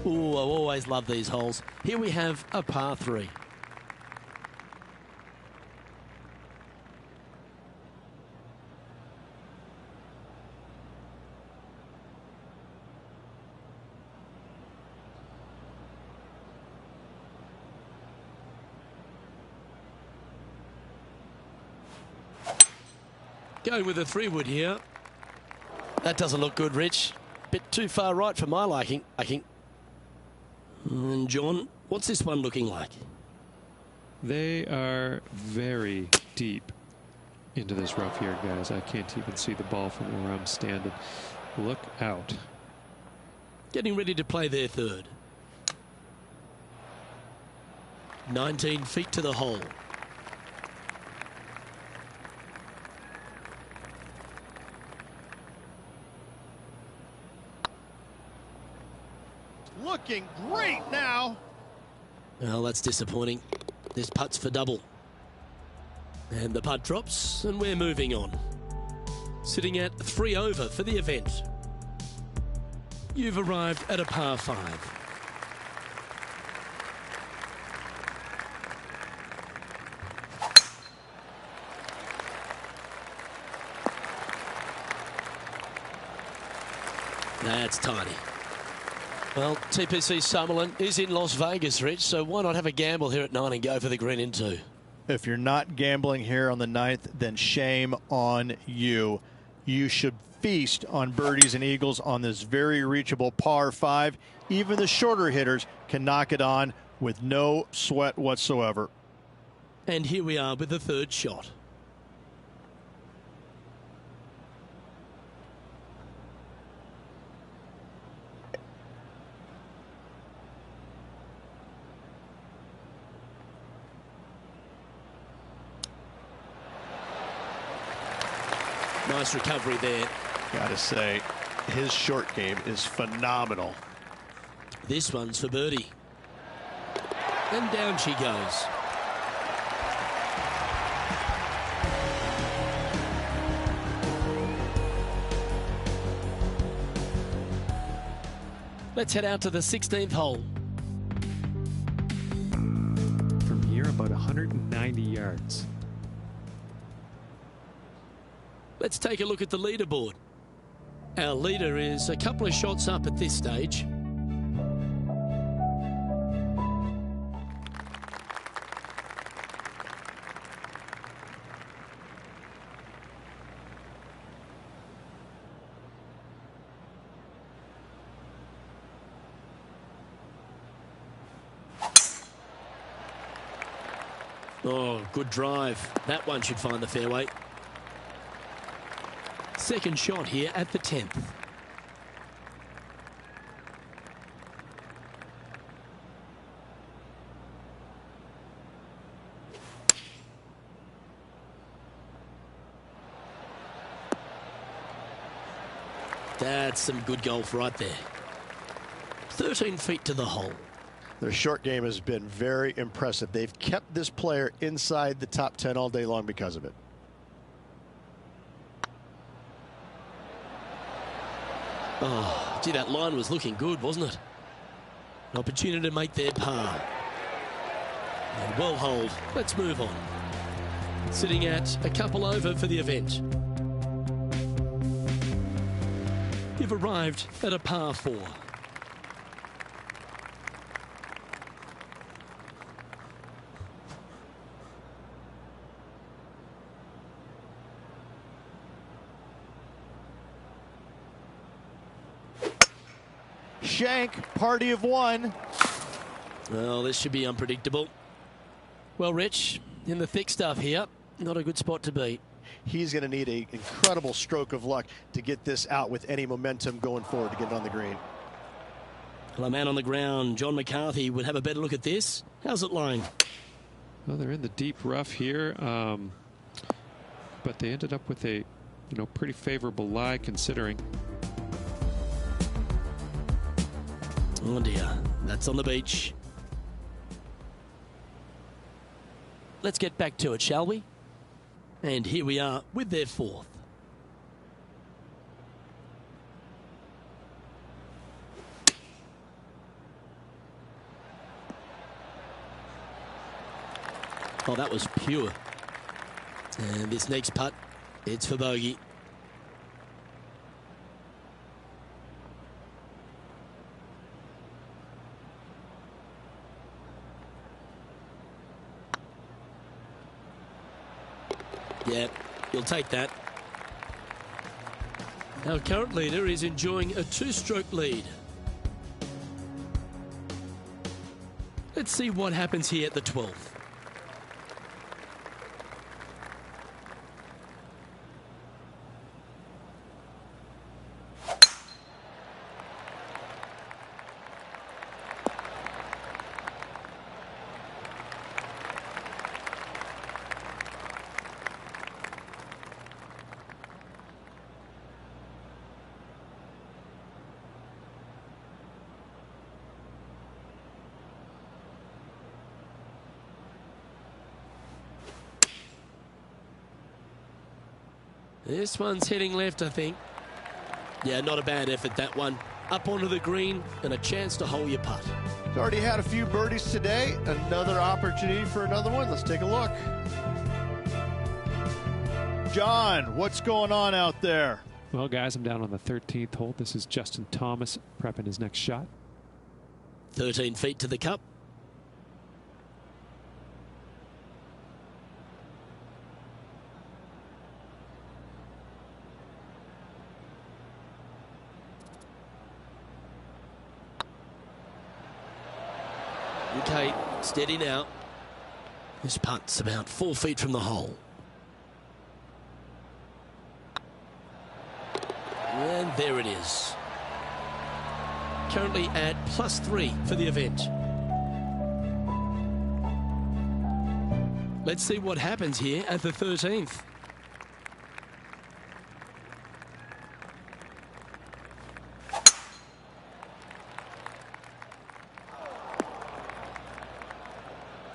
Ooh, I always love these holes. Here we have a par 3. Going with a 3-wood here. That doesn't look good, Rich. Bit too far right for my liking. And John, what's this one looking like? They are very deep into this rough here, guys. I can't even see the ball from where I'm standing. Look out. Getting ready to play their third. 19 feet to the hole. Looking great now. Well, that's disappointing. This putt's for double. And the putt drops, and we're moving on. Sitting at 3 over for the event. You've arrived at a par 5. That's tiny. Well, TPC Summerlin is in Las Vegas, Rich, so why not have a gamble here at 9 and go for the green in 2? If you're not gambling here on the 9th, then shame on you. You should feast on birdies and eagles on this very reachable par 5. Even the shorter hitters can knock it on with no sweat whatsoever. And here we are with the third shot. Nice recovery there. Gotta say, his short game is phenomenal. This one's for birdie. And down she goes. Let's head out to the 16th hole. From here, about 190 yards. Let's take a look at the leaderboard. Our leader is a couple of shots up at this stage. Oh, good drive. That one should find the fairway. Second shot here at the 10th. That's some good golf right there. 13 feet to the hole. Their short game has been very impressive. They've kept this player inside the top 10 all day long because of it. Oh, gee, that line was looking good, wasn't it? An opportunity to make their par. And well holed. Let's move on. Sitting at a couple over for the event. You've arrived at a par 4. Shank, party of one. Well, this should be unpredictable. Well, Rich, in the thick stuff here, not a good spot to be. He's going to need an incredible stroke of luck to get this out with any momentum going forward to get it on the green. Well, a man on the ground, John McCarthy, would have a better look at this. How's it lying? Well, they're in the deep rough here, but they ended up with a, pretty favorable lie considering. Oh dear, that's on the beach. Let's get back to it, shall we? And here we are with their 4th. Oh, that was pure. And this next putt, it's for bogey. Yeah, you'll take that. Our current leader is enjoying a 2-stroke lead. Let's see what happens here at the 12th. This one's heading left, I think. Yeah, not a bad effort, that one. Up onto the green and a chance to hole your putt. He's already had a few birdies today. Another opportunity for another one. Let's take a look. John, what's going on out there? Well, guys, I'm down on the 13th hole. This is Justin Thomas prepping his next shot. 13 feet to the cup. Okay, steady now. This putt's about 4 feet from the hole. And there it is. Currently at +3 for the event. Let's see what happens here at the 13th.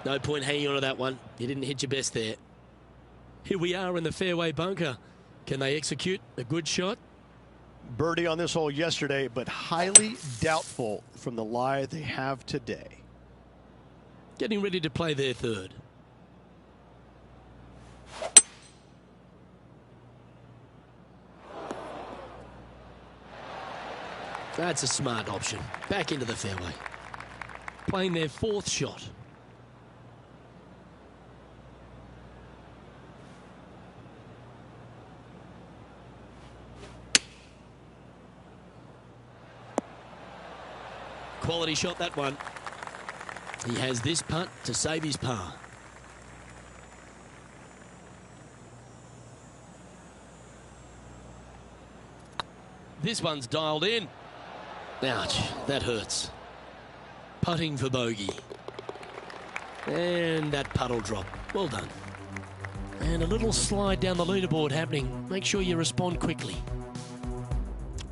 No point hanging on to that one. You didn't hit your best there. Here we are in the fairway bunker. Can they execute a good shot? Birdie on this hole yesterday, but highly doubtful from the lie they have today. Getting ready to play their 3rd. That's a smart option. Back into the fairway. Playing their 4th shot. Quality shot, that one. He has this putt to save his par. This one's dialed in. Ouch, that hurts. Putting for bogey. And that puddle drop. Well done. And a little slide down the leaderboard happening. Make sure you respond quickly.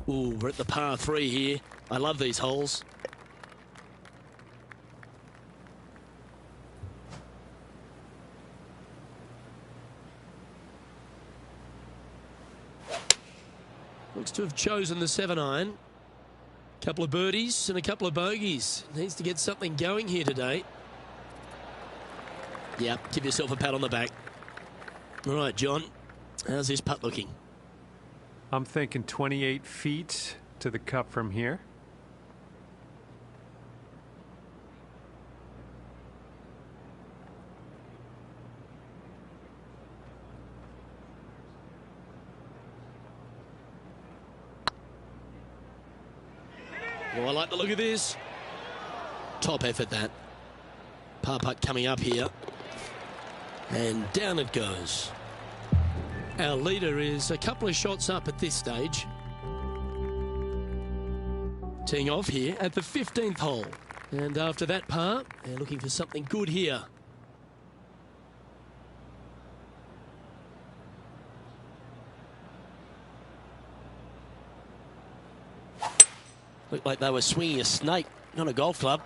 Ooh, we're at the par 3 here. I love these holes. Looks to have chosen the 7-iron. Couple of birdies and a couple of bogeys. Needs to get something going here today. Yep, give yourself a pat on the back. All right, John, how's this putt looking? I'm thinking 28 feet to the cup from here. Oh, I like the look of this. Top effort, that. Par putt coming up here. And down it goes. Our leader is a couple of shots up at this stage. Teeing off here at the 15th hole. And after that par, they're looking for something good here. Looked like they were swinging a snake, not a golf club.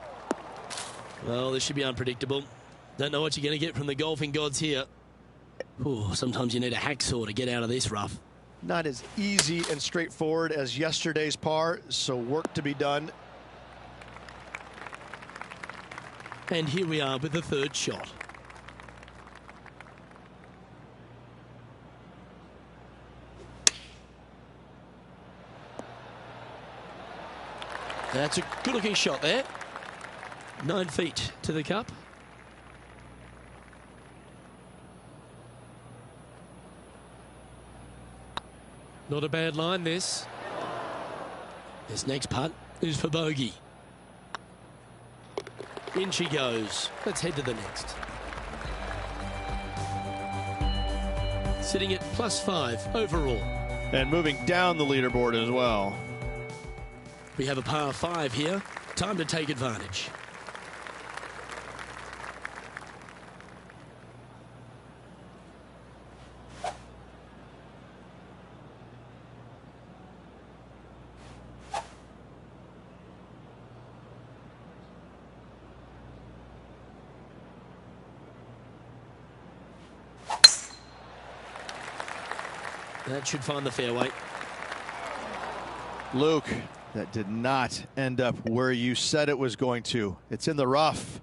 Well, this should be unpredictable. Don't know what you're going to get from the golfing gods here. Ooh, sometimes you need a hacksaw to get out of this rough. Not as easy and straightforward as yesterday's par, so work to be done. And here we are with the third shot. That's a good-looking shot there. 9 feet to the cup. Not a bad line, this. This next putt is for bogey. In she goes. Let's head to the next. Sitting at +5 overall. And moving down the leaderboard as well. We have a par 5 here. Time to take advantage. That should find the fairway. Luke, that did not end up where you said it was going to. It's in the rough.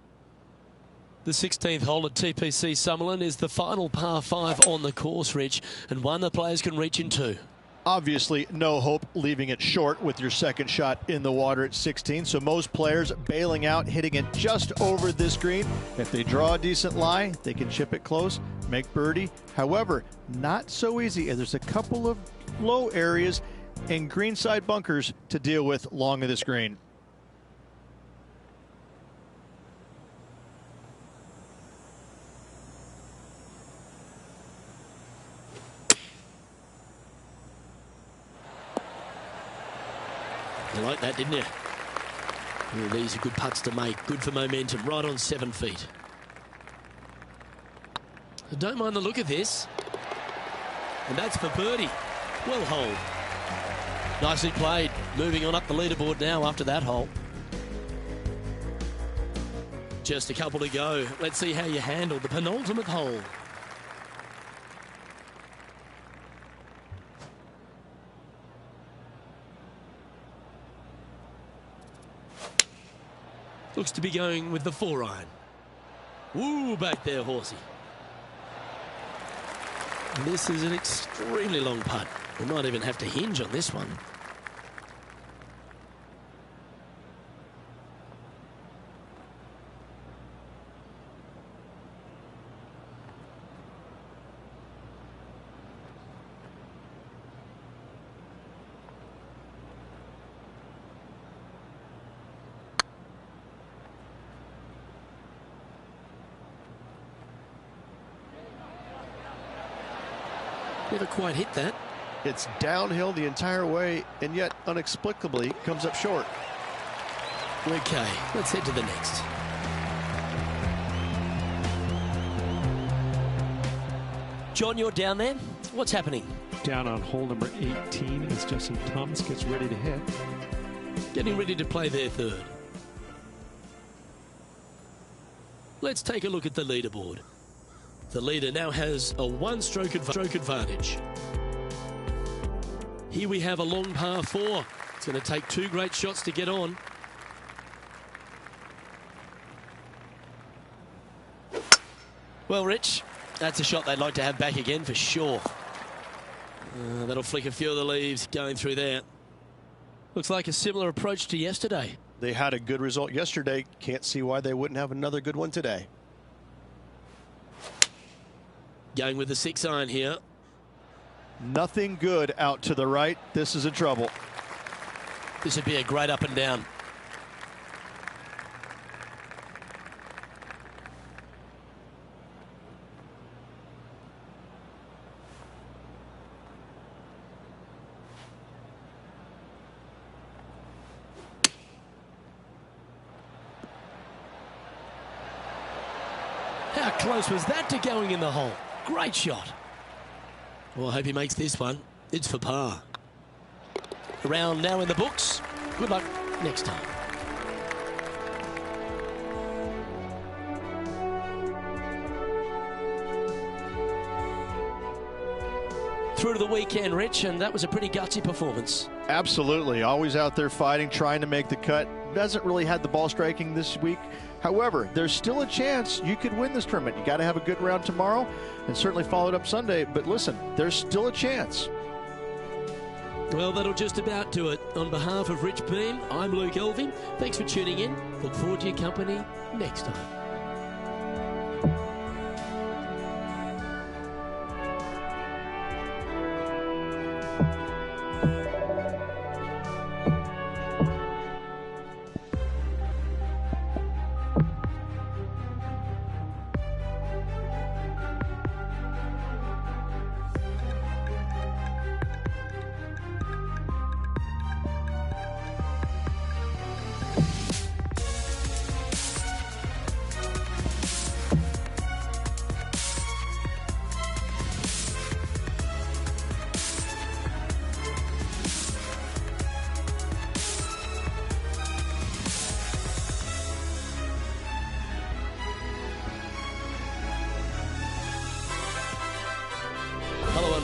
The 16th hole at TPC Summerlin is the final par 5 on the course, Rich, and one the players can reach into. Obviously, no hope leaving it short with your second shot in the water at 16. So most players bailing out, hitting it just over this green. If they draw a decent lie, they can chip it close, make birdie. However, not so easy. There's a couple of low areas and greenside bunkers to deal with long of this green. You like that, didn't you? Well, these are good putts to make. Good for momentum. Right on 7 feet. I don't mind the look of this. And that's for birdie. Well holed. Nicely played. Moving on up the leaderboard now after that hole. Just a couple to go. Let's see how you handle the penultimate hole. Looks to be going with the 4-iron. Woo, back there, horsey. This is an extremely long putt. We might even have to hinge on this one. Never quite hit that. It's downhill the entire way, and yet inexplicably comes up short. Okay, let's head to the next. John, you're down there. What's happening? Down on hole number 18 as Justin Thomas gets ready to hit. Getting ready to play their third. Let's take a look at the leaderboard. The leader now has a one-stroke advantage. Here we have a long par 4. It's going to take 2 great shots to get on. Well, Rich, that's a shot they'd like to have back again for sure. That'll flick a few of the leaves going through there. Looks like a similar approach to yesterday. They had a good result yesterday. Can't see why they wouldn't have another good one today. Going with the 6-iron here. Nothing good out to the right. This is in trouble. This would be a great up and down. How close was that to going in the hole? Great shot. Well, I hope he makes this one. It's for par. A round now in the books. Good luck next time. Through to the weekend, Rich, and that was a pretty gutsy performance. Absolutely. Always out there fighting, trying to make the cut. Hasn't really had the ball striking this week. However, there's still a chance you could win this tournament. You got to have a good round tomorrow and certainly follow it up Sunday. But listen, there's still a chance. Well, that'll just about do it. On behalf of Rich Beam, I'm Luke Elving. Thanks for tuning in. Look forward to your company next time.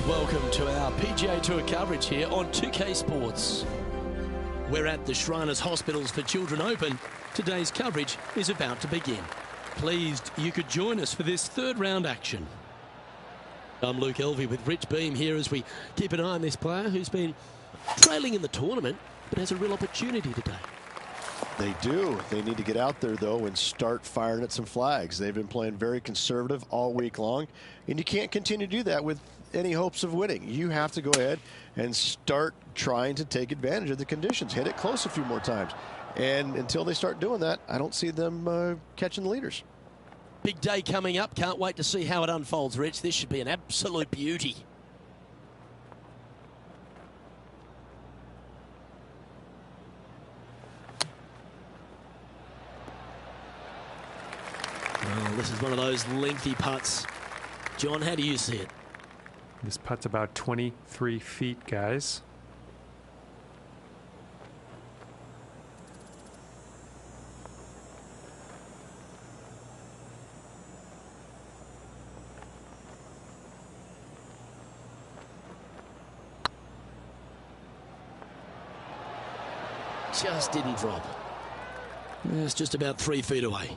Welcome to our PGA Tour coverage here on 2K Sports. We're at the Shriners Hospitals for Children Open. Today's coverage is about to begin. Pleased you could join us for this third round action. I'm Luke Elvey with Rich Beam here as we keep an eye on this player who's been trailing in the tournament but has a real opportunity today. They do. They need to get out there, though, and start firing at some flags. They've been playing very conservative all week long, and you can't continue to do that with any hopes of winning. You have to go ahead and start trying to take advantage of the conditions. Hit it close a few more times. And until they start doing that, I don't see them catching the leaders. Big day coming up. Can't wait to see how it unfolds, Rich. This should be an absolute beauty. Well, this is one of those lengthy putts. John, how do you see it? This putt's about 23 feet, guys. Just didn't drop. It's just about 3 feet away.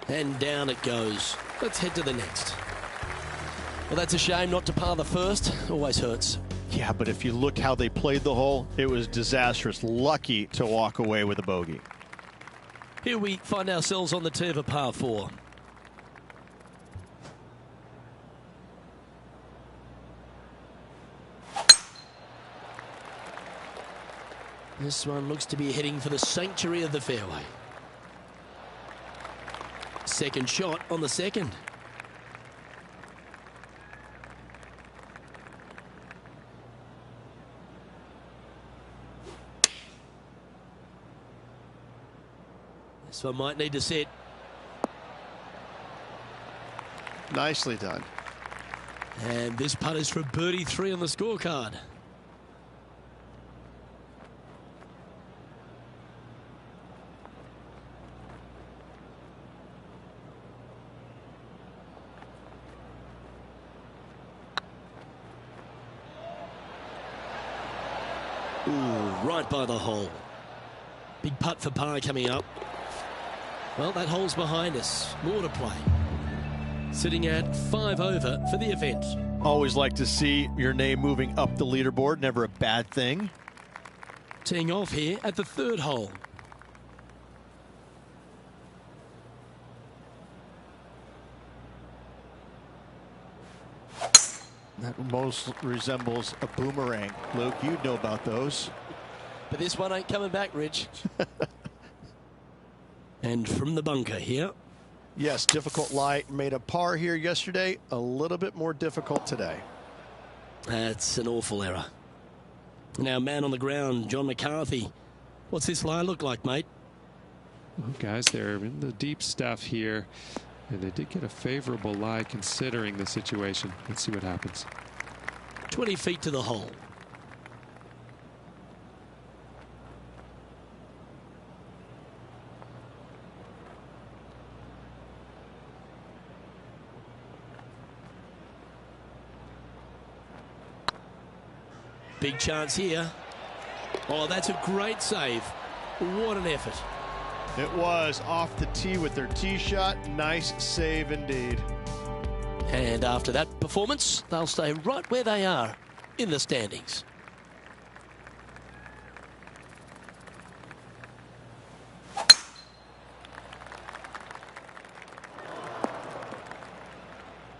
And down it goes. Let's head to the next. Well, that's a shame not to par the first. Always hurts. Yeah, but if you look how they played the hole, it was disastrous. Lucky to walk away with a bogey. Here we find ourselves on the tee of a par 4. This one looks to be heading for the sanctuary of the fairway. Second shot on the second. This one might need to sit. Nicely done. And this putt is for birdie 3 on the scorecard. Ooh, right by the hole. Big putt for par coming up. Well, that hole's behind us. More to play. Sitting at 5 over for the event. Always like to see your name moving up the leaderboard. Never a bad thing. Teeing off here at the 3rd hole. That most resembles a boomerang. Luke, you'd know about those. But this one ain't coming back, Rich. And from the bunker here. Yes, difficult lie. Made a par here yesterday. A little bit more difficult today. That's an awful error. Now, man on the ground, John McCarthy. What's this lie look like, mate? Well, guys, they're in the deep stuff here, and they did get a favorable lie considering the situation. Let's see what happens. 20 feet to the hole. Big chance here. Oh, that's a great save. What an effort. It was off the tee with their tee shot. Nice save indeed. And after that performance, they'll stay right where they are in the standings.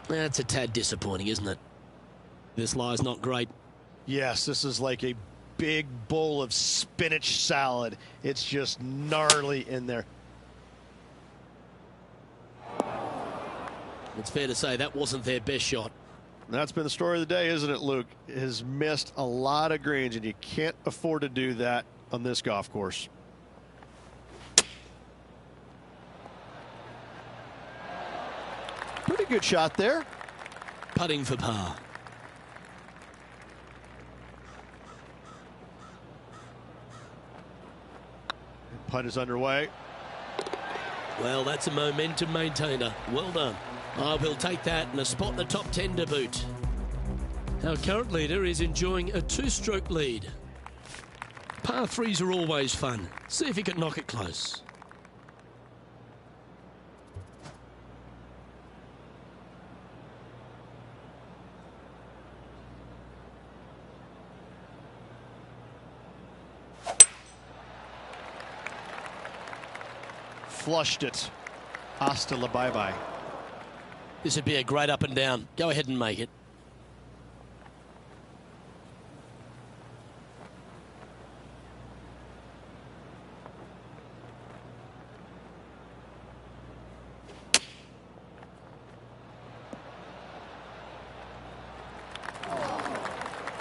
That's a tad disappointing, isn't it? This lie's not great. Yes, this is like a big bowl of spinach salad. It's just gnarly in there. It's fair to say that wasn't their best shot. That's been the story of the day, isn't it, Luke? Has missed a lot of greens, and you can't afford to do that on this golf course. Pretty good shot there. Putting for par. Putt is underway. Well, that's a momentum maintainer. Well done. I will take that and a spot in the top 10 to boot. Our current leader is enjoying a 2-stroke lead. Par 3s are always fun. See if he can knock it close. Flushed it. Hasta la bye-bye. This would be a great up and down. Go ahead and make it.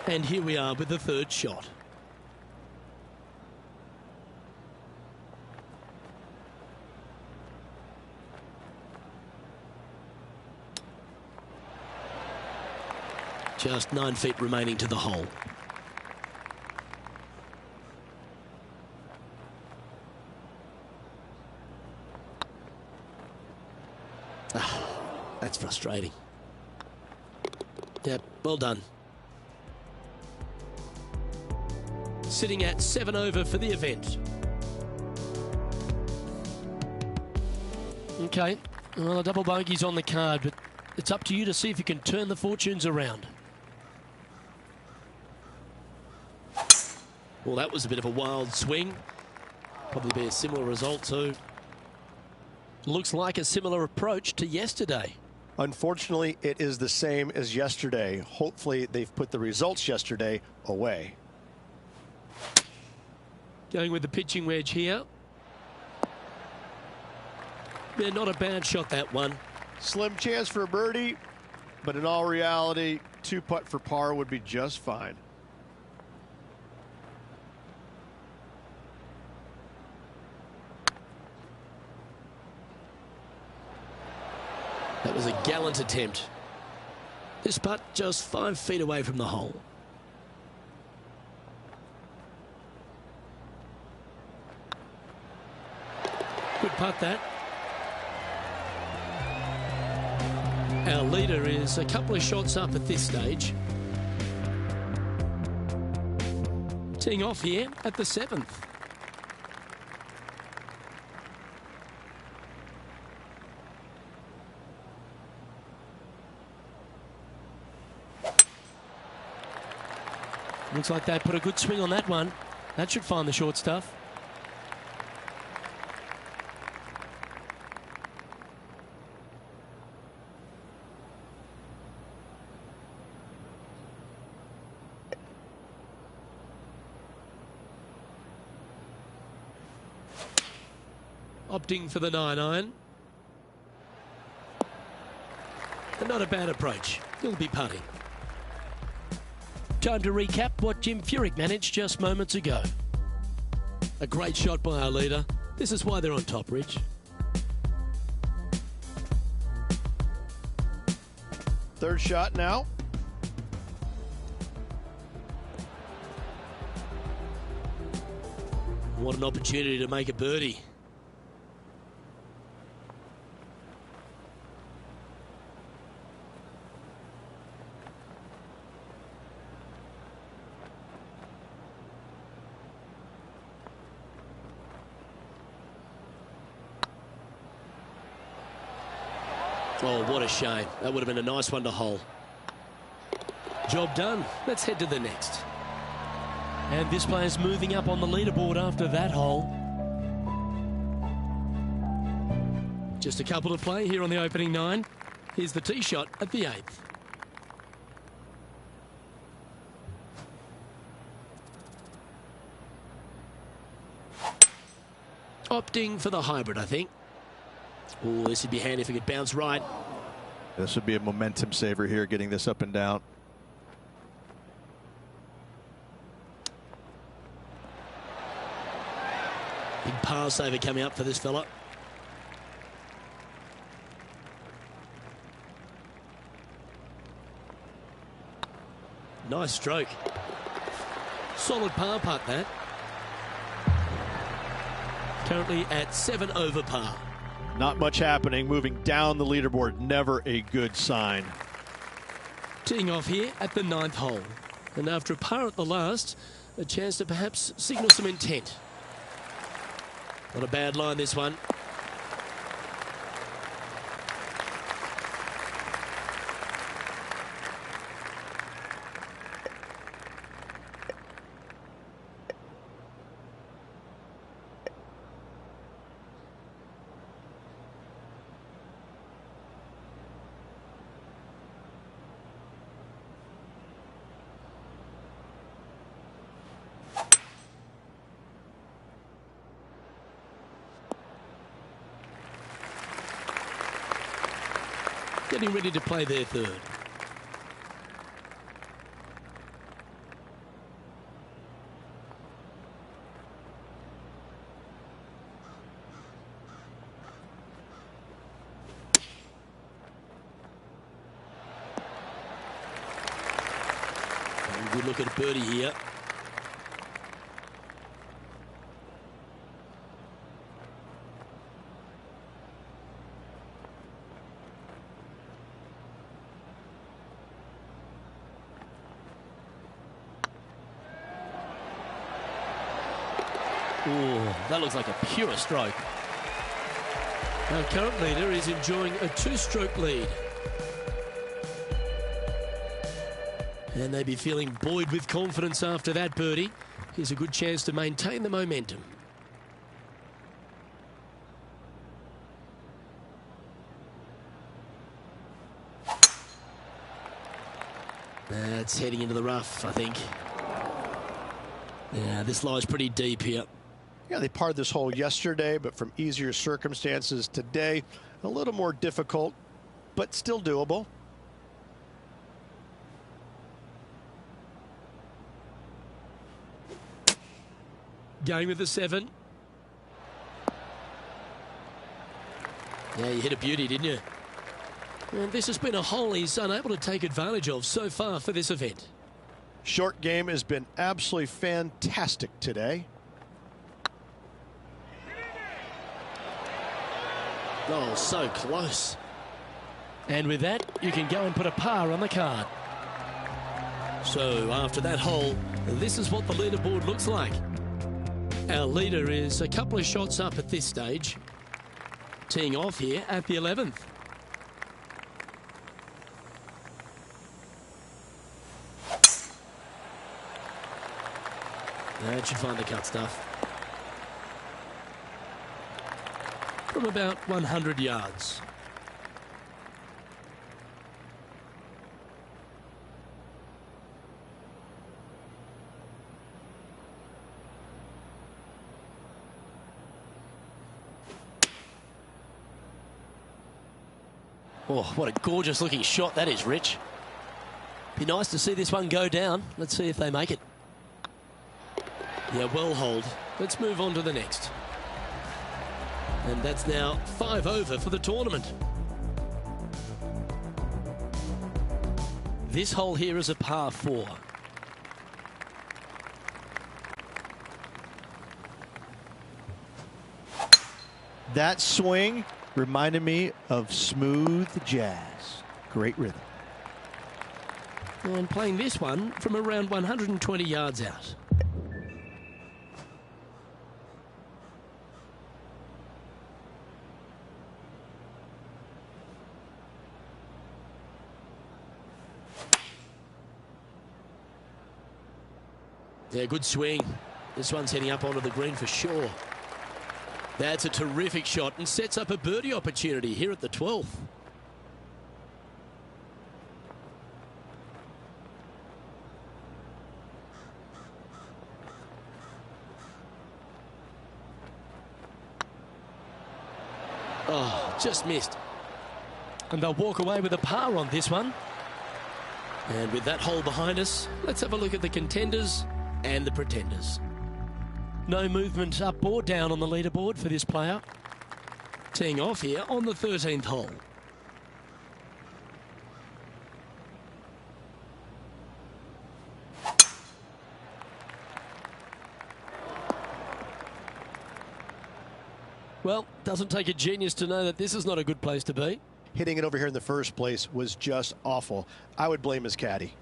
And here we are with the 3rd shot. Just 9 feet remaining to the hole. That's frustrating. Yep, well done. Sitting at 7 over for the event. Okay, well, a double bogey's on the card, but it's up to you to see if you can turn the fortunes around. Well, that was a bit of a wild swing. Probably be a similar result too. Looks like a similar approach to yesterday. Unfortunately, it is the same as yesterday. Hopefully, they've put the results yesterday away. Going with the pitching wedge here. Yeah, not a bad shot, that one. Slim chance for a birdie, but in all reality, 2-putt for par would be just fine. That was a gallant attempt. This putt just 5 feet away from the hole. Good putt, that. Our leader is a couple of shots up at this stage. Teeing off here at the 7th. Looks like they put a good swing on that one. That should find the short stuff. Opting for the 9-iron. And not a bad approach. He'll be putting. Time to recap what Jim Furyk managed just moments ago. A great shot by our leader. This is why they're on top, Rich. Third shot now. What an opportunity to make a birdie. Oh, what a shame. That would have been a nice one to hole. Job done. Let's head to the next. And this player's moving up on the leaderboard after that hole. Just a couple to play here on the opening 9. Here's the tee shot at the 8th. Opting for the hybrid, I think. Oh, this would be handy if it could bounce right. This would be a momentum saver here, getting this up and down. Big par saver coming up for this fella. Nice stroke. Solid par putt, that. Currently at 7 over par. Not much happening, moving down the leaderboard, never a good sign. Teeing off here at the 9th hole. And after a par at the last, a chance to perhaps signal some intent. Not a bad line, this one. Getting ready to play their third. Good look at a birdie here. Oh, that looks like a pure stroke. Our current leader is enjoying a 2-stroke lead. And they'd be feeling buoyed with confidence after that birdie. Here's a good chance to maintain the momentum. That's heading into the rough, I think. Yeah, this lies pretty deep here. Yeah, they parred this hole yesterday, but from easier circumstances today. A little more difficult, but still doable. Going with the 7. Yeah, you hit a beauty, didn't you? And this has been a hole he's unable to take advantage of so far for this event. Short game has been absolutely fantastic today. Oh, so close. And with that, you can go and put a par on the card. So after that hole, this is what the leaderboard looks like. Our leader is a couple of shots up at this stage. Teeing off here at the 11th. That should find the cut stuff. From about 100 yards. Oh, what a gorgeous looking shot that is, Rich. Be nice to see this one go down. Let's see if they make it. Yeah, well hold. Let's move on to the next. And that's now 5 over for the tournament. This hole here is a par 4. That swing reminded me of smooth jazz. Great rhythm. And playing this one from around 120 yards out. Yeah, good swing. This one's heading up onto the green for sure. That's a terrific shot and sets up a birdie opportunity here at the 12th. Oh, just missed. And they'll walk away with a par on this one. And with that hole behind us, let's have a look at the contenders and the pretenders. No movement up or down on the leaderboard for this player. Teeing off here on the 13th hole. Well, doesn't take a genius to know that this is not a good place to be. Hitting it over here in the first place was just awful. I would blame his caddy.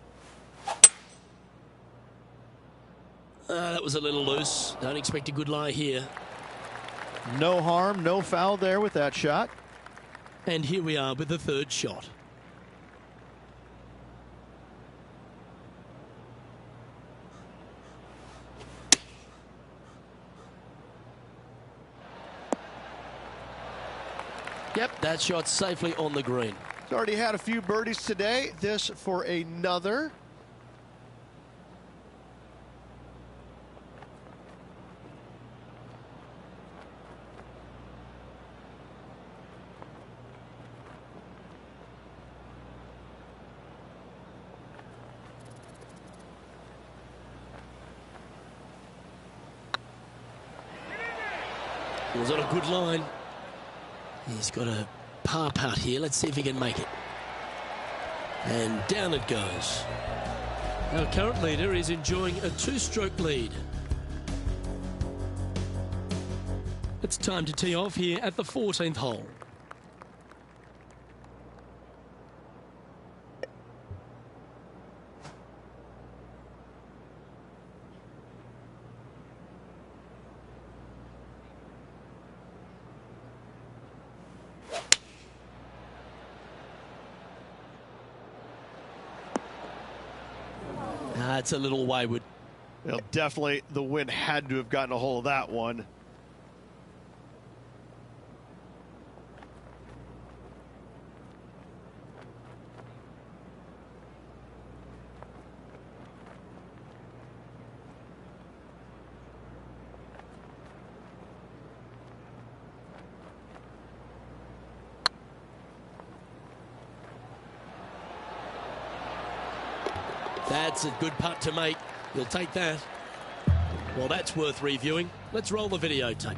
That was a little loose. Don't expect a good lie here. No harm, no foul there with that shot. And here we are with the third shot. Yep, that shot's safely on the green. He's already had a few birdies today. This for another. It was on a good line. He's got a par putt here. Let's see if he can make it. And down it goes. Our current leader is enjoying a 2-stroke lead. It's time to tee off here at the 14th hole. It's a little wayward. Well, definitely the wind had to have gotten a hold of that one. That's a good putt to make. You'll take that. Well, that's worth reviewing. Let's roll the videotape.